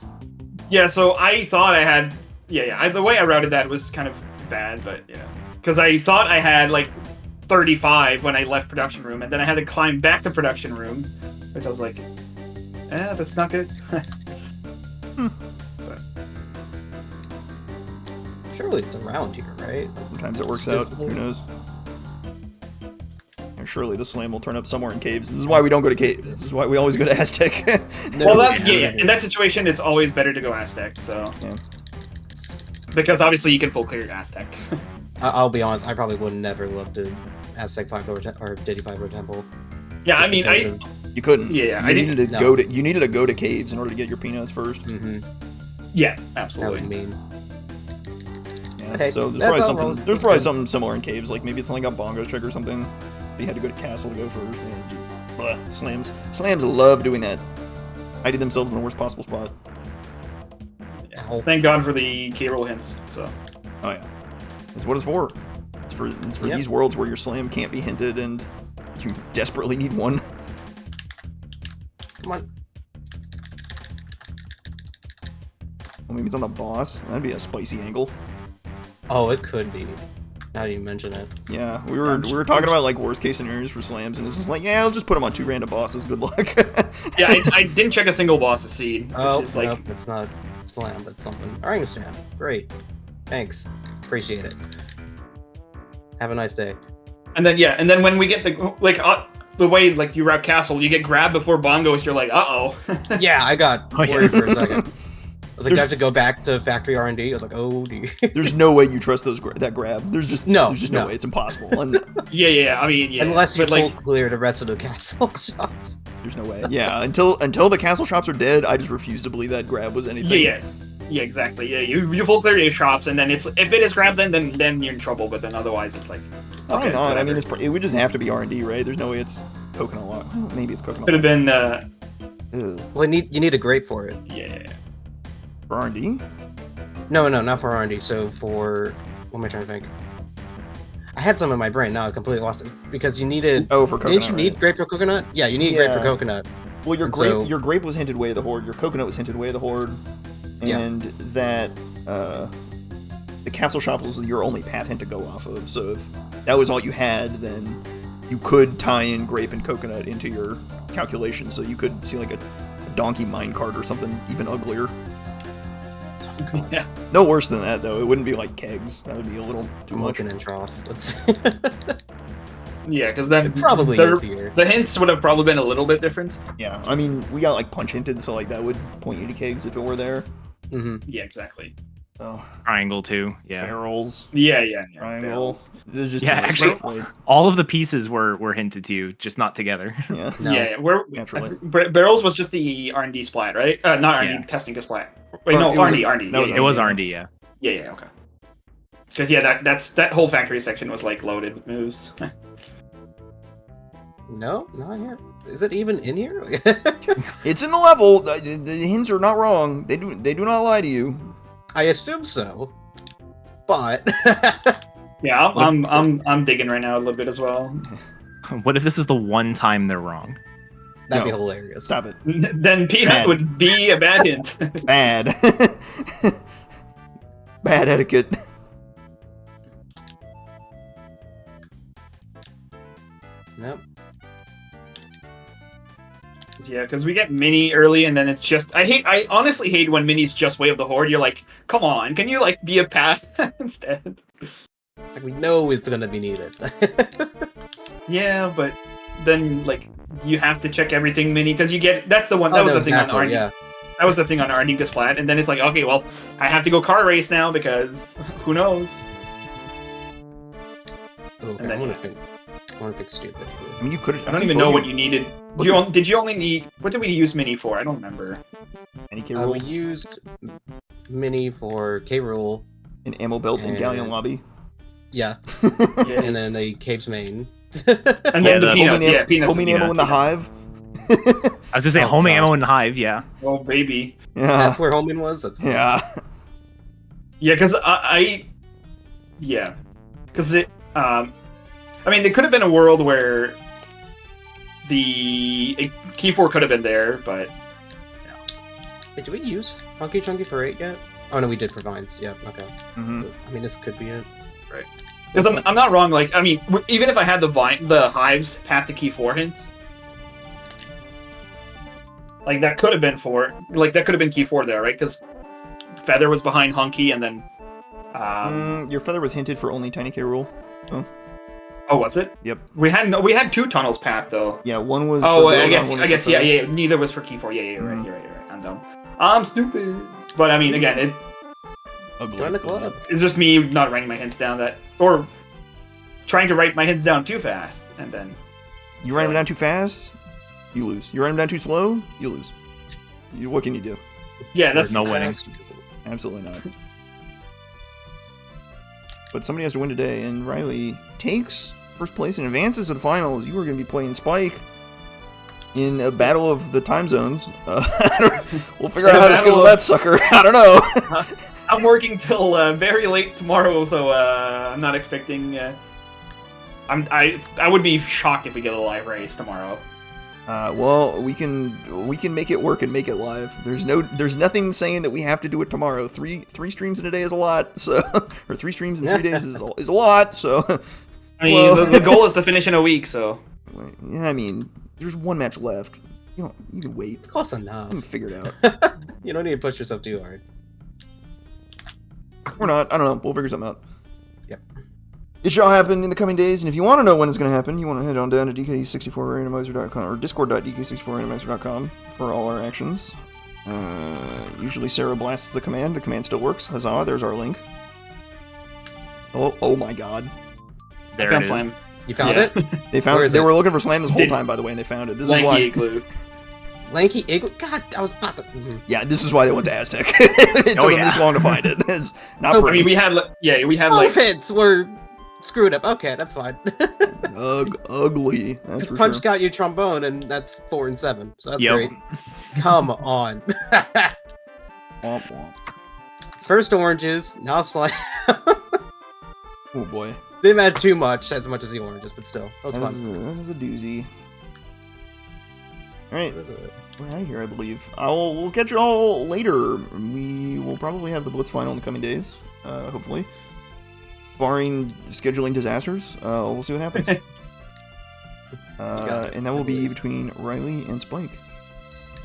D: Yeah. So I thought I had. The way I routed that was kind of bad, but because I thought I had 35 when I left production room, and then I had to climb back to production room, which I was like, that's not good.
E: Surely it's around here, right?
A: Sometimes it works out. Who knows? And surely the slam will turn up somewhere in caves. This is why we don't go to caves. This is why we always go to Aztec.
D: In that situation, it's always better to go Aztec. So,
A: Yeah.
D: Because obviously you can full clear Aztec.
E: I'll be honest, I probably would never love to Aztec 5 or Diddy 5 Temple.
D: Yeah, I
E: Just
D: mean,
E: because of-
A: You couldn't.
D: Yeah,
A: you
D: I
A: needed
D: didn't-
A: to go to. You needed to go to caves in order to get your peanuts first.
D: yeah,
E: That
D: absolutely.
E: was mean.
A: Yeah.
E: Okay,
A: So there's
E: that's
A: probably
E: all
A: something.
E: rolls.
A: There's
E: That's
A: probably
E: good.
A: something similar in caves. Like maybe it's something like a bongo trick or something. But you had to go to castle to go first. Yeah, blah, slams. Slams love doing that. Hiding themselves in the worst possible spot.
E: Ow.
D: Thank God for the K-roll hints. So,
A: Oh yeah. That's what it's for. It's for
E: Yep.
A: these worlds where your slam can't be hinted and you desperately need one.
E: Come on.
A: Well, maybe it's on the boss. That'd be a spicy angle.
E: Oh, it could be. Now that you mention it.
A: Yeah, we were talking about like worst case scenarios for slams, and it's just like, yeah, I'll just put them on 2 random bosses. Good luck.
D: yeah, I didn't check a single boss's seed.
E: Oh,
D: Which is like,
E: no, it's not slam, but something. I understand. Great. Thanks. Appreciate it. Have a nice day.
D: and then when we get the way like you route castle, you get grabbed before bongos. You're like, uh-oh.
E: Yeah, I got
B: Oh, yeah.
E: worried for a second. I was like, do I
A: There's-
E: have to go back to factory R&D? I was like, oh dear.
A: There's no way you trust that grab. There's just no
E: No.
A: way. It's impossible. And
D: yeah. I mean, yeah.
E: Unless you
D: but,
E: full clear the rest of the castle shops.
A: there's no way. Yeah, until the castle shops are dead, I just refuse to believe that grab was anything.
D: Yeah, exactly. Yeah, you full clear your shops, and then if it is grabbed, then you're in trouble. But then otherwise, it's like,
A: Why
D: okay,
A: not? I mean,
D: whatever.
A: it would just have to be R&D, right? There's no way it's coconut water. Well, maybe it's coconut
D: could have
A: water.
D: been.
A: Ugh.
E: Well, you need a grape for it.
D: Yeah.
A: For R&D?
E: No, not for R&D. So for what am I trying to think? I had some in my brain. Now I completely lost it because you needed.
A: Oh, for coconut.
E: Didn't you need grape for coconut? Yeah, you need grape for
A: Yeah.
E: coconut.
A: Well,
E: And so-
A: your grape was hinted way of the horde. Your coconut was hinted way of the horde,
E: Yeah.
A: and that the castle shop was your only path hint to go off of. So if that was all you had, then you could tie in grape and coconut into your calculation. So you could see like a donkey minecart or something even uglier.
D: Yeah.
A: No worse than that though. It wouldn't be like kegs. That would be a little too
E: I'm
A: much.
E: looking in trough. Let's.
D: Yeah, because then
E: It probably
D: the,
E: is here.
D: the hints would have probably been a little bit different.
A: Yeah, I mean we got like punch hinted, so like that would point you to kegs if it were there.
D: Yeah, exactly.
A: So
B: Triangle too. Yeah.
A: barrels,
D: Yeah.
A: triangles. There's just
B: Yeah,
A: too much
B: actually-
A: stuff, like,
B: All of the pieces were hinted to you, just not together.
A: yeah.
E: No.
D: Yeah. Where
A: Naturally.
D: barrels was just the R&D splat, right? Not R&D
B: Yeah.
D: testing a splat. Wait,
A: Or
D: no,
A: it was-
D: R&D.
A: that was
D: Yeah,
B: It was R&D, yeah.
D: yeah. Okay. Because that whole factory section was like loaded with moves.
E: No, not here. Is it even in here?
A: It's in the level. The hints are not wrong. They do not lie to you.
E: I assume so, but
D: Yeah, I'm digging right now a little bit as well.
B: What if this is the one time they're wrong?
E: that'd be
A: No.
E: hilarious.
A: Stop it.
D: Then Peanut
A: Bad.
D: would be a bad hint.
A: Bad. Bad etiquette.
E: Nope.
D: Yeah, because we get Mini early, and then it's just I honestly hate when Mini's just Way of the Horde. You're like, come on, can you like be a path instead?
E: It's like we know it's gonna be needed.
D: Yeah, but then like you have to check everything Mini because you get that's the one that
E: Oh,
D: was
E: no,
D: the thing on
E: exactly,
D: R&D.
E: yeah.
D: That was the thing on R&D gets flat, and then it's like, okay, well, I have to go car race now because who knows?
E: Oh, okay,
D: And then-
E: I wanna think stupid.
A: I mean, you could.
D: I don't even know what you needed. Did you only need? What did we use Mini for? I don't remember.
A: Any K
E: We
A: roll,
E: used Mini for K Rule.
A: an ammo belt, and galleon
E: and-
A: lobby.
E: Yeah,
D: Yeah.
E: and then a Caves Main.
D: And
B: Yeah,
D: then the
B: the
D: peanuts. Yeah, peanuts.
A: Homing ammo in the hive.
B: I was gonna say
E: Oh,
B: home
E: God.
B: ammo in the hive, yeah.
D: Oh baby.
A: Yeah.
E: That's where Holman was. That's
A: Yeah.
D: Yeah, because because it. I mean, there could have been a world where the Key 4 could have been there, but
E: Wait, did we use Hunky Chunky for 8 yet? Oh no, we did for Vines. Yeah, okay.
A: Mhm.
E: I mean, this could be it.
D: because I'm not wrong. Like, I mean, even if I had the hives path to Key 4 hints, like that could have been that could have been Key 4 there, right? Because Feather was behind Hunky, and then
A: Your feather was hinted for only Tiny K rule.
D: Oh, was it?
A: Yep.
D: We had 2 tunnels path though.
A: Yeah, one was.
D: Oh,
A: for
D: I
A: Gohan,
D: guess,
A: one
D: I
A: was
D: guess,
A: for
D: yeah,
A: feather.
D: yeah. Neither was for key 4. Yeah, you're right. You're right. I'm dumb. I'm stupid. But I mean, again,
A: Ugly.
E: Join the club.
D: it's just me not writing my hints down or trying to write my hints down too fast, and then.
A: You write them down too fast, you lose. You write them down too slow, you lose. What can you do?
D: Yeah,
B: There's
D: that's
B: no winning.
A: Absolutely not. But somebody has to win today, and Riley takes first place and advances to the finals. You are going to be playing Spike in a battle of the time zones. We'll figure out how to schedule that sucker. I don't know.
D: I'm working till very late tomorrow, so I'm not expecting. I would be shocked if we get a live race tomorrow.
A: Well, we can make it work and make it live. There's nothing saying that we have to do it tomorrow. Three streams in a day is a lot, so or 3 streams in 3 days is a lot. So,
D: I mean, the goal is to finish in a week. So,
A: yeah, I mean, there's 1 match left. You can wait.
E: It's close enough.
A: You can figure it out.
E: You don't need to push yourself too hard.
A: Or not. I don't know. We'll figure something out.
E: Yep.
A: It shall happen in the coming days, and if you want to know when it's going to happen, you want to head on down to DK64Randomizer.com or discord.DK64Randomizer.com for all our actions. Usually Sarah blasts the command. The command still works. Huzzah, there's our link. Oh my god.
B: There
D: found
B: it is.
D: Slam.
E: You found
D: Yeah.
E: it?
A: They
E: Where is
A: they
E: it?
A: were looking for Slam this whole time, by the way, and they found it. This is why.
D: Lanky Igloo.
E: Lanky Igloo? God, I was about to...
A: Yeah, this is why they went to Aztec. It took them this long to find it. It's not
E: Oh,
D: I
A: pretty.
D: mean, we had
E: Both
D: like
E: hits were screwed up. Okay, that's fine.
A: Ugly. That's
E: Because
A: for
E: Punch
A: sure.
E: got you trombone, and that's 4 and 7, so that's
B: Yep.
E: great. Come on.
A: Womp womp.
E: First oranges, now slime.
A: Oh boy.
E: Didn't add too much as the oranges, but still, that was
A: That
E: fun.
A: is a doozy. Alright,
E: What is it?
A: we're out of here, I believe. We'll catch you all later. We will probably have the Blitz final in the coming days, hopefully. Barring scheduling disasters, we'll see what happens. And that will be between Riley and Spike.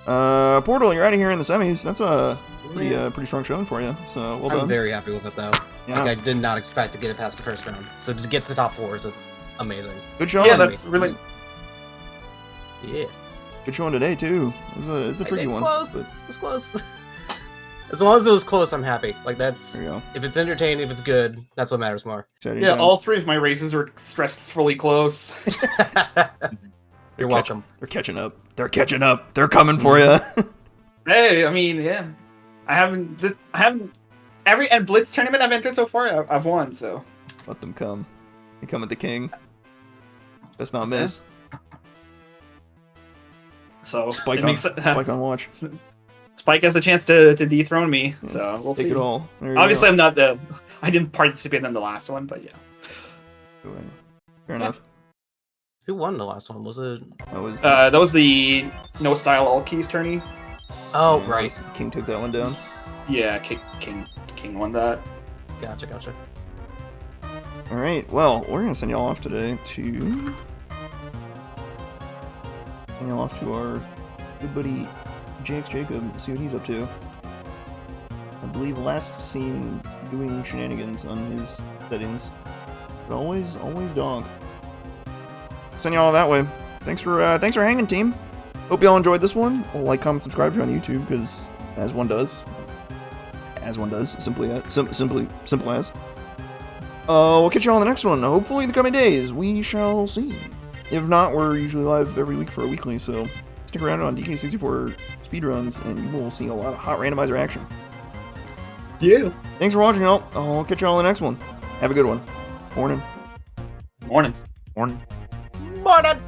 A: Portal, you're out of here in the semis. That's a pretty strong showing for you. So well
E: I'm
A: done.
E: very happy with it, though.
A: Yeah.
E: Like, I did not expect to get it past the first round. So to get to the top 4 is amazing.
A: Good show.
D: yeah, that's really.
E: Yeah.
A: Good showing today too. It's a tricky one.
E: Close.
A: but
E: It was close. As long as it was close, I'm happy. Like, that's...
A: There you go.
E: If it's entertaining, if it's good, that's what matters more.
A: Exciting
D: Yeah,
A: times.
D: all 3 of my races were stressfully close.
E: You're welcome.
A: They're catching up. They're catching up. They're coming for you.
D: Hey, I mean, yeah, I haven't and Blitz Tournament I've entered so far, I've won. So
A: Let them come. They come at the king. Best not miss. Spike
D: it
A: on,
D: makes
A: Spike on watch.
D: Spike has a chance to dethrone me. So we'll
A: Take
D: see.
A: it all. There you
D: Obviously,
A: go.
D: I didn't participate in the last one, but yeah.
A: Fair enough.
E: Who won the last one? Was it...
A: That was
D: The no style all keys tourney.
E: Oh,
A: yeah,
E: right.
A: King took that one down.
D: Yeah, King won that.
E: Gotcha.
A: All right. Well, we're gonna send y'all off today to our good buddy JX Jacob. See what he's up to. I believe last seen doing shenanigans on his settings, but always dog. Send y'all that way. Thanks for hanging, team. Hope y'all enjoyed this one. Like, comment, subscribe if you're on YouTube, because as one does, simple as. We'll catch y'all on the next one. Hopefully in the coming days. We shall see. If not, we're usually live every week for a weekly, so stick around on DK64 speedruns, and you will see a lot of hot randomizer action.
D: Yeah.
A: Thanks for watching, y'all. I'll catch y'all on the next one. Have a good one. Morning.
D: Morning.
B: Morning.
E: Morning!